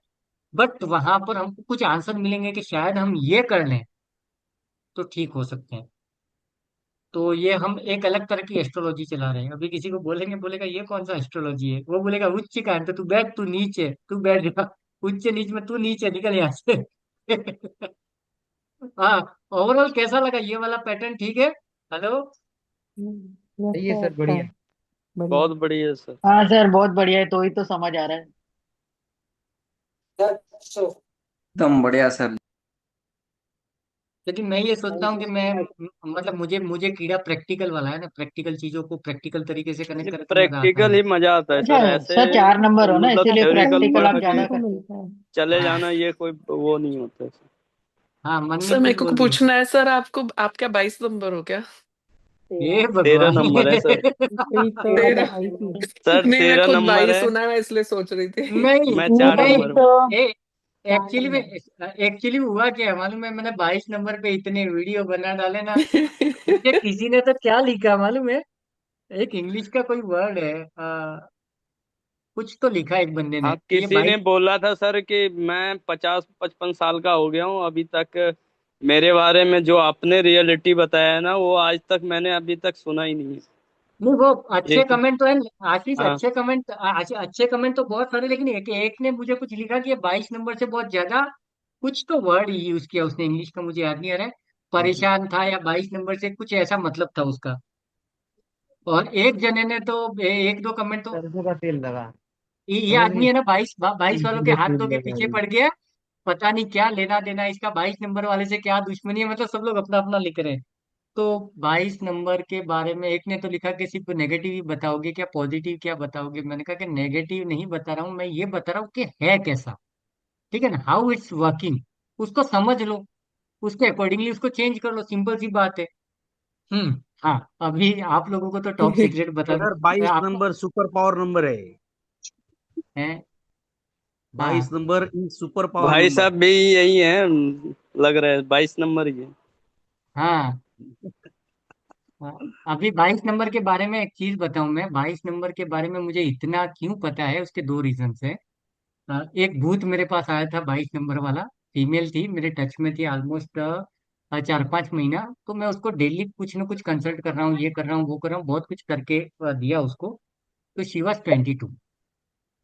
बट वहां पर हमको कुछ आंसर मिलेंगे कि शायद हम ये कर लें तो ठीक हो सकते हैं। तो ये हम एक अलग तरह की एस्ट्रोलॉजी चला रहे हैं। अभी किसी को बोलेंगे, बोलेगा ये कौन सा एस्ट्रोलॉजी है, वो बोलेगा उच्च का है, तो तू बैठ, तू नीचे, तू बैठ जा। उच्च नीच में तू नीचे निकल यहाँ से। हाँ। ओवरऑल कैसा लगा ये वाला पैटर्न? ठीक है। हेलो। यस सही है सर, सर, अच्छा बढ़िया। है। बढ़िया। बहुत बढ़िया सर। हाँ सर, बहुत बढ़िया है, तो ही तो समझ आ रहा है। एकदम बढ़िया सर। लेकिन मैं ये सोचता थैंक हूँ यू कि सो मैं मच। मतलब मुझे मुझे कीड़ा प्रैक्टिकल वाला है ना, प्रैक्टिकल चीजों को प्रैक्टिकल तरीके से कनेक्ट करे तो मजा आता प्रैक्टिकल है। ही मजा आता है अच्छा सर, ऐसे सर, 4 नंबर हो ना, मतलब इसीलिए अच्छा थ्योरिकल सीखने प्रैक्टिकल को आप पढ़ ज्यादा के सीखने को करते हैं। मिलता है। चले हाँ जाना, ये कोई वो नहीं होता है सर। हाँ, सर मनमीत मेरे कुछ को बोल रही है। पूछना है सर, आपको आप क्या 22 नंबर हो क्या? ये 13 भगवान। नंबर है सर। वही तो तेरह? मैं आई थी। सर नहीं, मैं 13 खुद नंबर 22 है। सुना है, मैं इसलिए सोच रही थी। नहीं मैं नहीं 4 नहीं। नंबर हूँ। तो ए, 4 एक्चुअली में नंबर। एक्चुअली हुआ क्या है मालूम है? मैंने 22 नंबर पे इतने वीडियो बना डाले ना। मुझे किसी ने तो क्या लिखा मालूम है? एक इंग्लिश का कोई वर्ड है, कुछ तो लिखा एक बंदे ने हाँ, कि ये किसी ने 22। बोला था सर कि मैं 50-55 साल का हो गया हूँ अभी तक, मेरे बारे में जो आपने रियलिटी बताया है ना, वो आज तक मैंने अभी तक सुना ही नहीं है। नहीं वो अच्छे एक, कमेंट तो है आशीष, हाँ, अच्छे कमेंट, अच्छे कमेंट तो बहुत सारे, लेकिन एक एक ने मुझे कुछ लिखा कि ये 22 नंबर से बहुत ज्यादा कुछ तो वर्ड यूज किया उसने, इंग्लिश का मुझे याद नहीं आ रहा है, परेशान था या 22 नंबर से कुछ ऐसा मतलब था उसका। और एक जने ने तो एक दो कमेंट तो, सरसों का तेल लगा, ये समझ आदमी गई, है ना 22 वालों के इसीलिए हाथों तेल के लगा पीछे दी। पड़ गया। पता नहीं क्या लेना देना है इसका 22 नंबर वाले से, क्या दुश्मनी है, मतलब सब लोग अपना अपना लिख रहे हैं। तो 22 नंबर के बारे में एक ने तो लिखा कि सिर्फ नेगेटिव ही बताओगे क्या, पॉजिटिव क्या बताओगे। मैंने कहा कि नेगेटिव नहीं बता रहा हूँ, मैं ये बता रहा हूँ कि है कैसा। ठीक है ना, हाउ इट्स वर्किंग, उसको समझ लो, उसके अकॉर्डिंगली उसको चेंज कर लो, सिंपल सी बात है। हाँ, अभी आप लोगों को तो टॉप सीक्रेट बता सर दूं मैं 22 आपको नंबर सुपर पावर नंबर है। है। 22 हाँ नंबर इज सुपर पावर भाई नंबर। साहब भी यही है, लग रहा है 22 नंबर ही है। हाँ हाँ। अभी 22 नंबर के बारे में एक चीज बताऊं, मैं 22 नंबर के बारे में मुझे इतना क्यों पता है, उसके दो रीजन है। एक भूत मेरे पास आया था 22 नंबर वाला, फीमेल थी, मेरे टच में थी ऑलमोस्ट 4-5 महीना। तो मैं उसको डेली कुछ ना कुछ कंसल्ट कर रहा हूँ, ये कर रहा हूँ वो कर रहा हूँ, बहुत कुछ करके दिया उसको। तो शी वॉज 22।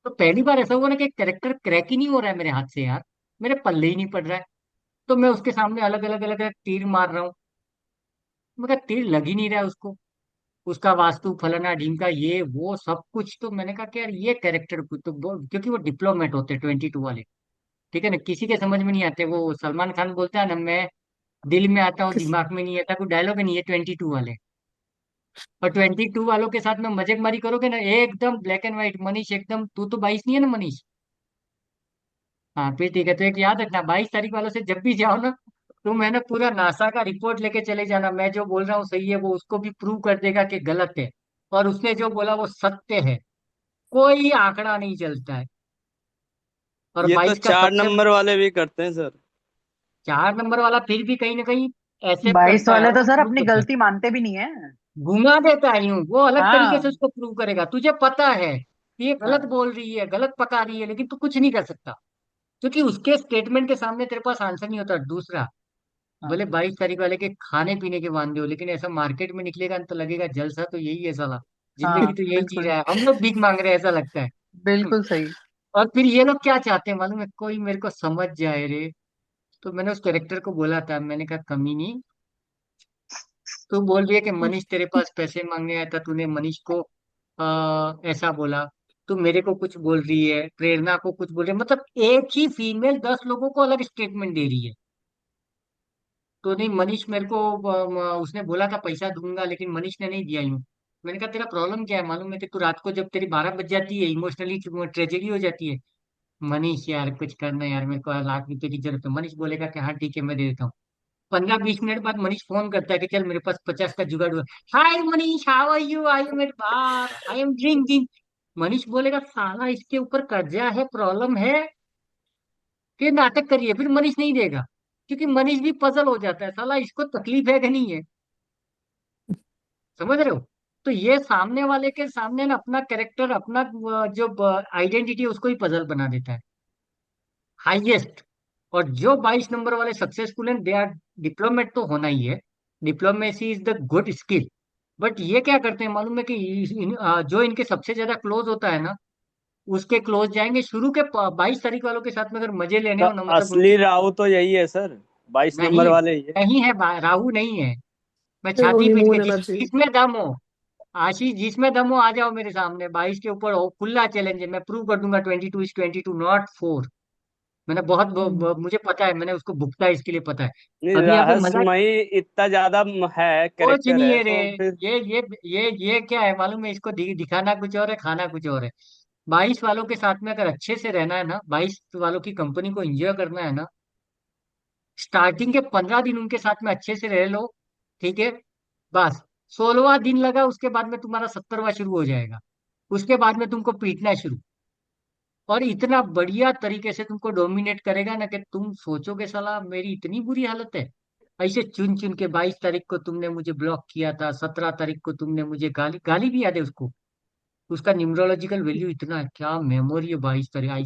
तो पहली बार ऐसा हुआ ना कि कैरेक्टर क्रैक ही नहीं हो रहा है मेरे हाथ से यार, मेरे पल्ले ही नहीं पड़ रहा है। तो मैं उसके सामने अलग अलग अलग अलग तीर मार रहा हूँ, मगर तीर लग ही नहीं रहा है उसको। उसका वास्तु फलाना ढींका ये वो सब कुछ, तो मैंने कहा कि यार ये कैरेक्टर तो क्योंकि वो डिप्लोमेट होते 22 वाले, ठीक है ना, किसी के समझ में नहीं आते। वो सलमान खान बोलता है ना, मैं दिल में आता हूँ किस दिमाग में नहीं आता, कोई डायलॉग नहीं है 22 वाले। और 22 वालों के साथ में मजाकमारी करोगे ना, एकदम ब्लैक एंड व्हाइट। मनीष एकदम, तू तो 22 नहीं है ना मनीष? हाँ फिर ठीक है, तो एक याद रखना, 22 तारीख वालों से जब भी जाओ ना, तो मैंने पूरा नासा का रिपोर्ट लेके चले जाना, मैं जो बोल रहा हूँ सही है, वो उसको भी प्रूव कर देगा कि गलत है। और उसने जो बोला वो सत्य है, कोई आंकड़ा नहीं चलता है। और ये तो 22 का चार सबसे, नंबर वाले भी करते हैं सर। 4 नंबर वाला फिर भी कहीं ना कहीं ऐसे 22 करता है, वाले वो तो सर प्रूव अपनी करता है, गलती मानते भी नहीं है। घुमा देता है यूं, वो अलग तरीके से हाँ उसको प्रूव करेगा। तुझे पता है कि ये गलत हाँ बोल रही है, गलत पका रही है, लेकिन तू कुछ नहीं कर सकता, क्योंकि उसके स्टेटमेंट के सामने तेरे पास आंसर नहीं होता। दूसरा, हाँ भले 22 तारीख वाले के खाने पीने के वांदे हो, लेकिन ऐसा मार्केट में निकलेगा तो लगेगा जलसा तो यही है साला, जिंदगी हाँ तो यही जी बिल्कुल, रहा है, हम लोग भीख मांग रहे हैं ऐसा लगता है। बिल्कुल सही। और फिर ये लोग क्या चाहते हैं मालूम है, कोई मेरे को समझ जाए रे। तो मैंने उस कैरेक्टर को बोला था, मैंने कहा कमी नहीं, तू बोल रही है कि मनीष तेरे पास पैसे मांगने आया था, तूने मनीष को ऐसा बोला, तू मेरे को कुछ बोल रही है, प्रेरणा को कुछ बोल रही है, मतलब एक ही फीमेल 10 लोगों को अलग स्टेटमेंट दे रही है। तो नहीं, मनीष मेरे को उसने बोला था पैसा दूंगा, लेकिन मनीष ने नहीं दिया यूं। मैंने कहा तेरा प्रॉब्लम क्या है, मालूम है कि तू रात को जब तेरी 12 बज जाती है, इमोशनली ट्रेजेडी हो जाती है। मनीष यार कुछ करना यार, मेरे को लाख रुपए की जरूरत है। मनीष बोलेगा कि हाँ ठीक है मैं दे देता हूँ। 15-20 मिनट बाद मनीष फोन करता है कि चल मेरे पास 50 का जुगाड़ हुआ। Hi Manish, how are you, I am at bar, I am drinking. Manish बोलेगा साला इसके ऊपर कर्जा है, प्रॉब्लम है, कि नाटक करिए, फिर मनीष नहीं देगा। क्योंकि मनीष भी पजल हो जाता है, साला इसको तकलीफ है कि नहीं है, समझ रहे हो। तो ये सामने वाले के सामने ना अपना कैरेक्टर, अपना जो आइडेंटिटी है उसको ही पजल बना देता है, हाईएस्ट। और जो 22 नंबर वाले सक्सेसफुल हैं, दे आर डिप्लोमेट तो होना ही है, diplomacy is the good skill. But ये क्या करते हैं मालूम है कि जो इनके सबसे ज्यादा क्लोज होता है ना, उसके क्लोज जाएंगे। शुरू के 22 तारीख वालों के साथ में अगर मजे लेने तो हो ना, मतलब असली उनकी, राहु तो यही है सर, 22 नंबर नहीं, वाले ही है। नहीं है, राहु नहीं है। मैं छाती पीट के हनीमून एनर्जी। जिसमें दम हो, आशीष जिसमें दम हो आ जाओ मेरे सामने, 22 के ऊपर हो, खुला चैलेंज है, मैं प्रूव कर दूंगा 22 इज 22 नॉट 4। मैंने बहुत मुझे पता है, मैंने उसको भुगता है, इसके लिए पता है। नहीं, अभी यहाँ पे मजाक रहस्यमयी इतना ज्यादा है, कुछ कैरेक्टर नहीं है है रे। तो फिर। ये क्या है मालूम है, इसको दिखाना कुछ और है, खाना कुछ और है। 22 वालों के साथ में अगर अच्छे से रहना है ना, 22 वालों की कंपनी को एंजॉय करना है ना, स्टार्टिंग के 15 दिन उनके साथ में अच्छे से रह लो, ठीक है, बस। 16वां दिन लगा, उसके बाद में तुम्हारा 70वां शुरू हो जाएगा, उसके बाद में तुमको पीटना शुरू। और इतना बढ़िया तरीके से तुमको डोमिनेट करेगा ना कि तुम सोचोगे साला मेरी इतनी बुरी हालत है। ऐसे चुन चुन के, 22 तारीख को तुमने मुझे ब्लॉक किया था, 17 तारीख को तुमने मुझे गाली गाली भी याद है उसको। उसका न्यूमरोलॉजिकल वैल्यू इतना है, क्या मेमोरी है 22 तारीख आई,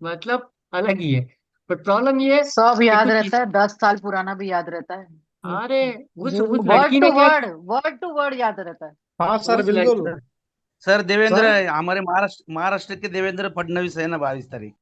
मतलब अलग ही है। बट प्रॉब्लम ये है सब कि याद कुछ रहता है, 10 साल पुराना भी याद रहता है। अरे उस वर्ड लड़की टू ने क्या, वर्ड, वर्ड टू वर्ड याद रहता है। हाँ सर उस बिल्कुल। लड़की, सर देवेंद्र, सर हमारे महाराष्ट्र महाराष्ट्र के देवेंद्र फडणवीस है ना 22 तारीख।